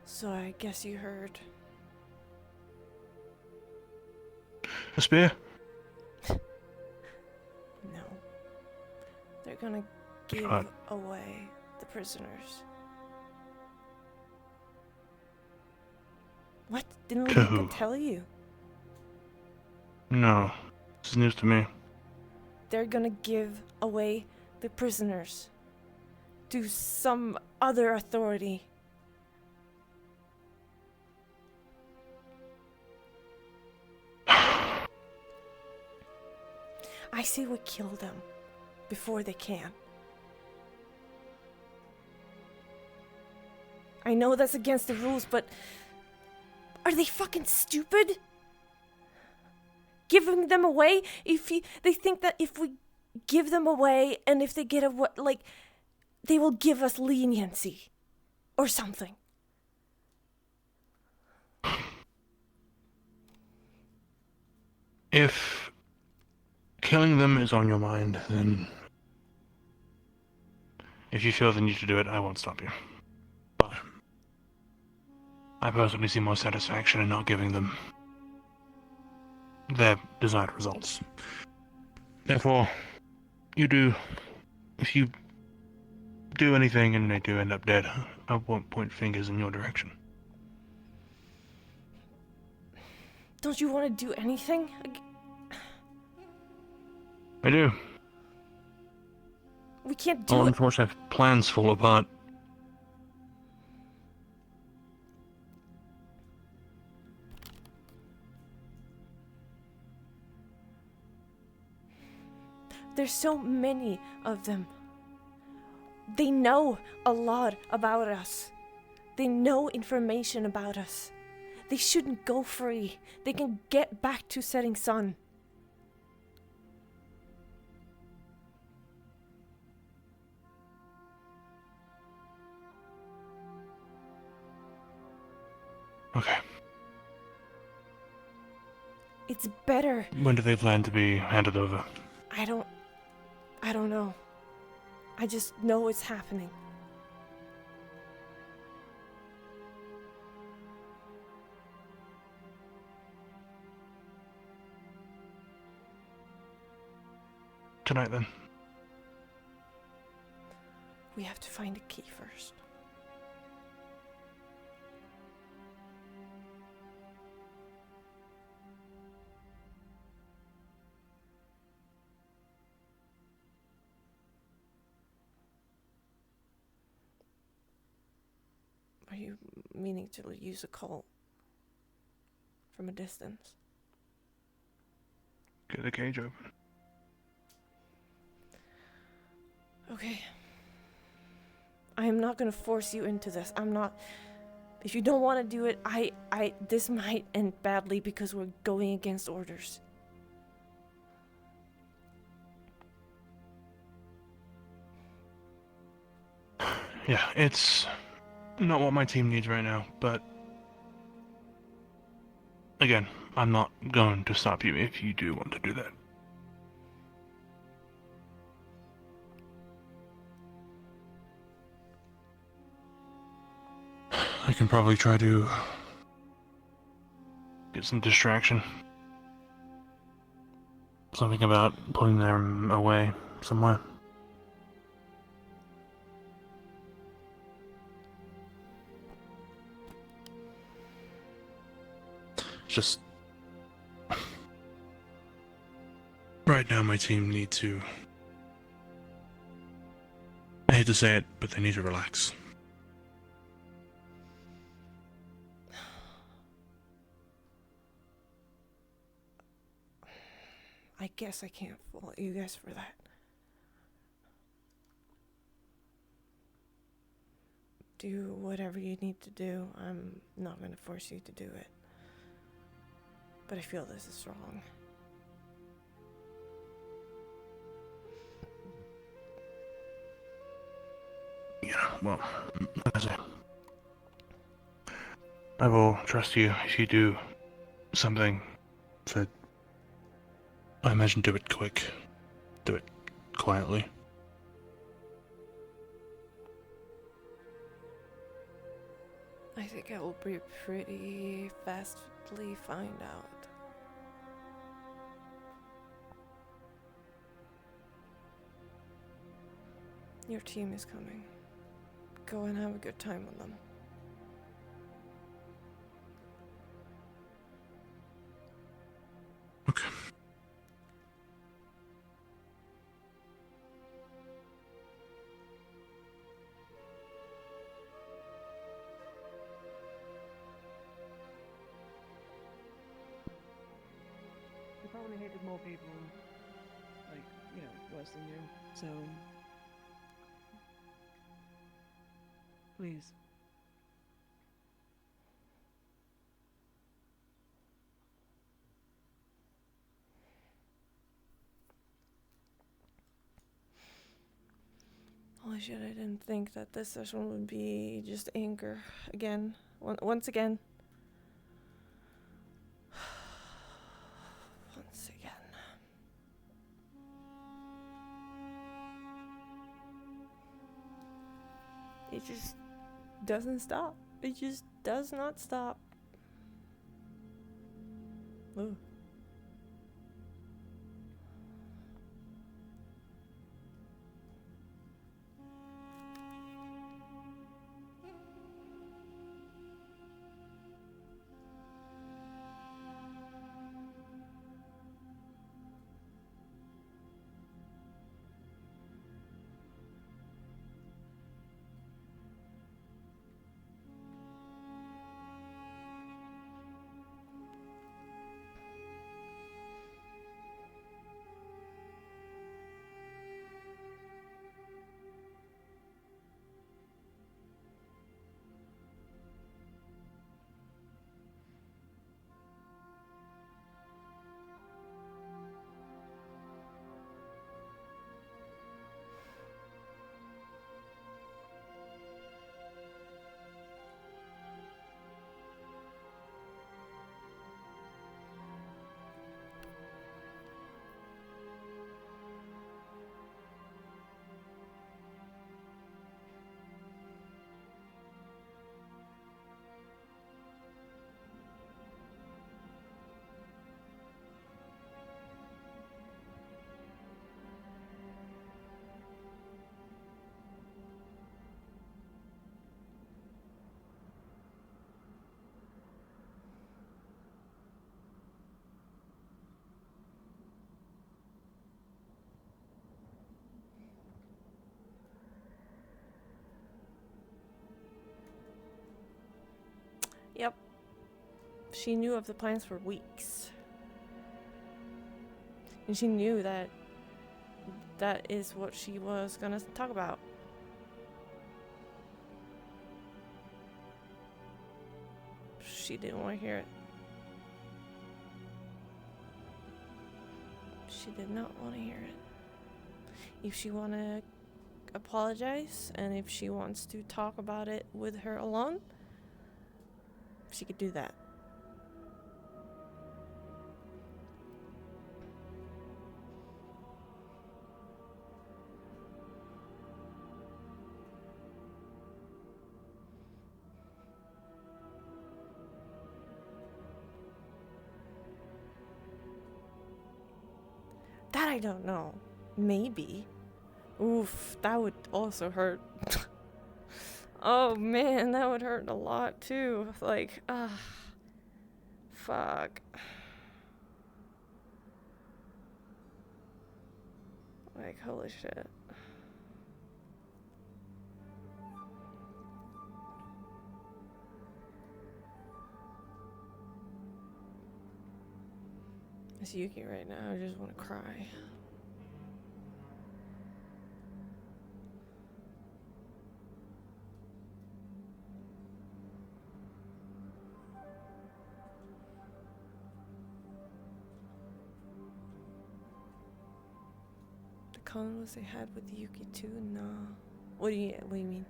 So I guess you heard. A spear? No. They're gonna give God. away the prisoners. What? Didn't To Luca who? tell you? No. This is news to me. They're gonna give away the prisoners to some other authority. I say we kill them before they can. I know that's against the rules, but are they fucking stupid? Giving them away? They think that if we give them away and if they get away, like, they will give us leniency or something. If killing them is on your mind, then if you feel the need to do it, I won't stop you. But I personally see more satisfaction in not giving them their desired results. Therefore, if you do anything and they do end up dead, I won't point fingers in your direction. Don't you want to do anything? I do. We can't do Oh, it. unfortunately, plans fall apart. There's so many of them. They know a lot about us. They know information about us. They shouldn't go free. They can get back to setting sun. Okay. It's better. When do they plan to be handed over? I don't know. I just know it's happening. Tonight, then. We have to find a key first. Are you meaning to use a call from a distance? Get the cage open. Okay. I am not gonna force you into this. I'm not. If you don't want to do it, this might end badly because we're going against orders. Yeah, it's not what my team needs right now, but again, I'm not going to stop you if you do want to do that. I can probably try to get some distraction. Something about pulling them away somewhere. Just right now my team need to, I hate to say it, but they need to relax. I guess I can't fault you guys for that. Do whatever you need to do. I'm not going to force you to do it. But I feel this is wrong. Yeah, well, like I say, I will trust you if you do something that I imagine do it quick. Do it quietly. I think I will be pretty fastly find out. Your team is coming. Go and have a good time with them. Okay. You probably hated more people, like, you know, worse than you, so... Please. Holy shit, I didn't think that this session would be just anger again. Once again. Once again. It just doesn't stop. It just does not stop. Ooh. She knew of the plans for weeks. And she knew that that is what she was gonna talk about. She didn't want to hear it. She did not want to hear it. If she want to apologize and if she wants to talk about it with her alone, she could do that. That I don't know. Maybe. Oof, that would also hurt. Oh man, that would hurt a lot too. Like, fuck. Like, holy shit. It's Yuki right now. I just want to cry. The combos they had with Yuki too? Nah. What do you mean?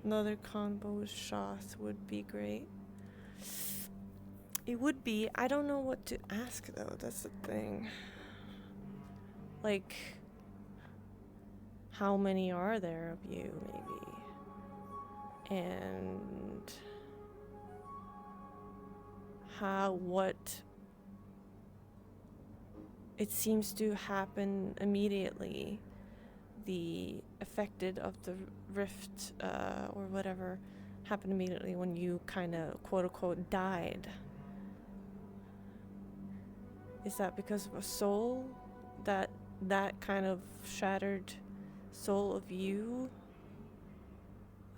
Another combo with shots would be great. It would be. I don't know what to ask though. That's the thing. Like, how many are there of you, maybe? And what it seems to happen immediately. The affected of the rift, or whatever, happened immediately when you kind of quote unquote died. Is that because of a soul? That kind of shattered soul of you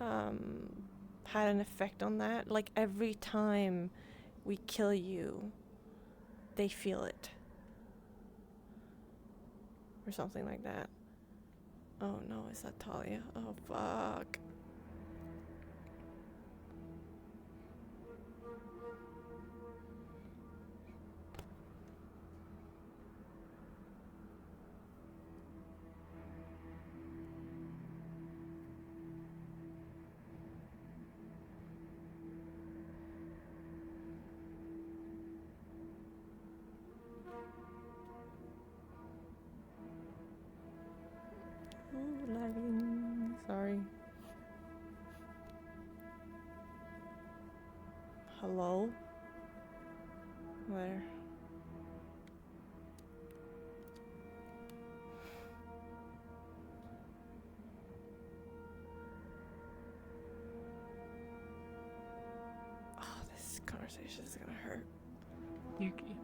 had an effect on that? Like, every time we kill you, they feel it. Or something like that. Oh no, is that Talia? Oh fuck. Ooh, lagging. Sorry. Hello? Where? Oh, this conversation is gonna hurt. Yuki.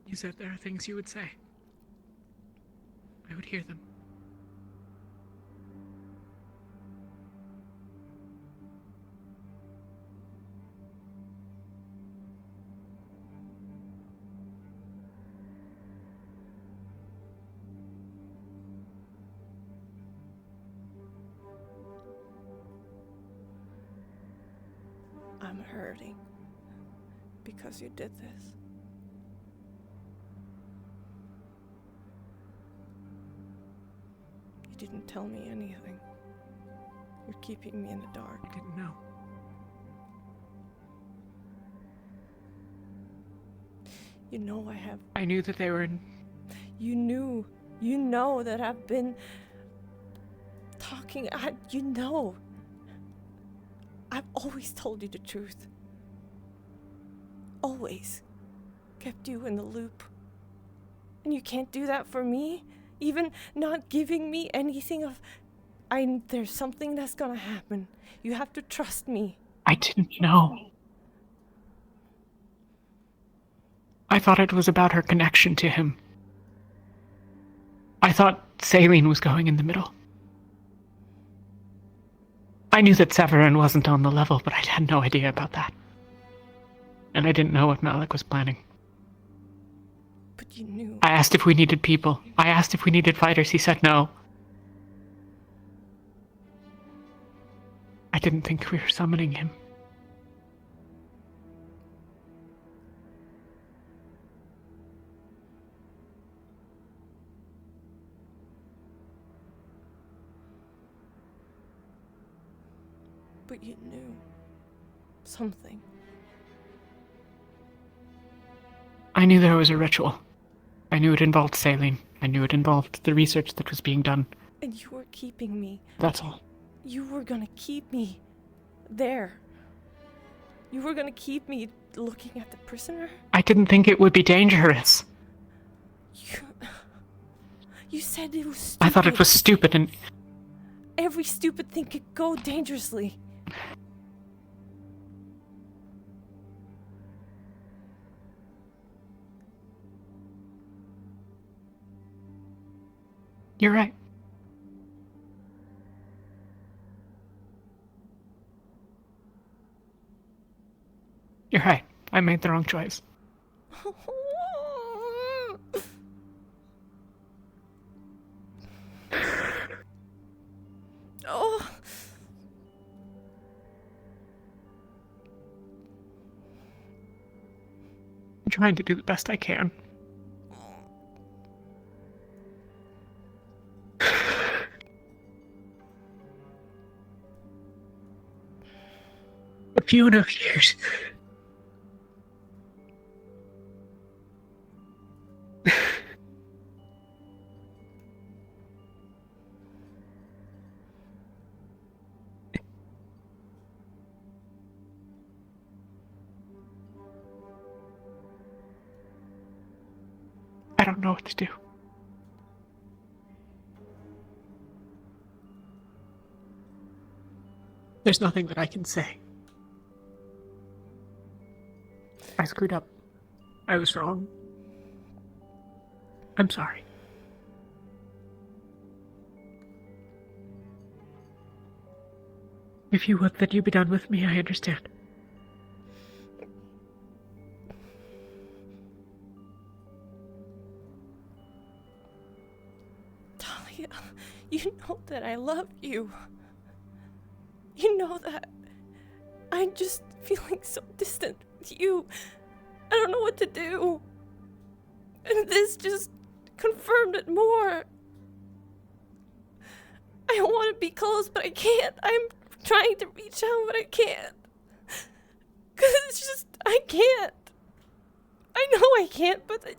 You said there are things you would say. I would hear them. I'm hurting because you did this. You didn't tell me anything. You're keeping me in the dark. I didn't know. You know I have. I knew that they were in. You knew. You know that I've been talking. You know. I've always told you the truth. always kept you in the loop. And you can't do that for me? Even not giving me anything of, there's something that's gonna happen. You have to trust me. I didn't know. I thought it was about her connection to him. I thought Saline was going in the middle. I knew that Severin wasn't on the level, but I had no idea about that. And I didn't know what Malik was planning. But you knew. I asked if we needed people. I asked if we needed fighters. He said no. I didn't think we were summoning him. But you knew something. I knew there was a ritual. I knew it involved Saline. I knew it involved the research that was being done. And you were keeping me. That's all. You were gonna keep me there. You were gonna keep me looking at the prisoner. I didn't think it would be dangerous. You said it was stupid. I thought it was stupid, and every stupid thing could go dangerously. You're right. You're right. I made the wrong choice. Oh. I'm trying to do the best I can. A few enough years. I don't know what to do. There's nothing that I can say. I screwed up. I was wrong. I'm sorry. If you would that you be done with me, I understand. Talia, you know that I love you. You know that. I'm just feeling so distant with you. I don't know what to do. And this just confirmed it more. I want to be close, but I can't. I'm trying to reach out, but I can't. Because it's just, I can't. I know I can't, but I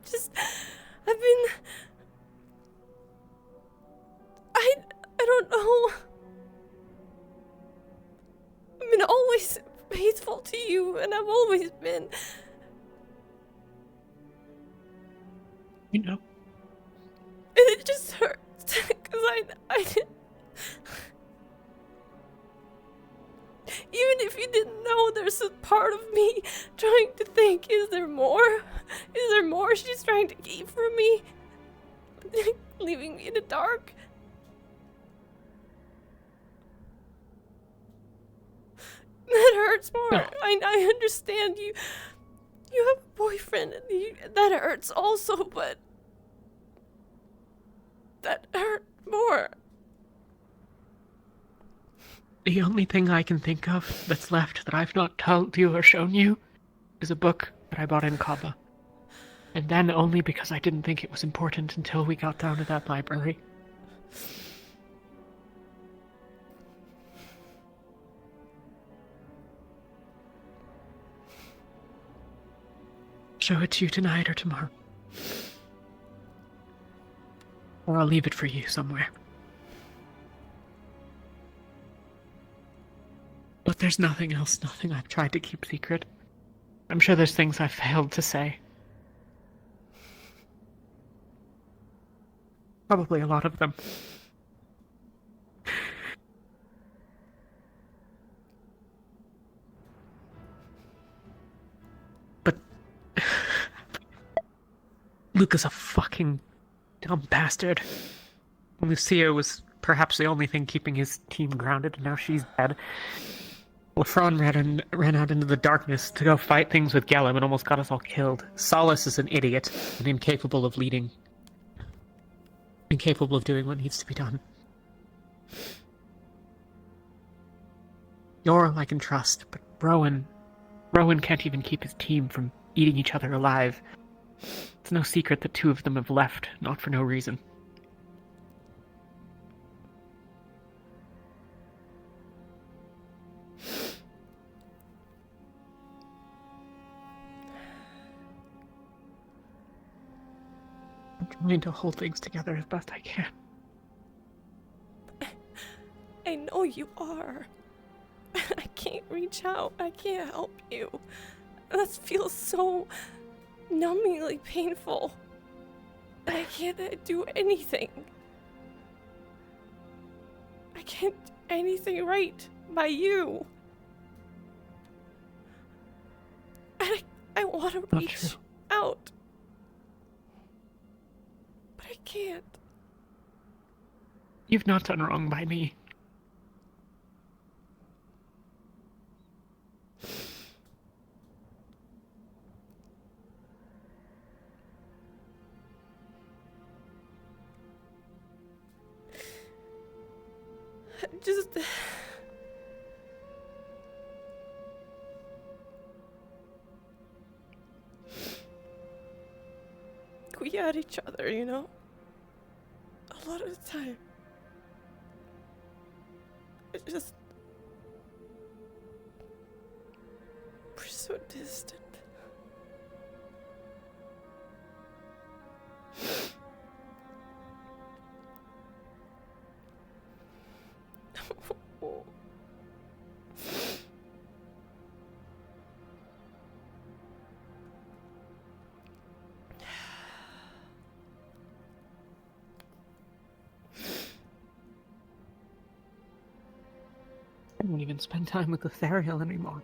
don't know. I've been always faithful to you, and I've always been. You know. And it just hurts, because I didn't. Even if you didn't know, there's a part of me trying to think, is there more? Is there more she's trying to keep from me? Leaving me in the dark? That hurts more. No. I understand you. You have a boyfriend, and that hurts also, but that hurt more. The only thing I can think of that's left that I've not told you or shown you is a book that I bought in Kaba. And then only because I didn't think it was important until we got down to that library. Show it to you tonight or tomorrow. Or I'll leave it for you somewhere. But there's nothing else, nothing I've tried to keep secret. I'm sure there's things I failed to say. Probably a lot of them. But Luke is a fucking dumb bastard. Lucia was perhaps the only thing keeping his team grounded, and now she's dead. Lefron ran out into the darkness to go fight things with Gellum and almost got us all killed. Solace is an idiot and incapable of leading. Incapable of doing what needs to be done. Yorl I can trust, but Rowan can't even keep his team from eating each other alive. It's no secret that two of them have left, not for no reason. I'm trying to hold things together as best I can. I know you are. I can't reach out. I can't help you. That feels so numbingly painful. I can't do anything. I can't do anything right by you. And I want to reach out. But I can't. You've not done wrong by me. Just... we had each other, you know? A lot of the time. It's just... we're so distant. I don't even spend time with Ethereal anymore.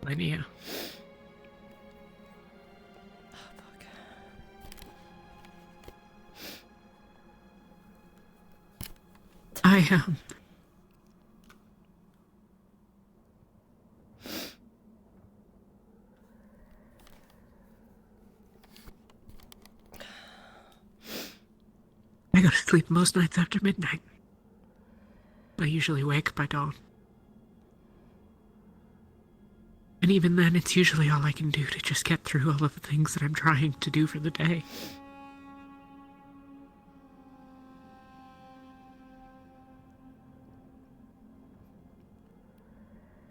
Linnea. I am. I go to sleep most nights after midnight. I usually wake by dawn. And even then, it's usually all I can do to just get through all of the things that I'm trying to do for the day.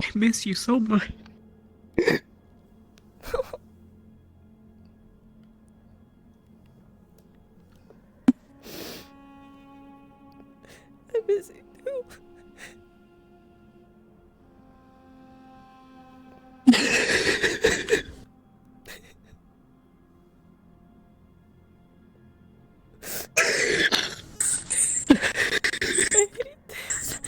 I miss you so much. I miss you too. I hate this.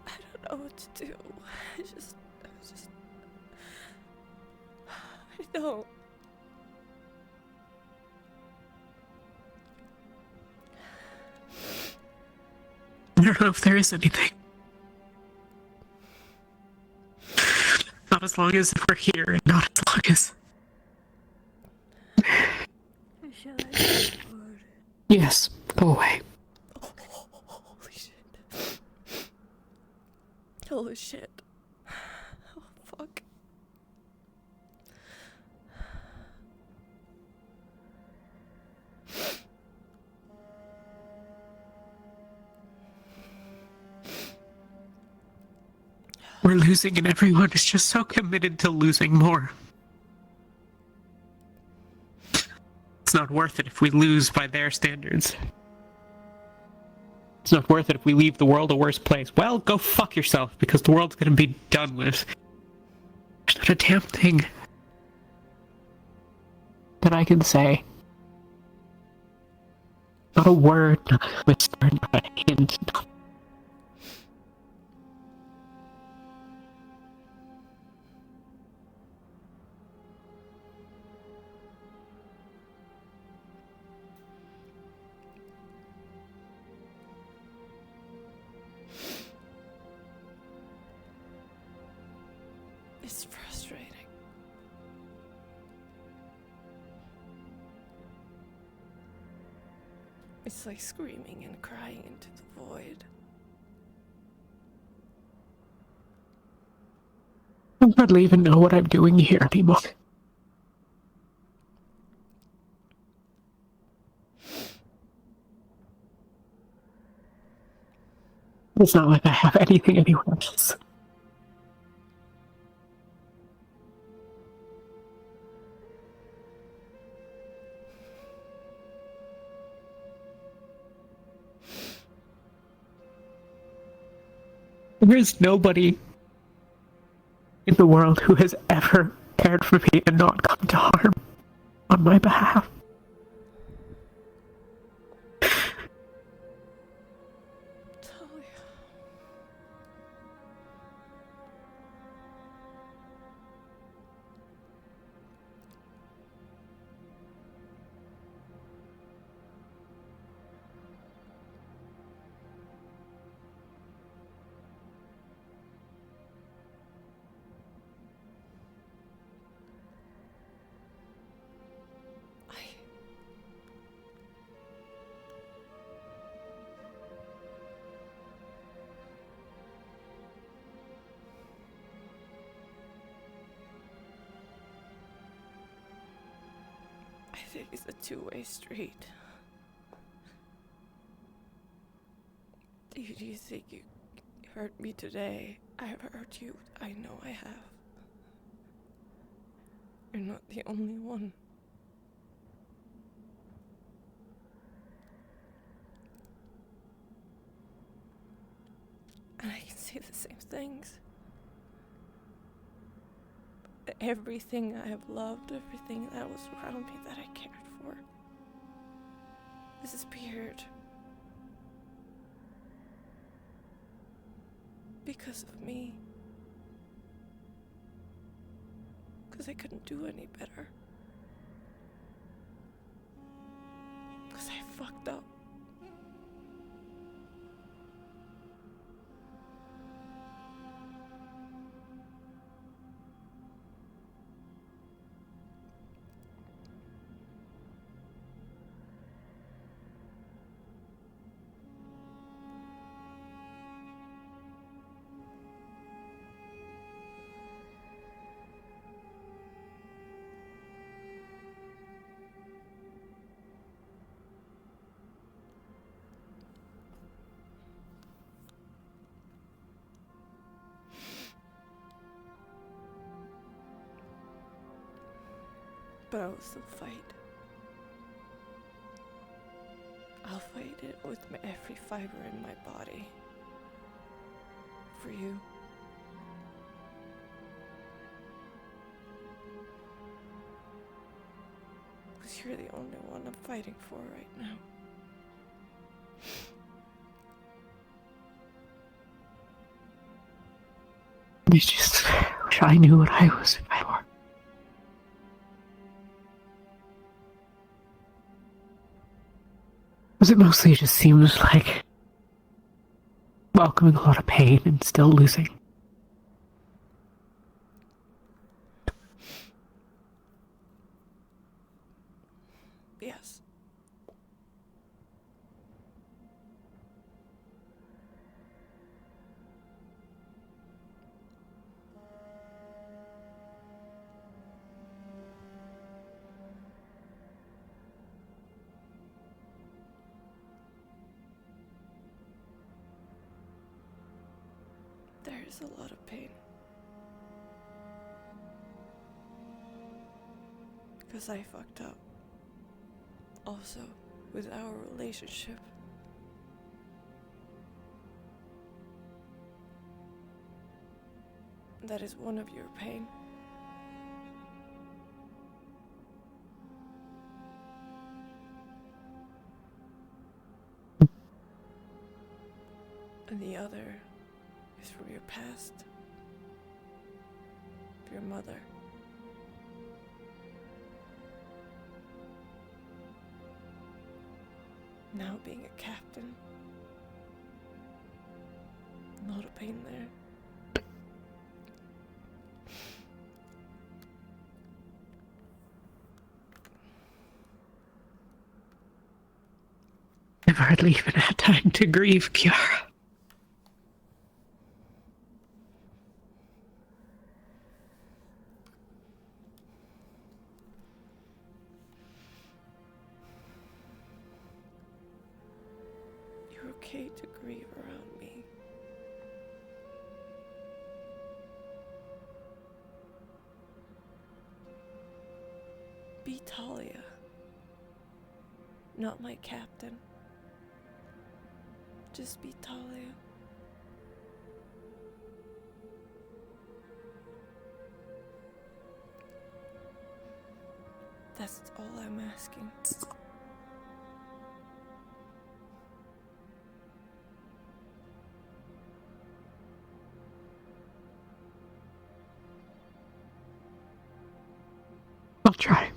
I don't know what to do. I just... I don't. I don't know if there is anything. Not as long as we're here, and not as long as. Shall I go forward? Yes, go away. Holy shit. Holy shit. Oh, fuck. We're losing, and everyone is just so committed to losing more. It's not worth it if we lose by their standards. It's not worth it if we leave the world a worse place. Well, go fuck yourself, because the world's gonna be done with. There's not a damn thing that I can say. Not a word, not a whisper, not a hint. It's frustrating. It's like screaming and crying into the void. I hardly even know what I'm doing here anymore. It's not like I have anything anywhere else. There is nobody in the world who has ever cared for me and not come to harm on my behalf. I think it's a two-way street. Do you think you hurt me today? I've hurt you. I know I have. You're not the only one. And I can see the same things. Everything I have loved, everything that was around me that I cared for, disappeared. Because of me. Because I couldn't do any better. Because I fucked up. But I will still fight. I'll fight it with every fiber in my body. For you. Because you're the only one I'm fighting for right now. I just wish I knew what I was if I were. Because it mostly just seems like welcoming a lot of pain and still losing. is a lot of pain. Because I fucked up. Also, with our relationship. That is one of your pain. And the other is from your past. Your mother. Now being a captain. Not a pain there. I've hardly even had time to grieve, Kiara. You're okay to grieve around me. Be Talia. Not my captain. Just be Talia. That's all I'm asking. I'll try.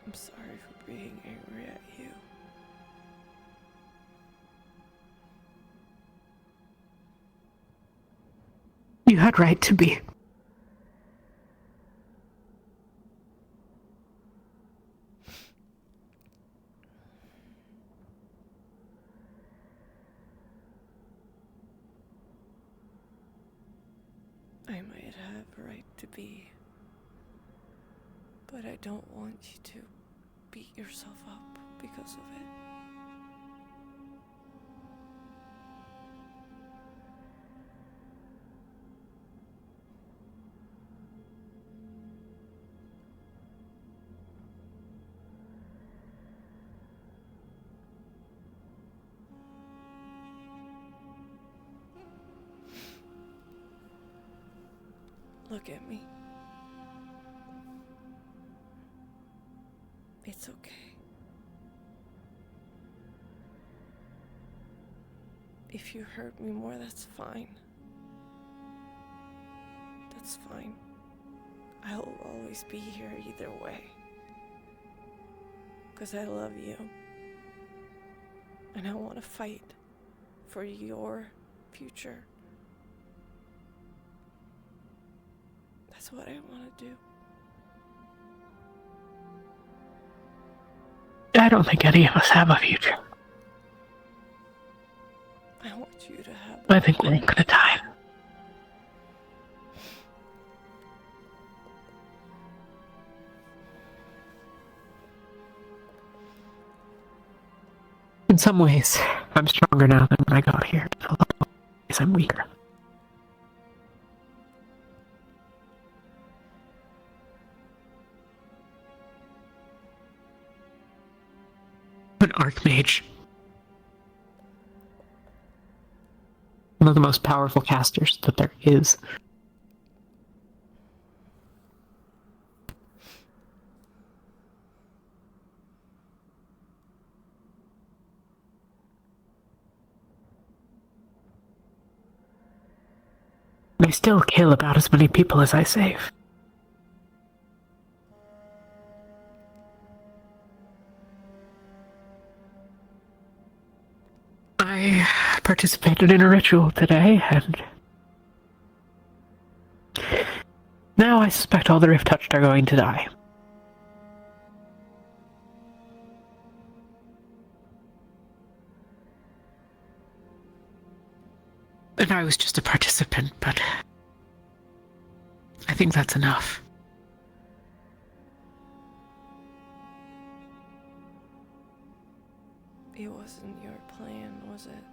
I'm sorry for being angry at you. You had right to be. I might have a right to be, but I don't want you to beat yourself up because of it. Look at me. It's okay. If you hurt me more, that's fine. That's fine. I'll always be here either way. 'Cause I love you. And I want to fight for your future. That's what I want to do. I don't think any of us have a future. I want you to have. I think we're gonna die. In some ways, I'm stronger now than when I got here. In a lot of ways, I'm weaker. An archmage. One of the most powerful casters that there is. I still kill about as many people as I save. I participated in a ritual today, and now I suspect all the Rift Touched are going to die. And I was just a participant, but I think that's enough. It wasn't your plan, was it?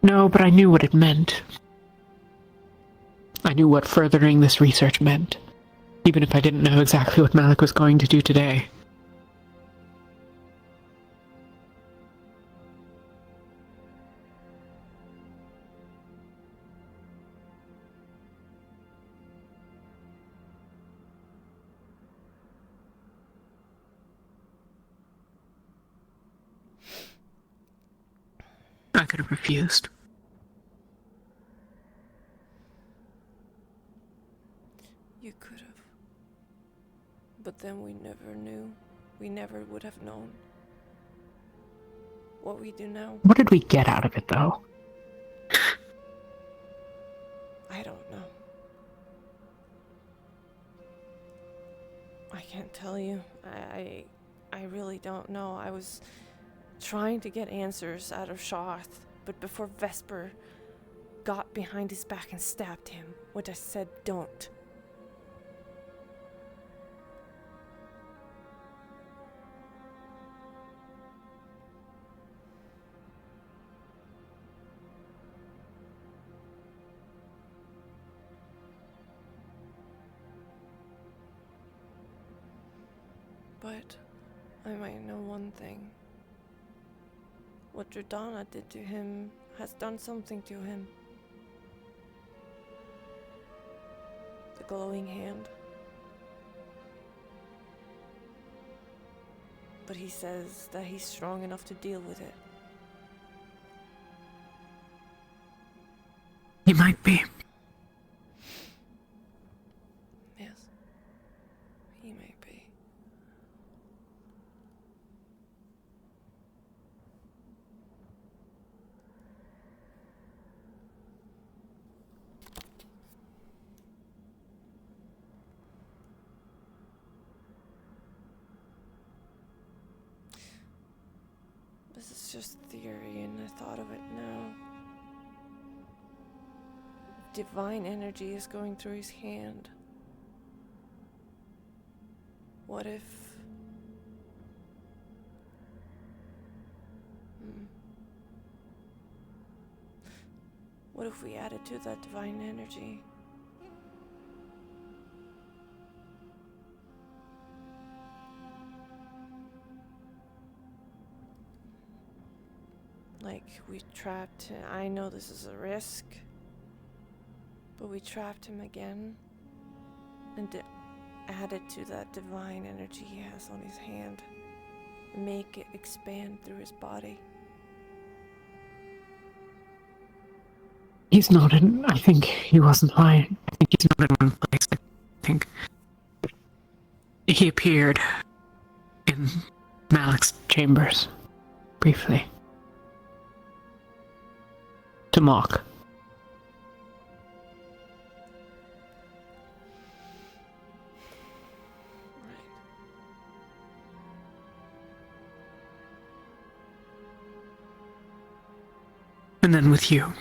No, but I knew what it meant. I knew what furthering this research meant, even if I didn't know exactly what Malik was going to do today. I could have refused. You could have. But then we never knew. We never would have known what we do now. What did we get out of it, though? I don't know. I can't tell you. I really don't know. I was trying to get answers out of Shoth, but before Vesper got behind his back and stabbed him, which I said don't. But I might know one thing. What Jordana did to him has done something to him. The glowing hand. But he says that he's strong enough to deal with it. He might be. Yes. He may be. This is just theory, and I thought of it now. Divine energy is going through his hand. What if... What if we added to that divine energy? Like, we trapped him. I know this is a risk, but we trapped him again and added to that divine energy he has on his hand. Make it expand through his body. He's not in... I think he wasn't lying. I think he's not in one place. I think he appeared in Malik's chambers, briefly. To mock. And then with you.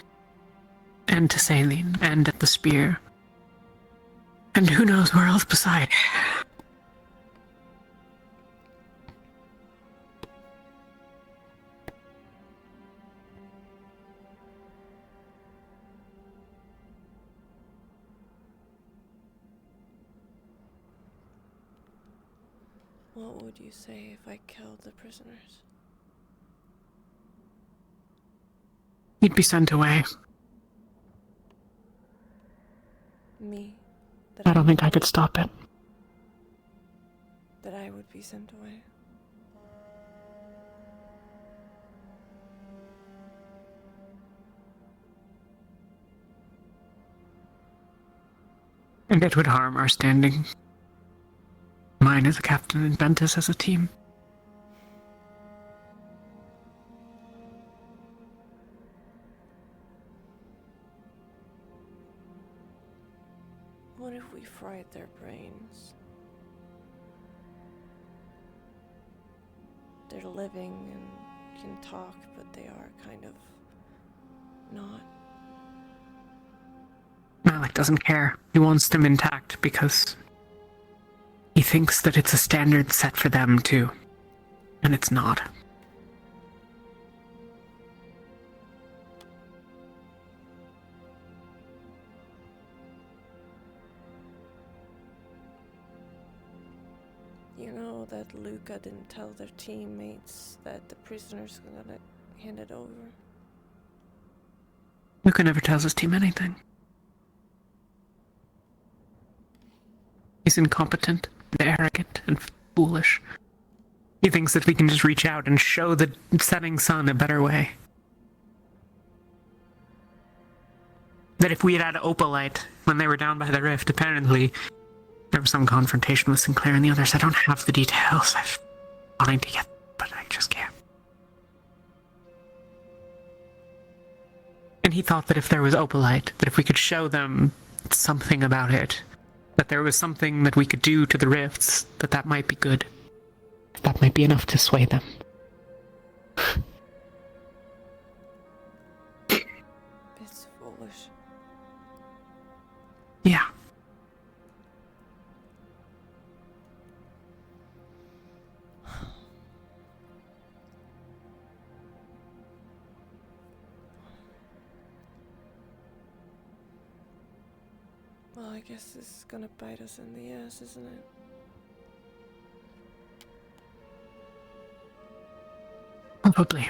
And to Saline, and at the spear. And who knows where else beside. What would you say if I killed the prisoners? You'd be sent away. Me? I don't think I could stop it. That I would be sent away? And it would harm our standing. Mine as a captain and Ventus as a team. What if we fried their brains? They're living and can talk, but they are kind of not. Malik doesn't care. He wants them intact because he thinks that it's a standard set for them too. And it's not. You know that Luca didn't tell their teammates that the prisoners were gonna hand it over. Luca never tells his team anything. He's incompetent, and arrogant, and foolish. He thinks that we can just reach out and show the setting sun a better way. That if we had had opalite when they were down by the rift, apparently there was some confrontation with Sinclair and the others. I don't have the details. I'm wanting to get, but I just can't. And he thought that if there was opalite, that if we could show them something about it, that there was something that we could do to the rifts, that might be good. That might be enough to sway them. It's foolish. Yeah. Well, I guess this is gonna bite us in the ass, isn't it? Probably.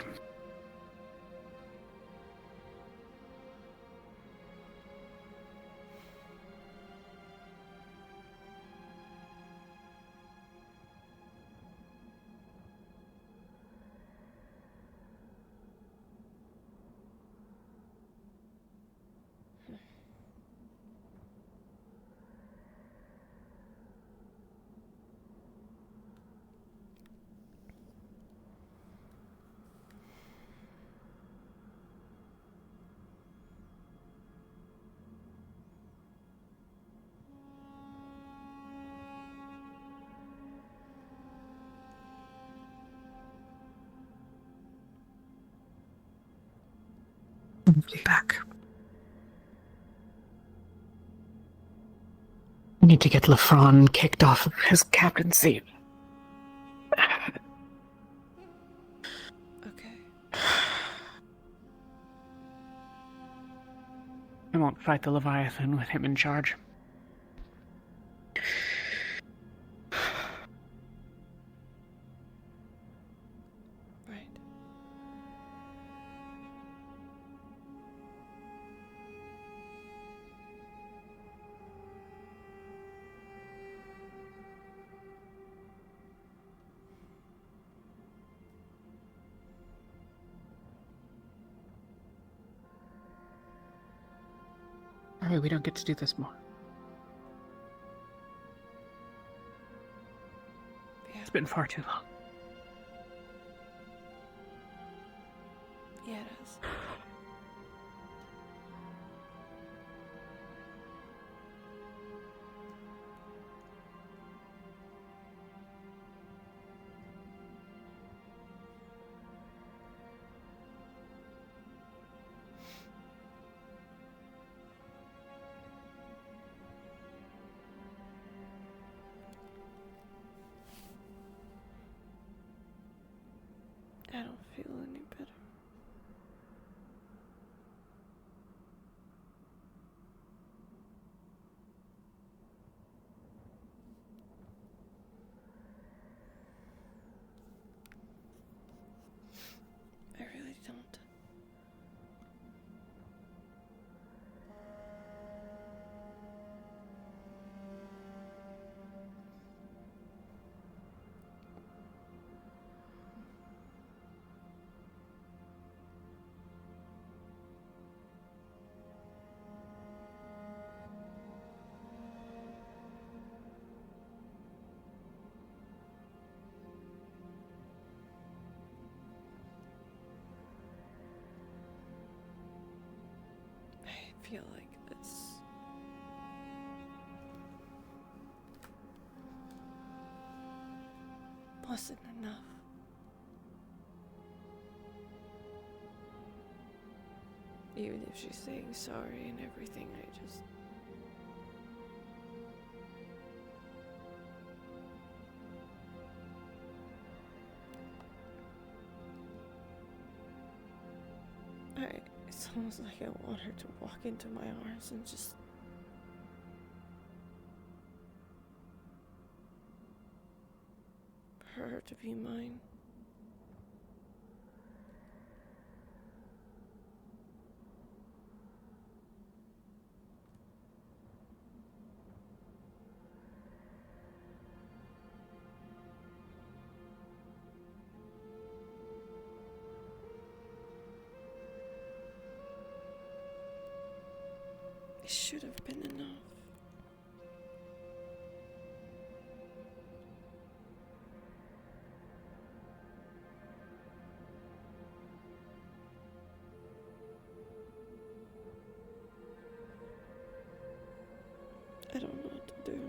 Back. We need to get Lefron kicked off of his captaincy. Okay. I won't fight the Leviathan with him in charge. Sorry, we don't get to do this more. Yeah. It's been far too long. Yeah, it is. I don't feel any better. I really don't. I feel like this wasn't enough. Even if she's saying sorry and everything, it's almost like I want her to walk into my arms and just for her to be mine. It should have been enough. I don't know what to do.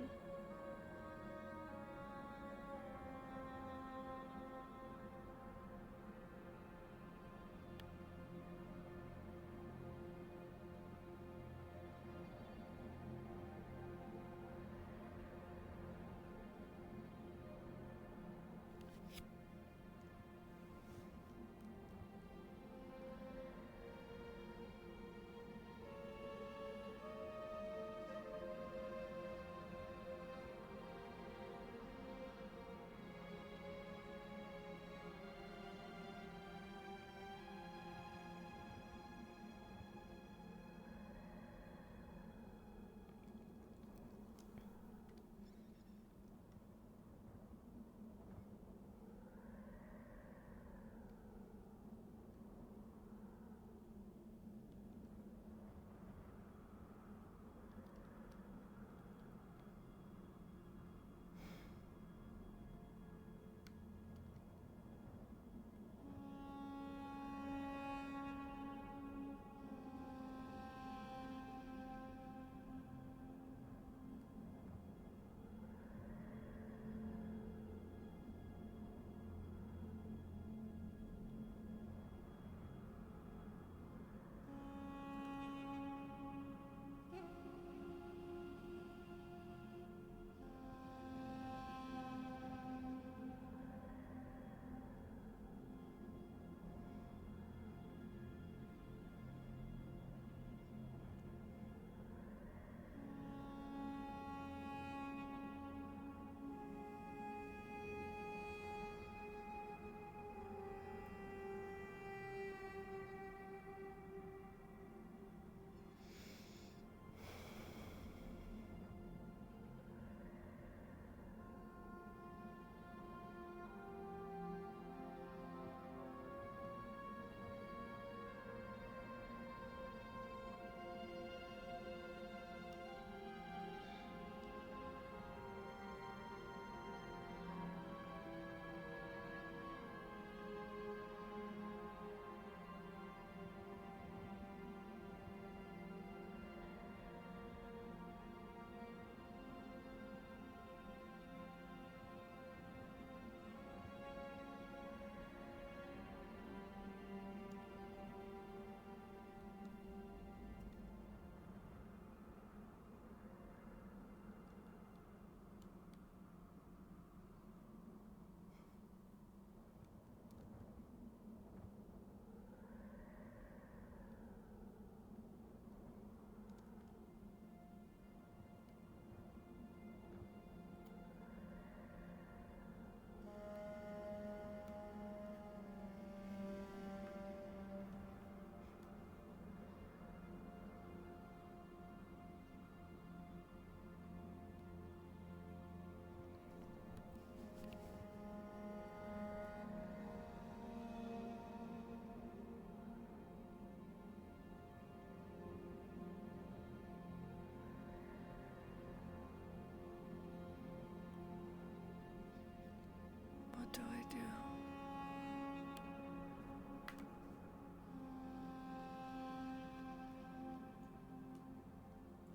What do I do?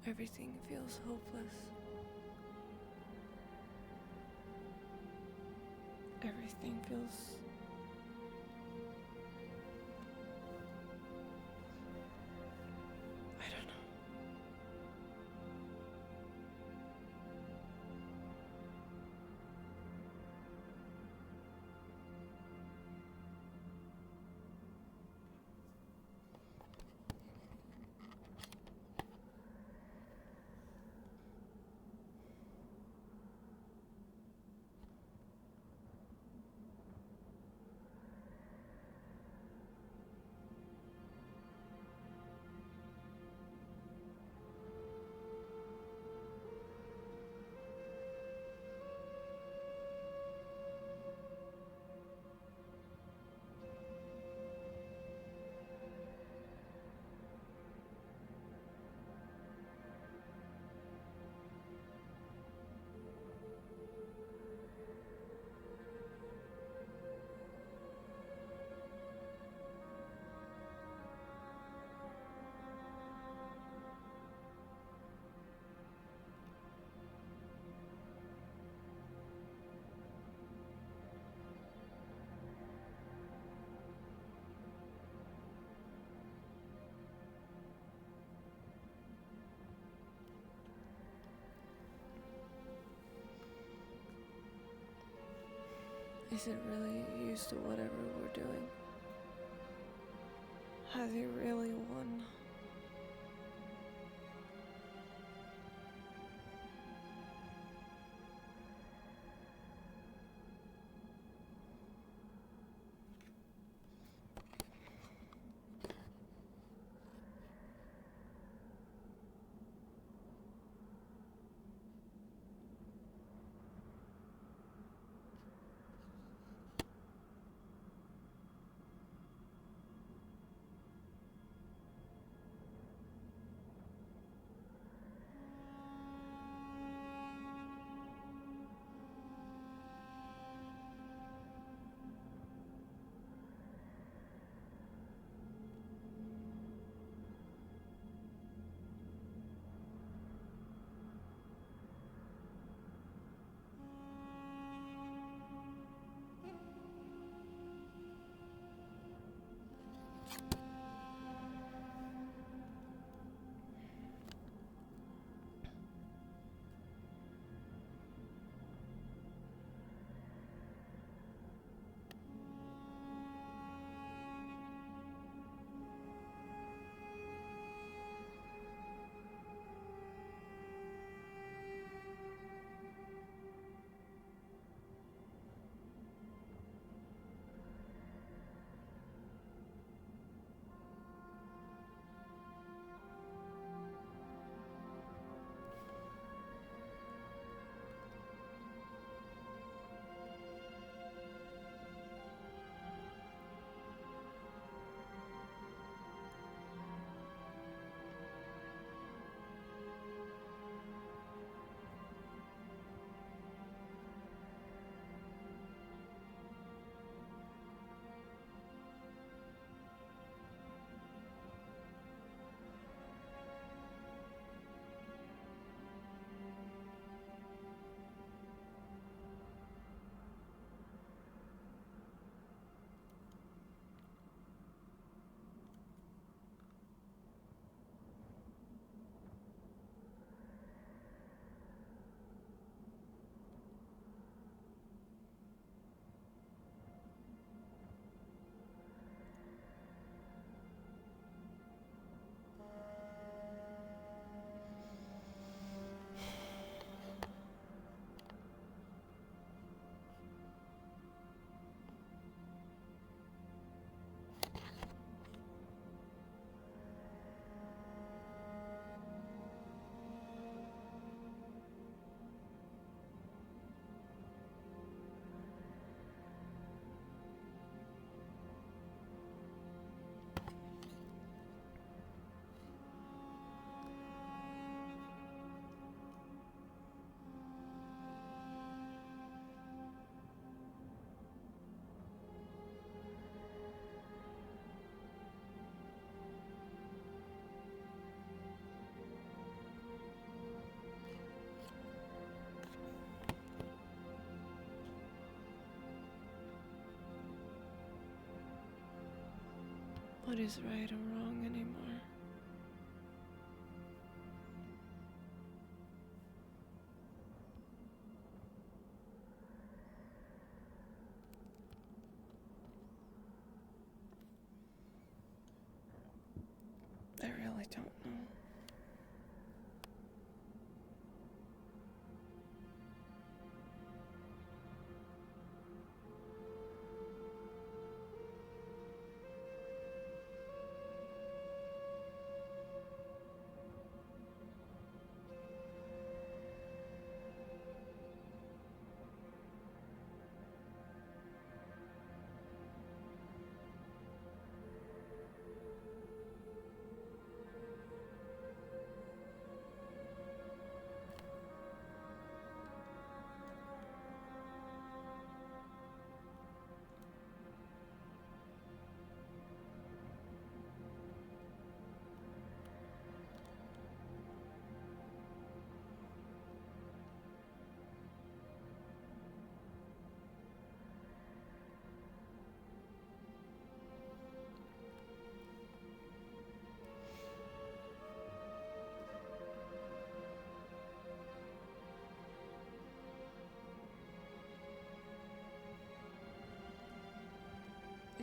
Everything feels hopeless. Everything feels Is it really used to whatever we're doing? Has he really won? What is right or wrong anymore? I really don't know.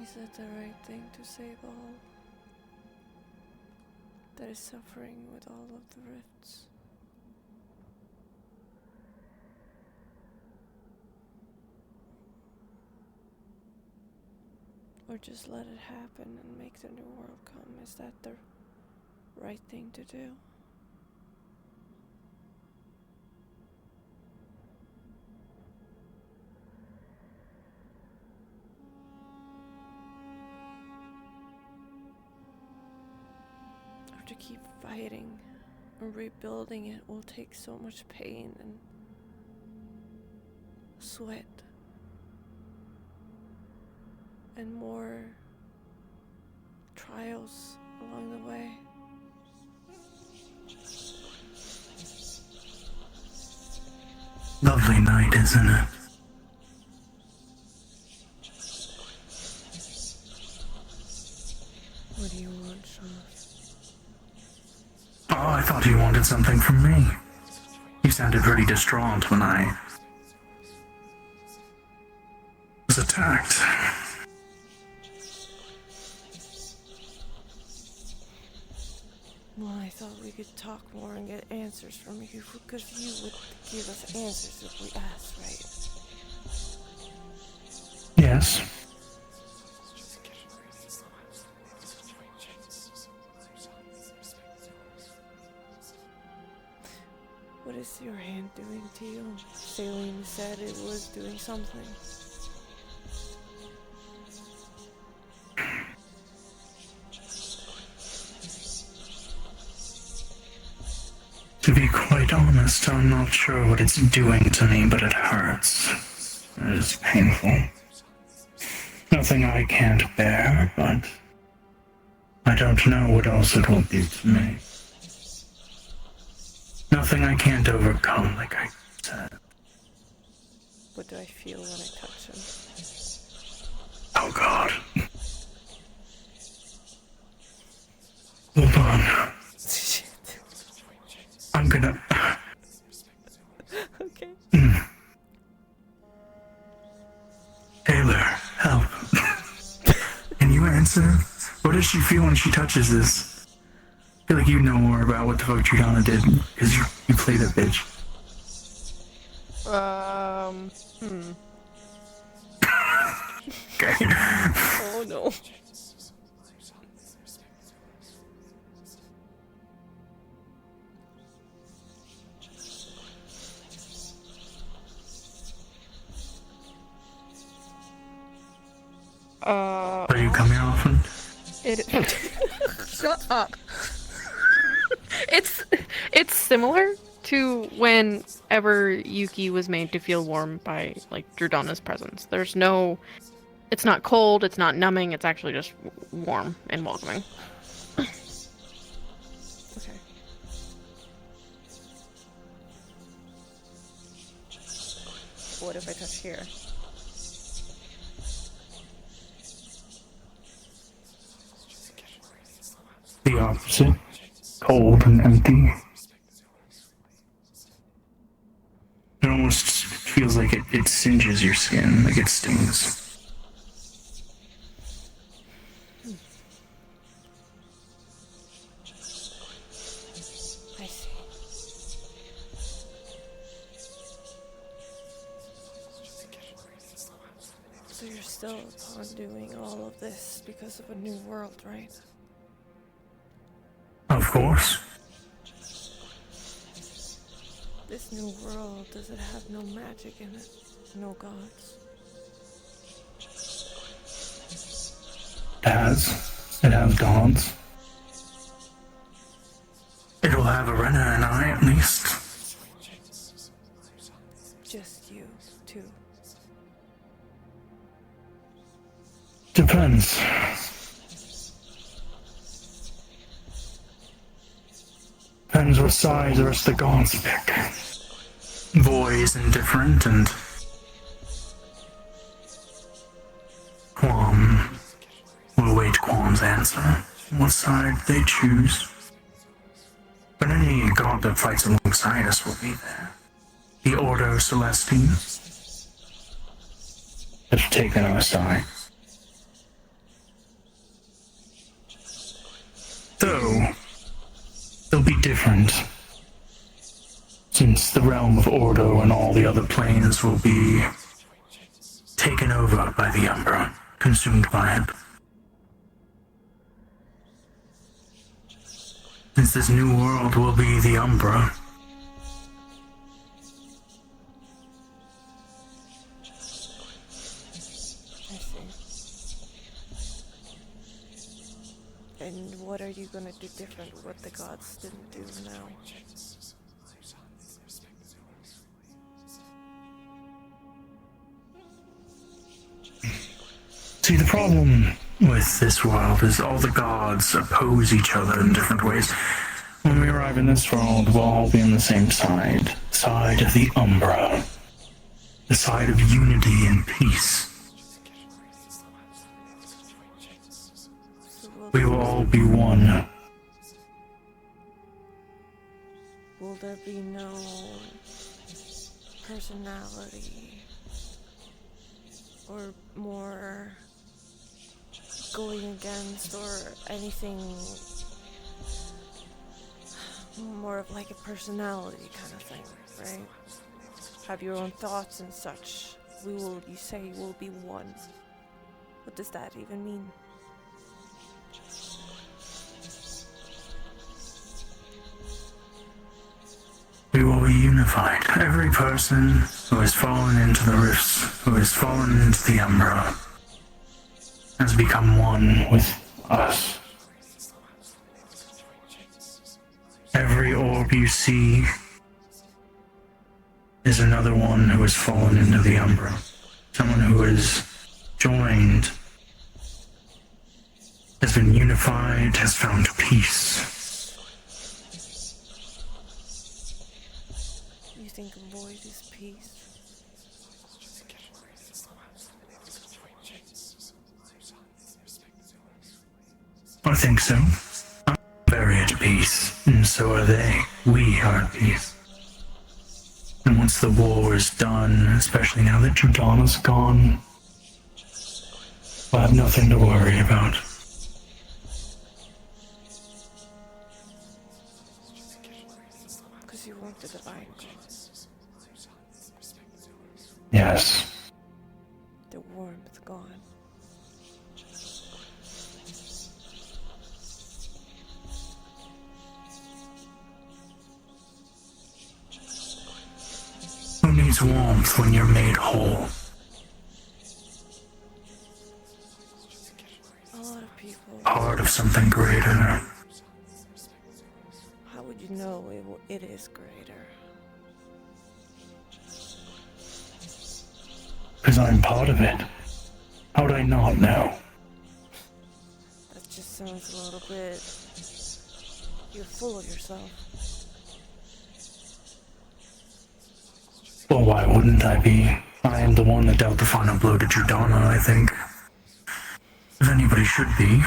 Is it the right thing to save all that is suffering with all of the rifts? Or just let it happen and make the new world come? Is that the right thing to do? Or to keep fighting and rebuilding it will take so much pain and sweat and more trials along the way. Lovely night, isn't it? What do you want, Sean? Oh, I thought you wanted something from me. You sounded pretty distraught when I was attacked. Well, I thought we could talk more and get answers from you, because you would give us answers if we asked, right? Yes. What is your hand doing to you? Saline said it was doing something. To be quite honest, I'm not sure what it's doing to me, but it hurts. It is painful. Nothing I can't bear, but I don't know what else it will do to me. Nothing I can't overcome, like I said. What do I feel when I touch him? Oh God. Hold on. I'm gonna... Okay. Taylor, help. Can you answer? What does she feel when she touches this? I feel like you know more about what the fuck Giordana did, because you play that bitch. Okay. Oh no. Do you come here often? Shut up. It's similar to whenever Yuki was made to feel warm by like Giordana's presence. There's no, it's not cold, it's not numbing, it's actually just warm and welcoming. Okay. What if I touch here? The opposite. Cold and empty. It almost feels like it singes your skin, like it stings. I see. So you're still upon doing all of this because of a new world, right? Of course. This new world, does it have no magic in it? No gods? It has gods. It'll have Arena and I, at least. Just you, two. Depends. Depends what side the rest of the gods pick. Voy is indifferent, and Quam will await Quam's answer. What side they choose. But any god that fights alongside us will be there. The Order Celestine has taken our side. different. Since the realm of Ordo and all the other planes will be taken over by the Umbra, consumed by it. Since this new world will be the Umbra. I see. And what are you gonna do different what the gods didn't do now? See, the problem with this world is all the gods oppose each other in different ways. When we arrive in this world, we'll all be on the same side. Side of the Umbra. The side of unity and peace. We will all be one. Will there be no personality or more going against or anything more of like a personality kind of thing, right? Have your own thoughts and such. You say we'll be one. What does that even mean? We will be unified. Every person who has fallen into the rifts, who has fallen into the Umbra, has become one with us. Every orb you see is another one who has fallen into the Umbra. Someone who has joined, has been unified, has found peace. You think void is peace? I think so. I'm very at peace, and so are they. We are at peace. And once the war is done, especially now that Jordana's gone, we'll have nothing to worry about. Because you want the divine God. Yes. The warmth gone. Who needs warmth when you're made whole? A lot of people. Part of something greater. How would you know it is greater? Because I'm part of it. How would I not know? That just sounds a little bit... You're full of yourself. Well, why wouldn't I be? I am the one that dealt the final blow to Jordana, I think. If anybody should be.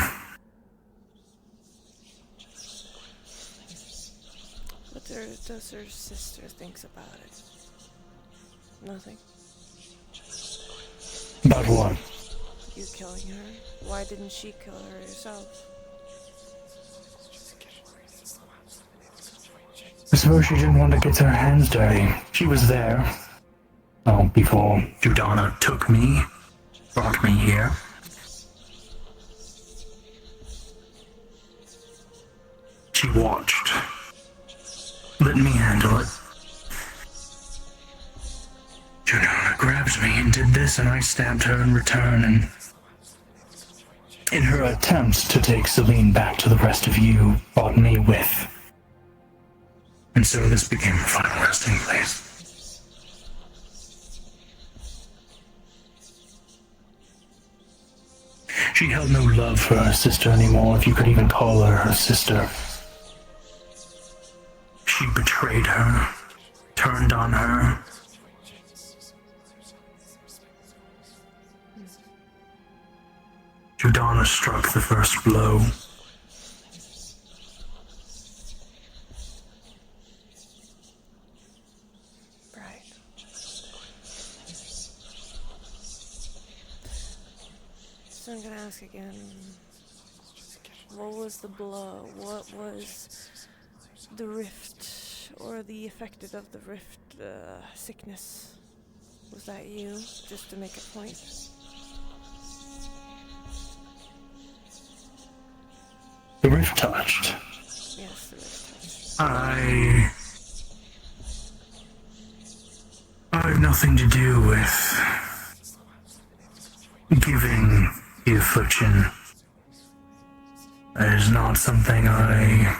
What does her sister think about it? Nothing. About what? You killing her? Why didn't she kill her herself? I suppose she didn't want to get her hands dirty. She was there. Well, before Jordana took me, brought me here. She watched. Let me handle it. Jordana grabs me and did this, and I stabbed her in return, and in her attempt to take Celine back to the rest of you, brought me with. And so this became the final resting place. She held no love for her sister anymore, if you could even call her her sister. She betrayed her, turned on her. Jordana struck the first blow. So I'm gonna ask again, what was the blow? What was the rift, or the affected of the rift sickness. Was that you? Just to make a point. The rift touched. Yes, the rift touched. I have nothing to do with giving the affliction. That is not something I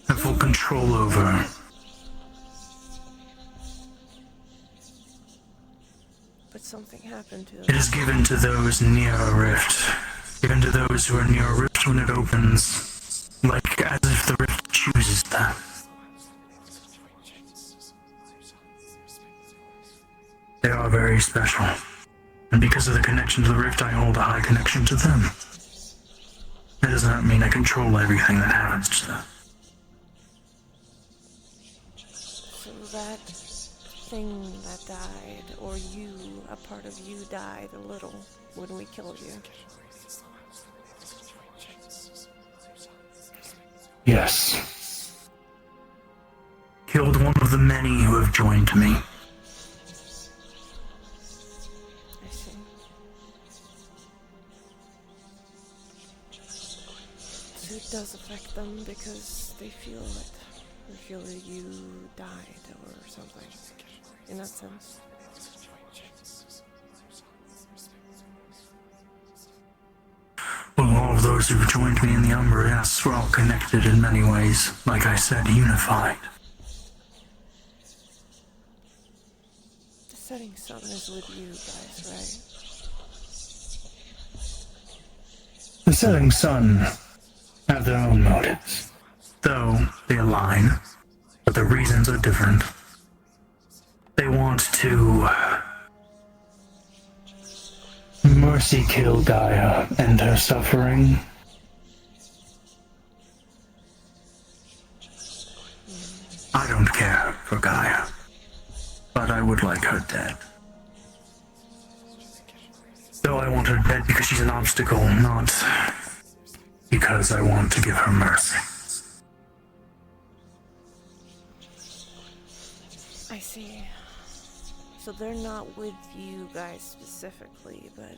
have full control over. But something happened to them. It is given to those near a rift. Given to those who are near a rift when it opens. Like as if the rift chooses them. They are very special. And because of the connection to the rift, I hold a high connection to them. That does not mean I control everything that happens to them. So that thing that died, or you, a part of you died a little when we killed you. Yes. Killed one of the many who have joined me. I see. So it does affect them because they feel it. They feel that you died or something, in that sense. Well, all of those who've joined me in the Umbra, yes, we're all connected in many ways. Like I said, unified. The setting sun is with you guys, right? The setting sun have their own motives. Though they align, but the reasons are different. They want to mercy kill Gaia and her suffering. I don't care for Gaia, but I would like her dead. Though I want her dead because she's an obstacle, not because I want to give her mercy. I see. So they're not with you guys specifically, but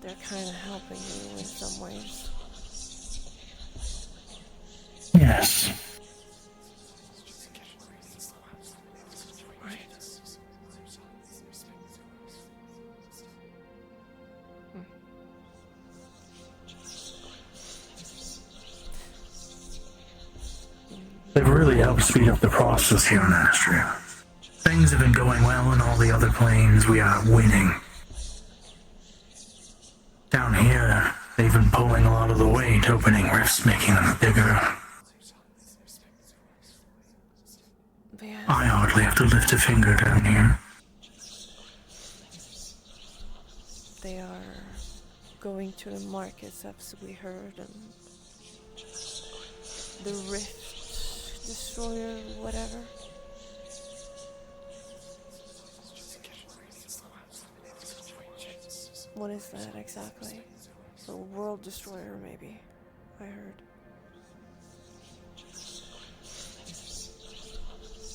they're kind of helping you in some ways. Yes. Right. They've really helped speed up the process here in Astria. Things have been going well in all the other planes. We are winning. Down here, they've been pulling a lot of the weight, opening rifts, making them bigger. I hardly have to lift a finger down here. They are going to the markets, as we heard, and the rift destroyer, whatever. What is that exactly? The world destroyer, maybe. I heard.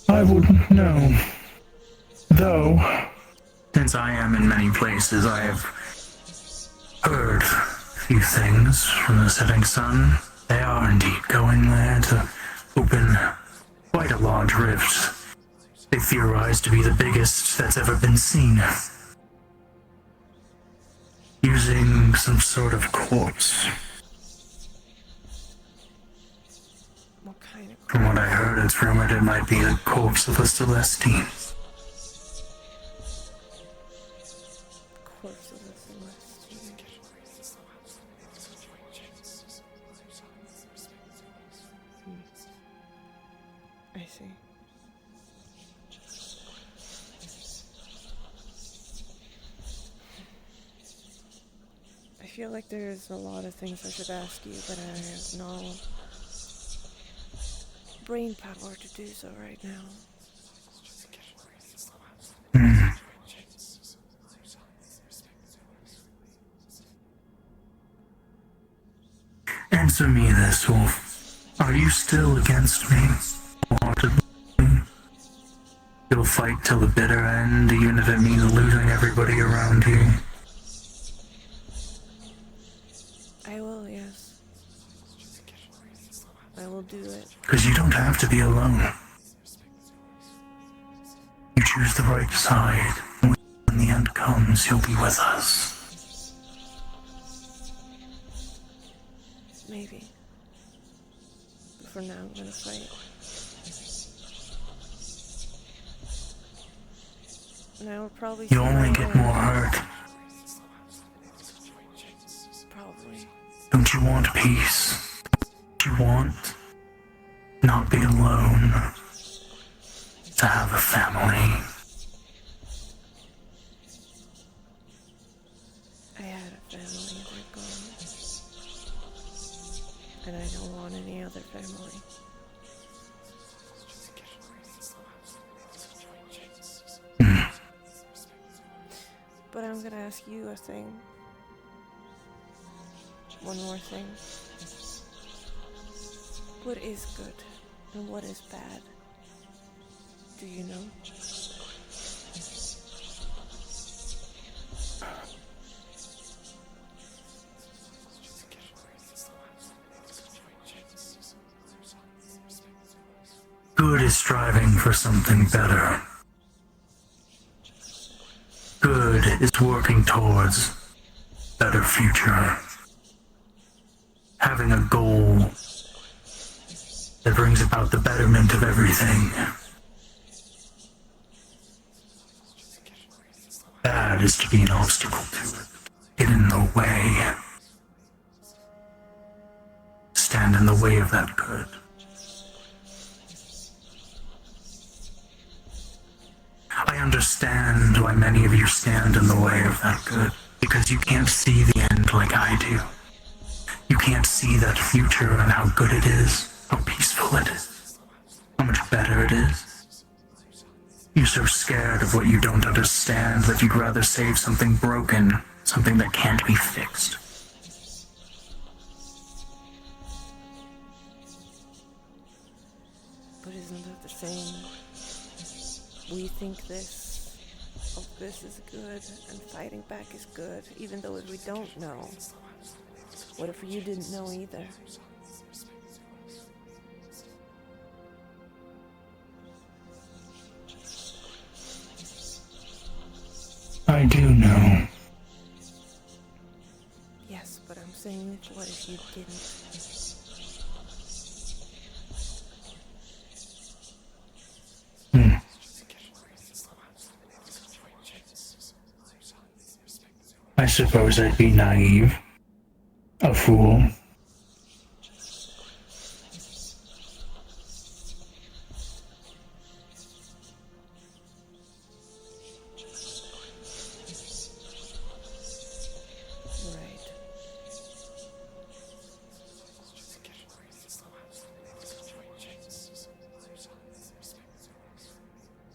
I wouldn't know. Though, since I am in many places, I have heard a few things from the setting sun. They are indeed going there to open quite a large rift. They theorize to be the biggest that's ever been seen. Using some sort of corpse. What kind of corpse? From what I heard, it's rumored it might be the corpse of a Celestine. Corpse of a Celestine. I see. I feel like there's a lot of things I should ask you, but I have no brain power to do so right now. Answer me this, Wolf. Are Are you still against me? Wanted? You'll fight till the bitter end, even if it means losing everybody around you. I will, yes. I will do it. Because you don't have to be alone. You choose the right side, and when the end comes, you'll be with us. Maybe. But for now, I'm gonna fight. And I will probably You'll only get more hurt. Probably. Don't you want peace? Don't you want not be alone? To have a family? I had a family, they're gone. And I don't want any other family. But I'm gonna ask you a thing. One more thing. What is good and what is bad? Do you know? Good is striving for something better. Good is working towards a better future. Having a goal that brings about the betterment of everything. Bad is to be an obstacle to it. Get in the way. Stand in the way of that good. I understand why many of you stand in the way of that good, because you can't see the end like I do. You can't see that future and how good it is, how peaceful it is, how much better it is. You're so scared of what you don't understand that you'd rather save something broken, something that can't be fixed. But isn't that the same? We think this is good, and fighting back is good, even though we don't know. What if you didn't know either? I do know. Yes, but I'm saying, what if you didn't? I suppose I'd be naive. A fool. Right.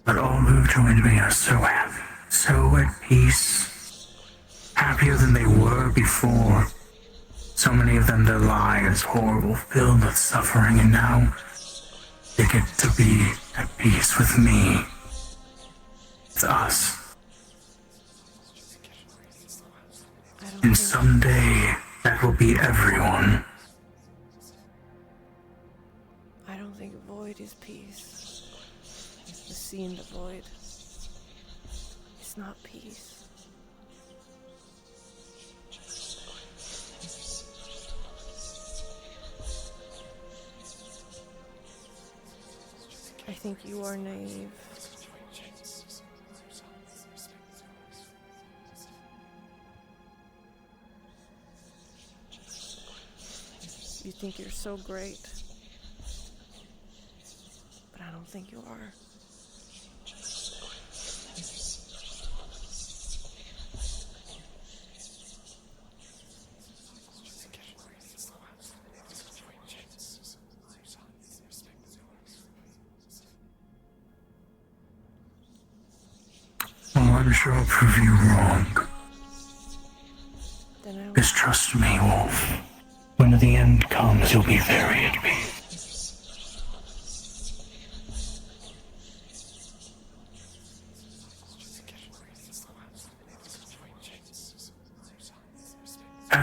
But all who've joined me are so happy, so at peace, happier than they were before. So many of them, their lives horrible, filled with suffering, and now they get to be at peace with me, with us. And someday, that will be everyone. I don't think void is peace. The sea in the void. It's not peace. I think you are naive. You think you're so great, but I don't think you are. Well, I'm sure I'll prove you wrong. Just trust me, Wolf. When the end comes, you'll be very at peace.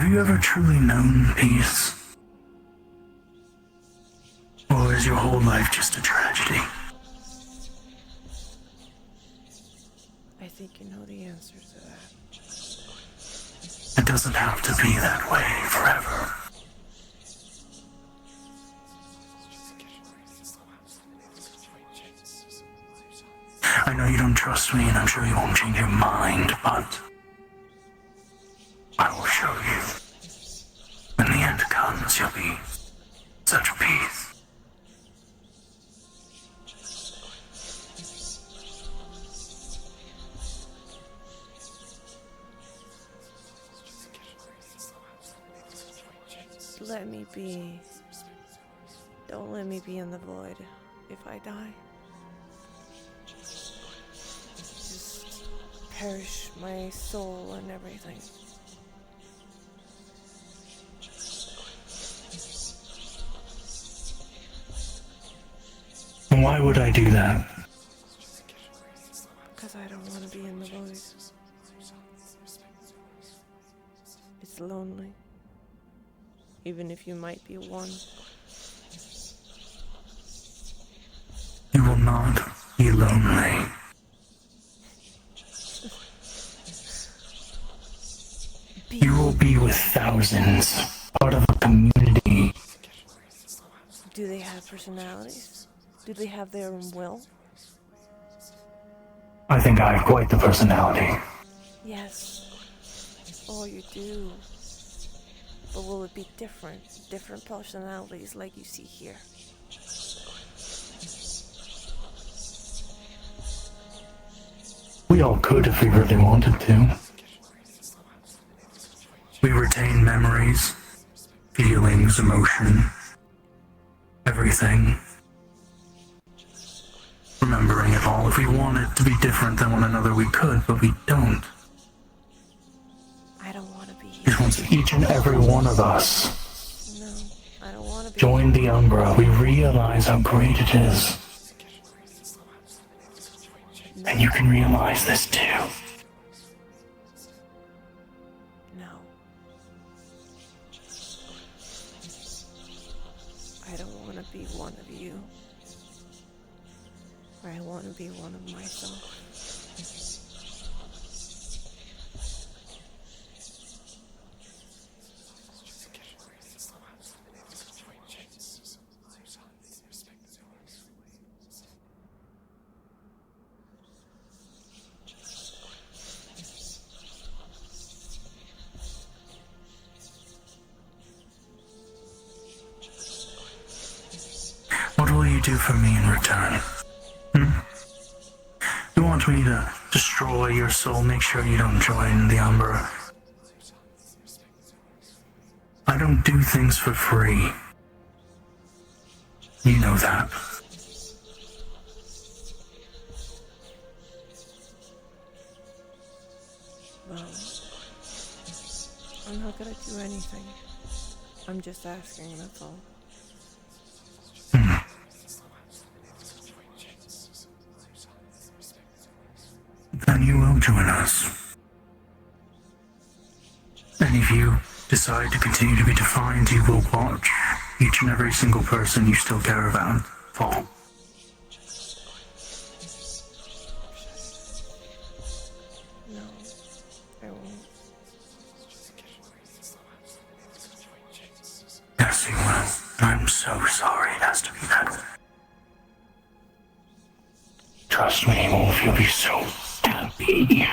Have you ever truly known peace? Or is your whole life just a tragedy? I think you know the answer to that. It doesn't have to be that way forever. I know you don't trust me, and I'm sure you won't change your mind, but I will show you. When the end comes, you'll be such a peace. Let me be. Don't let me be in the void if I die. Just perish my soul and everything. And why would I do that? Because I don't want to be in the void. It's lonely. Even if you might be one. You will not be lonely. You will be with thousands, part of a community. Do they have personalities? Do they have their own will? I think I have quite the personality. Yes. Oh, you do. But will it be different? Different personalities like you see here? We all could if we really wanted to. We retain memories, feelings, emotion, everything. Remembering it all. If we wanted to be different than one another, we could, but we don't. I don't want to be. Because once each and every one of us I don't want to be. join the Umbra, we realize how great it is. And you can realize this too. No. I don't want to be one of you. I want to be one of myself. What will you do for me in return? You want me to destroy your soul, make sure you don't join the Umbra? I don't do things for free. You know that. Well, I'm not gonna do anything. I'm just asking, that's all. Then you will join us. And if you decide to continue to be defined, you will watch each and every single person you still care about fall. No, I won't. Yes, you will. I'm so sorry it has to be that way. Trust me, Wolf, you'll be so happy.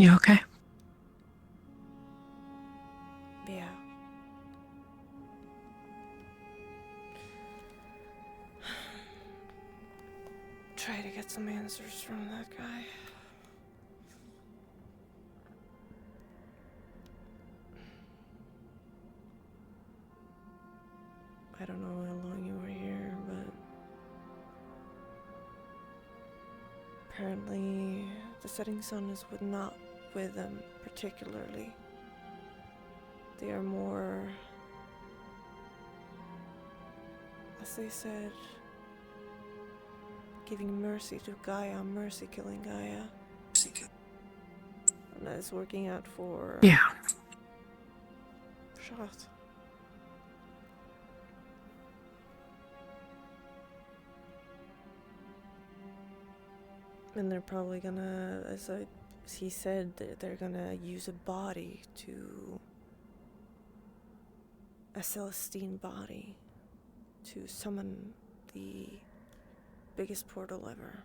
You okay? Yeah. Try to get some answers from that guy. I don't know how long you were here, but apparently the setting sun is not with them particularly. They are more, as they said, giving mercy to Gaia, mercy killing Gaia. And that is working out for Shoth. And they're probably gonna, as he said, they're gonna use a body to, a Celestine body, to summon the biggest portal ever.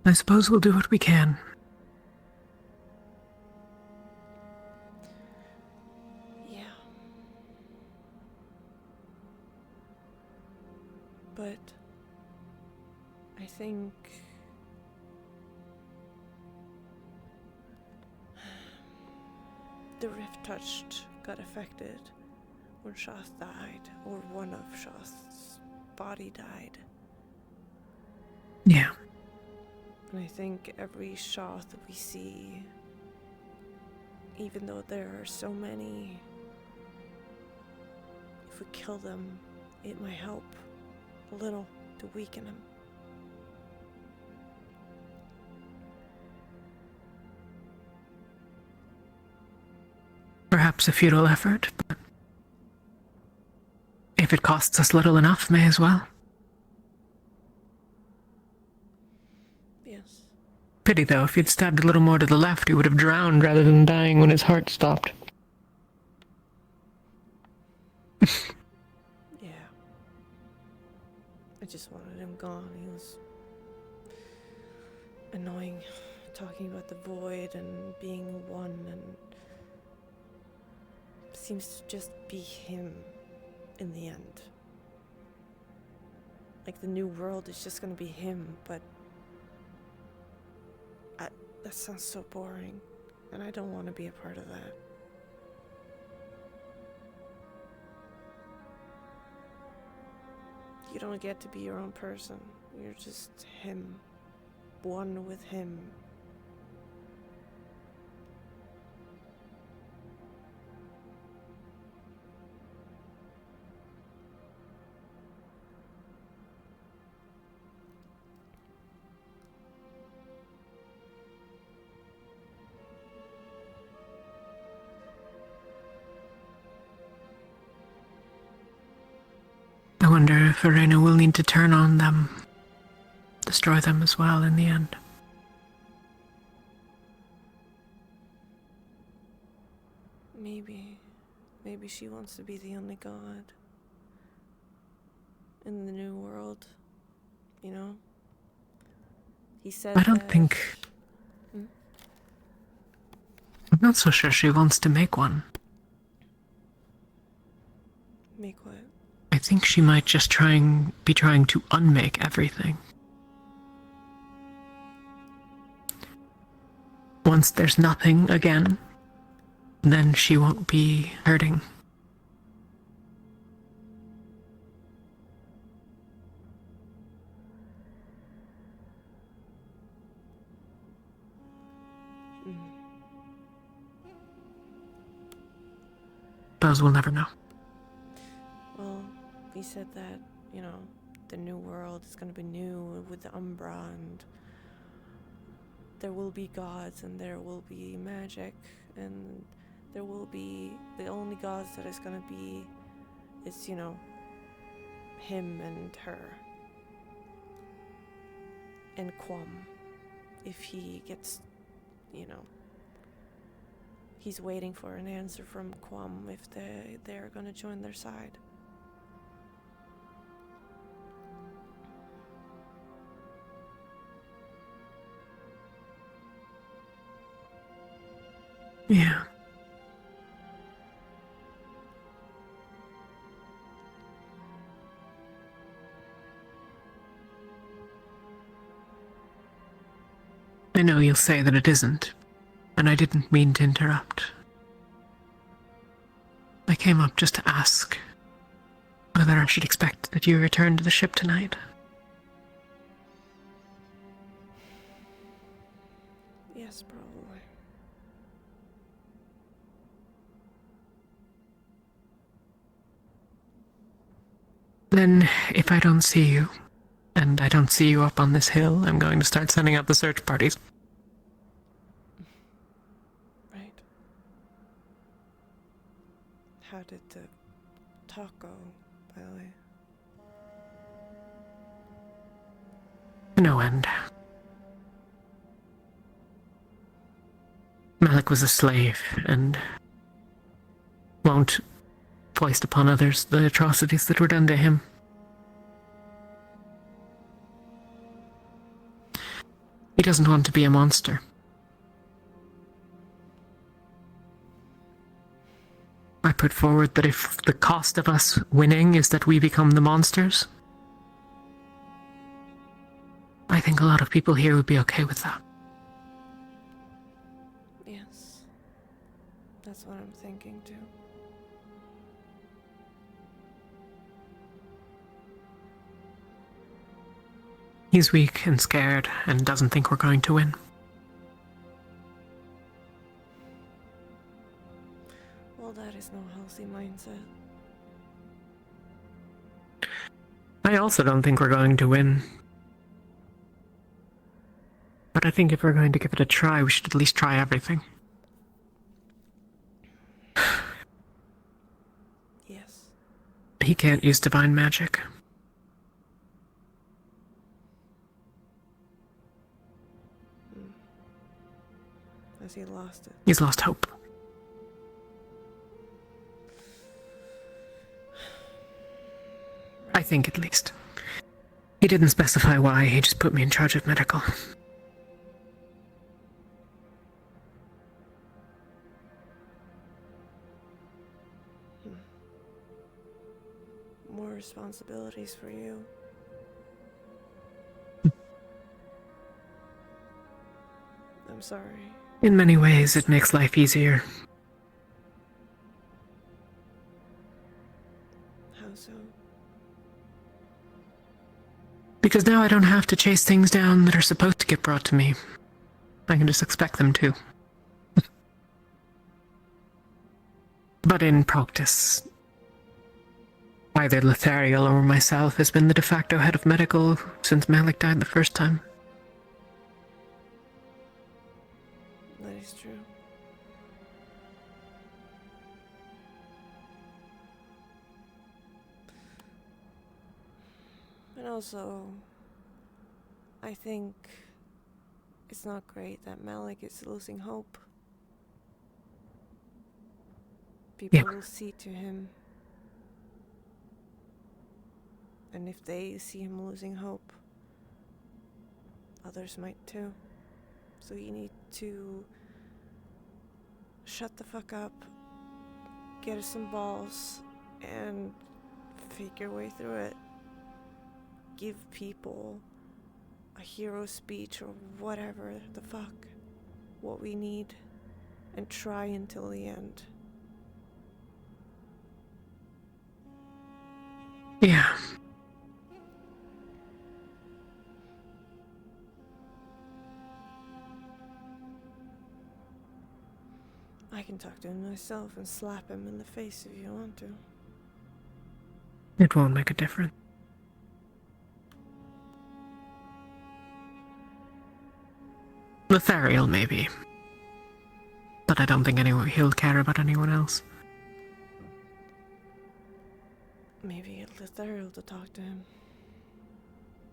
I suppose we'll do what we can. Yeah. But I think the rift touched got affected when Shoth died, or one of Shoth's body died. Yeah. And I think every Shoth we see, even though there are so many, if we kill them, it might help a little to weaken him. Perhaps a futile effort, but if it costs us little enough, may as well. Yes. Pity though, if you'd stabbed a little more to the left, he would have drowned rather than dying when his heart stopped. Yeah. I just wanted him gone. He was annoying, talking about the void and being one, and seems to just be him in the end. Like the new world is just gonna be him, but that sounds so boring, and I don't want to be a part of that. You don't get to be your own person. You're just him, one with him. I wonder if Arena will need to turn on them, destroy them as well in the end. Maybe she wants to be the only god in the new world, you know? He said I don't think... I'm not so sure she wants to make one. Make what? I think she might just be trying to unmake everything. Once there's nothing again, then she won't be hurting. Suppose we'll never know. Well, he said that, you know, the new world is gonna be new with the Umbra, and there will be gods, and there will be magic, and there will be the only gods that is gonna be is, you know, him and her. and Quam. If he gets, he's waiting for an answer from Quam if they're gonna join their side. Yeah. I know you'll say that it isn't, and I didn't mean to interrupt. I came up just to ask whether I should expect that you return to the ship tonight. Yes, probably. Then, if I don't see you, and I don't see you up on this hill, I'm going to start sending out the search parties. Right. How did the talk go, by the way? No end. Malik was a slave, and won't foist upon others the atrocities that were done to him. He doesn't want to be a monster. I put forward that if the cost of us winning is that we become the monsters, I think a lot of people here would be okay with that. Yes. That's what I'm thinking too. He's weak and scared and doesn't think we're going to win. Well, that is no healthy mindset. I also don't think we're going to win. But I think if we're going to give it a try, we should at least try everything. Yes. He can't use divine magic. Has he lost it? He's lost hope. I think, at least. He didn't specify why, he just put me in charge of medical. More responsibilities for you. I'm sorry. In many ways, it makes life easier. How so? Because now I don't have to chase things down that are supposed to get brought to me. I can just expect them to. But in practice, either Lethariel or myself has been the de facto head of medical since Malik died the first time. That is true. And also, I think it's not great that Malik is losing hope. People will see to him. And if they see him losing hope, others might too. So you need to shut the fuck up, get some balls, and fake your way through it. Give people a hero speech or whatever the fuck, what we need, and try until the end. Yeah. I can talk to him myself and slap him in the face if you want to. It won't make a difference. Lethariel, maybe. But I don't think he'll care about anyone else. Maybe get Lethariel to talk to him.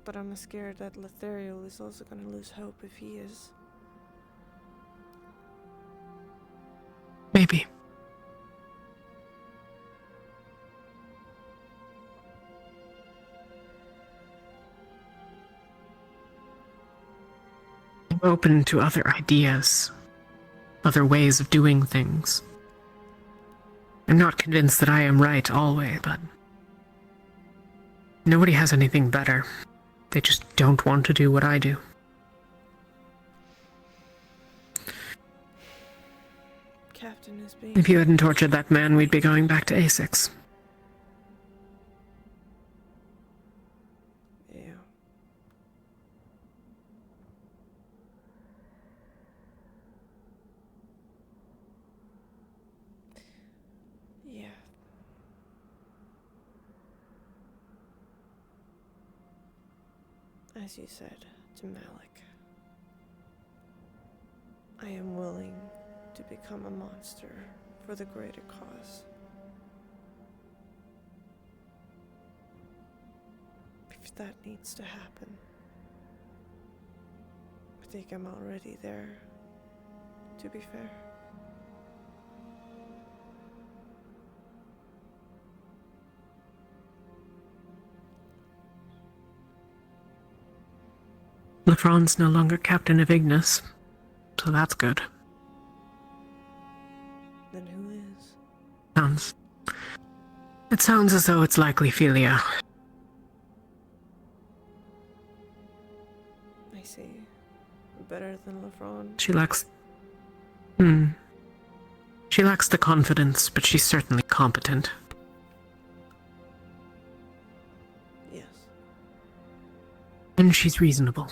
But I'm scared that Lethariel is also gonna lose hope if he is. Maybe. I'm open to other ideas, other ways of doing things. I'm not convinced that I am right always, but nobody has anything better. They just don't want to do what I do. Captain is being... If you hadn't tortured that man, we'd be going back to A6. Yeah. Yeah. As you said to Malik, I am willing to become a monster for the greater cause. If that needs to happen, I think I'm already there, to be fair. Lefron's no longer captain of Ignis, so that's good. Then who is? It sounds as though it's likely Philia. I see. Better than Lefron. She lacks the confidence, but she's certainly competent. Yes. And she's reasonable.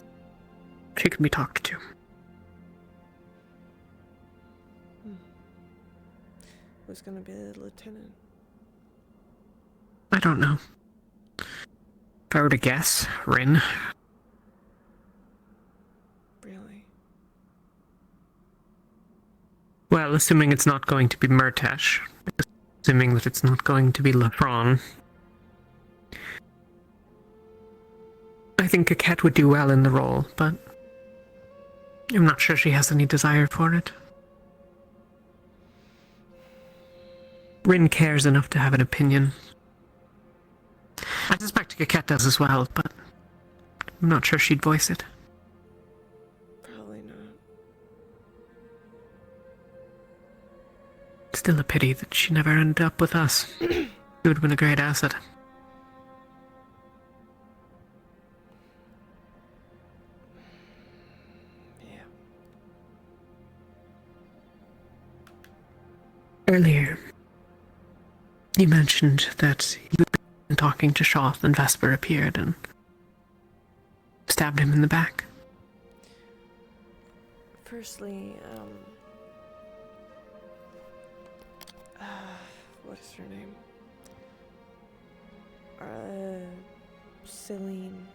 She can be talked to. Who's gonna be the lieutenant? I don't know. If I were to guess, Rin. Really? Well, assuming it's not going to be Murtash. Assuming that it's not going to be Lefron. I think Kaket would do well in the role, but I'm not sure she has any desire for it. Rin cares enough to have an opinion. I suspect Kaket does as well, but I'm not sure she'd voice it. Probably not. Still a pity that she never ended up with us. She would have been a great asset. Earlier, you mentioned that you'd been talking to Shoth and Vesper appeared and stabbed him in the back. Firstly, what is her name? Celine.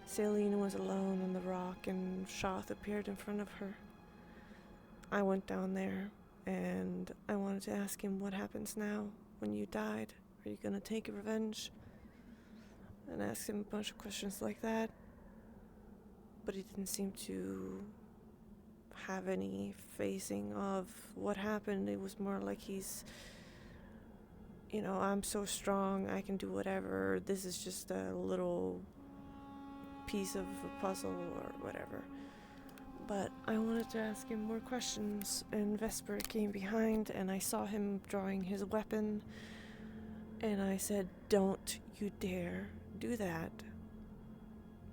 Celine was alone on the rock and Shoth appeared in front of her. I went down there and I wanted to ask him what happens now when you died. Are you gonna take revenge? And ask him a bunch of questions like that. But he didn't seem to have any facing of what happened. It was more like he's, you know, I'm so strong, I can do whatever. This is just a little piece of a puzzle or whatever. But I wanted to ask him more questions, and Vesper came behind and I saw him drawing his weapon, and I said, "Don't you dare do that."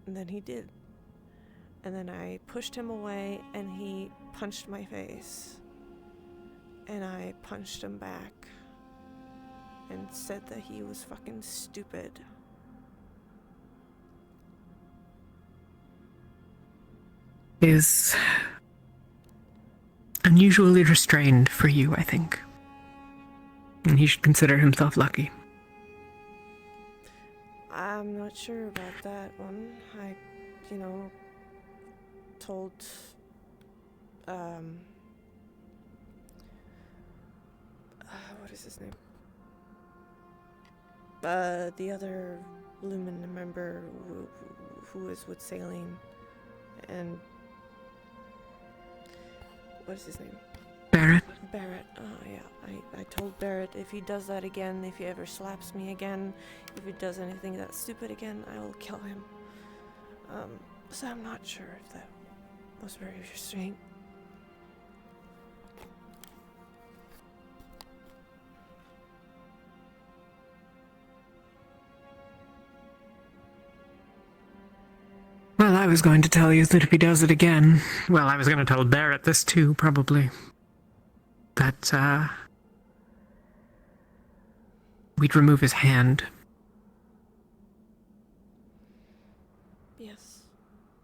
And then he did. And then I pushed him away and he punched my face. And I punched him back and said that he was fucking stupid. Is unusually restrained for you, I think. And he should consider himself lucky. I'm not sure about that one. I, you know, told what is his name? The other Lumen member who was with Saline, and what is his name? Barrett. Barrett. Oh yeah. I told Barrett if he does that again, if he ever slaps me again, if he does anything that's stupid again, I will kill him. So I'm not sure if that was very restrained. Well, I was going to tell you that if he does it again, well, I was going to tell Barrett this too, probably. That, we'd remove his hand. Yes.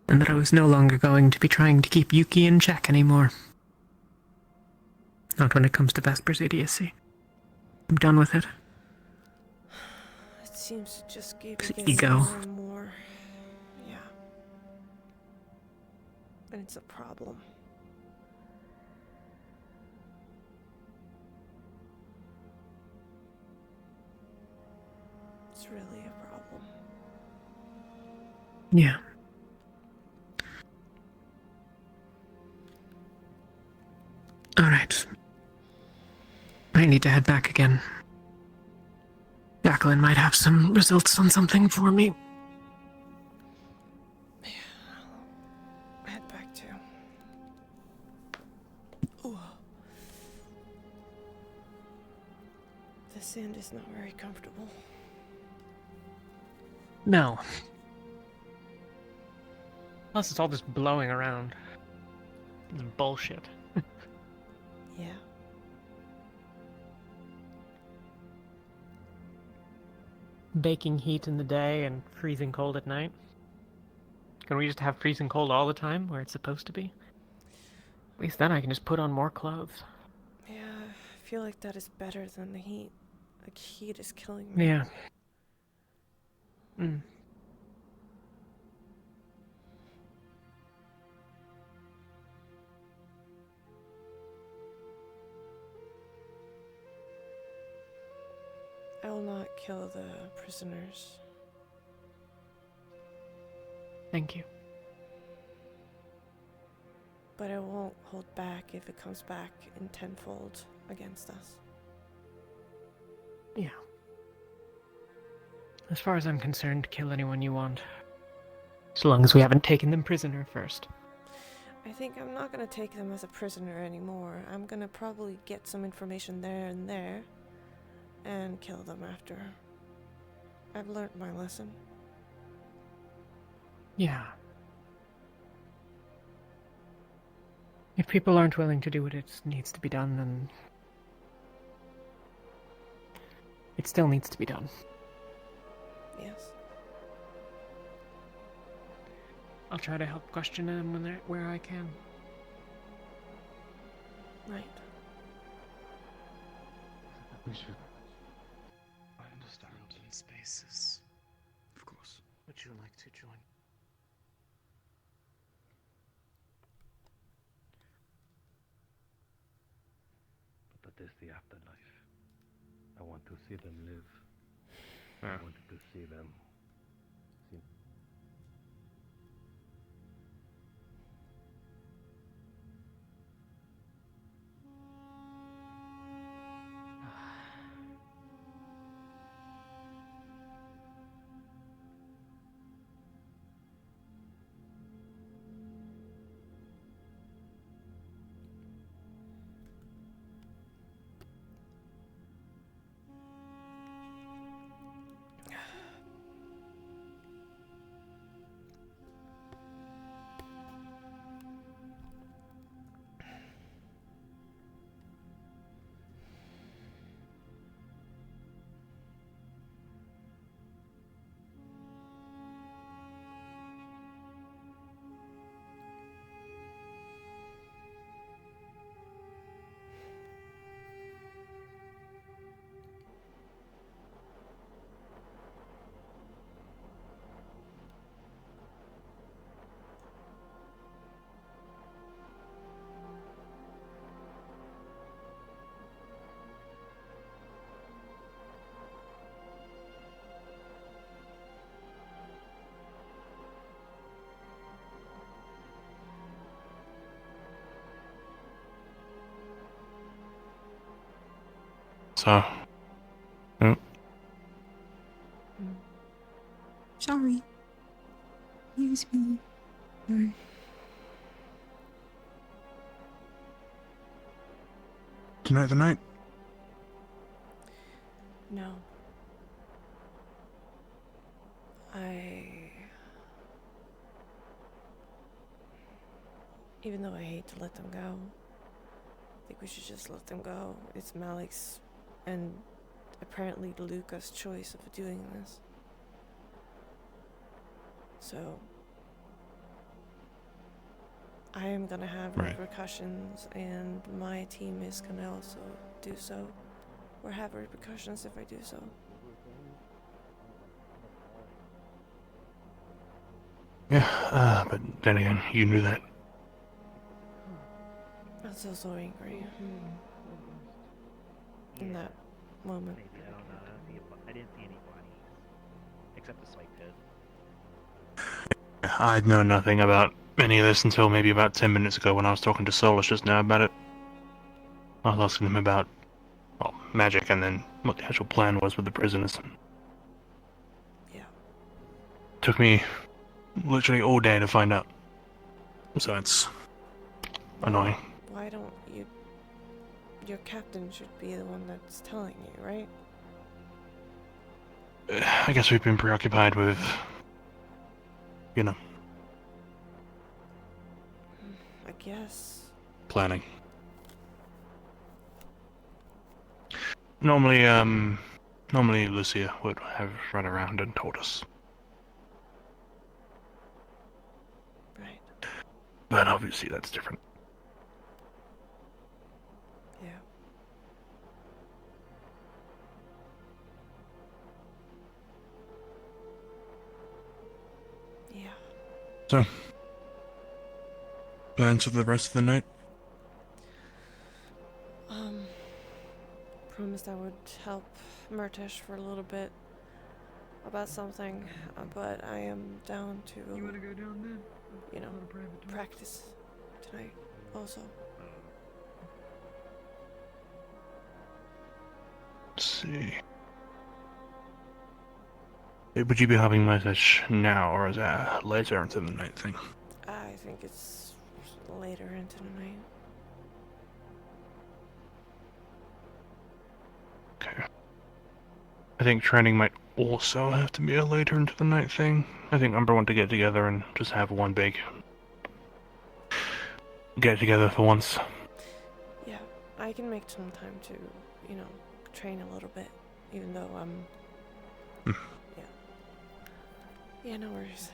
And that I was no longer going to be trying to keep Yuki in check anymore. Not when it comes to Vesper's idiocy. I'm done with it. It seems to just keep His getting ego. more and more. Yeah. And it's a problem. It's really a problem. Yeah. Alright. I need to head back again. Jacqueline might have some results on something for me. Yeah, I'll head back too. Ooh. The sand is not very comfortable. No. Plus, it's all just blowing around. It's bullshit. Yeah. Baking heat in the day and freezing cold at night. Can we just have freezing cold all the time where it's supposed to be? At least then I can just put on more clothes. Yeah, I feel like that is better than the heat. Like, heat is killing me. Yeah. Mm. I will not kill the prisoners. Thank you. But I won't hold back if it comes back in tenfold against us. Yeah. As far as I'm concerned, kill anyone you want. As long as we haven't taken them prisoner first. I think I'm not gonna take them as a prisoner anymore. I'm gonna probably get some information there and kill them after. I've learned my lesson. Yeah. If people aren't willing to do what it needs to be done, then it still needs to be done. Yes. I'll try to help question them where I can. Right. We should. I understand. Open spaces. Of course. Would you like to join? But there's the afterlife. I want to see them live. I wanted to see them. See. So, yeah. Sorry. Excuse me. Sorry. Tonight the night? No. Even though I hate to let them go, I think we should just let them go. It's Malik's and apparently Luca's choice of doing this. So, I am gonna have repercussions, and my team is gonna also do so, or have repercussions if I do so. Yeah, but then again, you knew that. I'm so angry in that moment. Maybe, I don't know. I didn't see any bodies. Except the spike pit. I'd known nothing about any of this until maybe about 10 minutes ago when I was talking to Solus just now about it. I was asking him about, well, magic and then what the actual plan was with the prisoners. Yeah. Took me literally all day to find out. So it's annoying. Why don't you... Your captain should be the one that's telling you, right? I guess we've been preoccupied with, you know, I guess. planning. Normally Lucia would have run around and told us. Right. But obviously that's different. Yeah. Yeah. So, plans for the rest of the night? Promised I would help Murtish for a little bit about something, but I am down to, You wanna go down then? you know, On a private talk? practice tonight also. Let's see. Would you be having message now, or is that later into the night thing? I think it's later into the night. Okay. I think training might also have to be a later into the night thing. I think Umber want to get together and just have one big get together for once. Yeah, I can make some time to, you know, train a little bit, even though yeah. Yeah, no worries.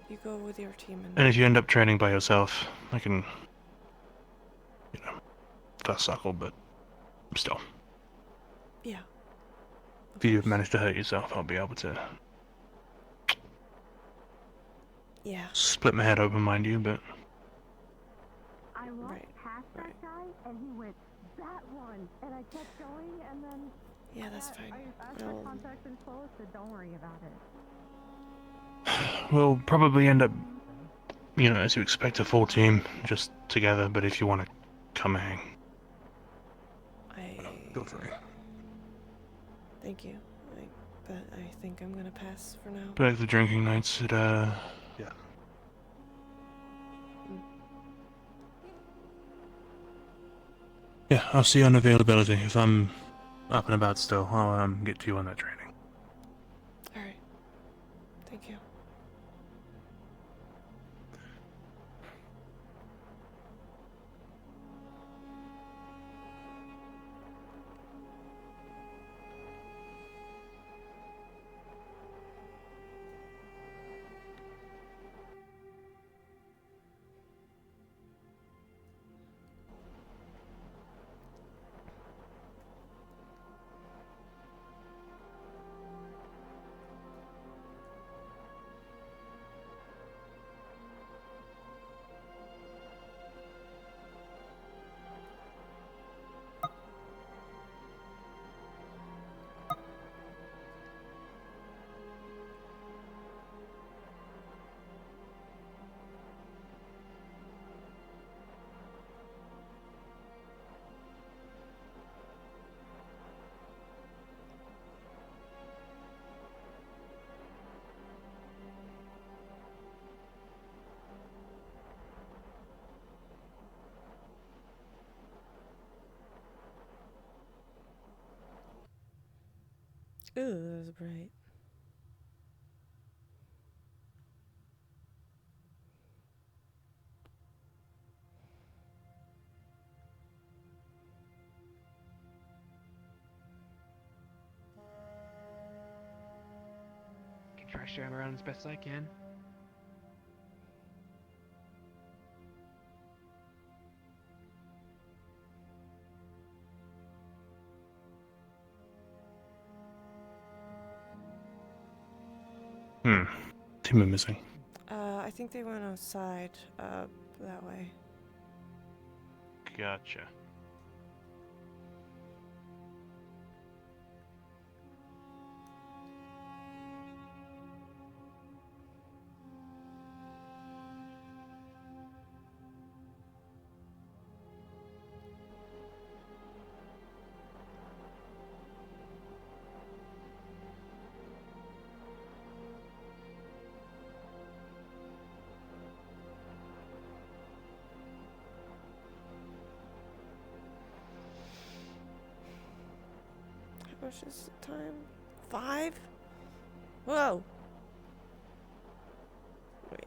You go with your team And if you end up training by yourself, I can, you know, fast suckle, but still. Yeah. If you manage to hurt yourself, I'll be able to. Yeah. Split my head open, mind you, but. I walked past that guy, and he went, that one! And I kept going, and then... Yeah, that's fine. I asked for contact and Solus said, don't worry about it. We'll probably end up, you know, as you expect, a full team just together, but if you want to come hang. Feel free. Thank you. But I think I'm gonna pass for now. Back to the drinking nights at, yeah. Yeah, I'll see you on availability. If I'm up and about still, I'll get to you on that training. Alright. Thank you. Ooh, that was bright. Can try sharing around as best I can. Team are missing. I think they went outside, that way. Gotcha. How much is the time? 5? Whoa! Wait.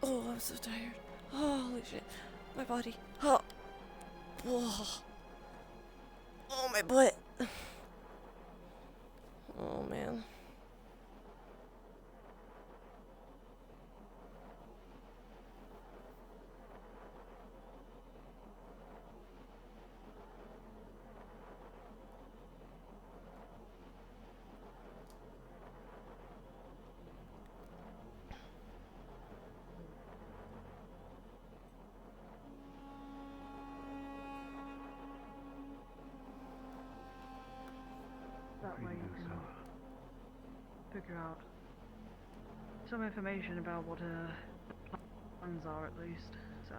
Oh, I'm so tired. Oh, holy shit. My body. Oh. Oh, oh my butt. Oh, man. That way you can figure out some information about what plans are at least. So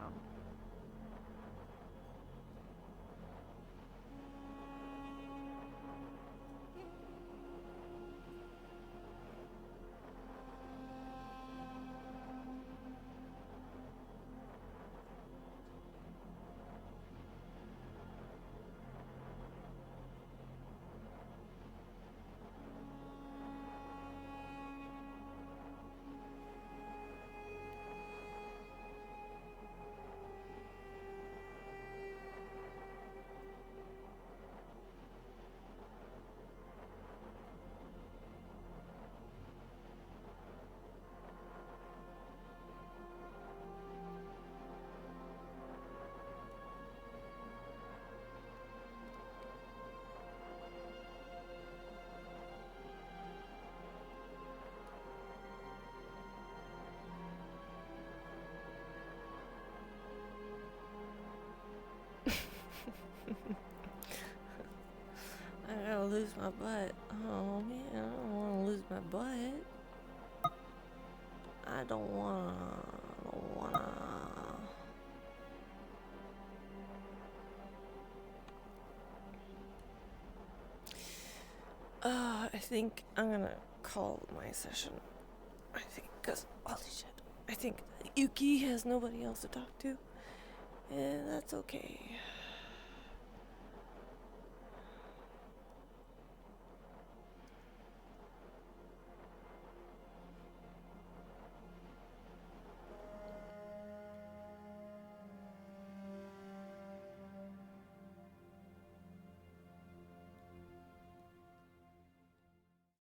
I gotta lose my butt. Oh man, I don't wanna lose my butt. I don't wanna. I think I'm gonna call my session. I think, cause holy shit, I think Yuki has nobody else to talk to, and that's okay.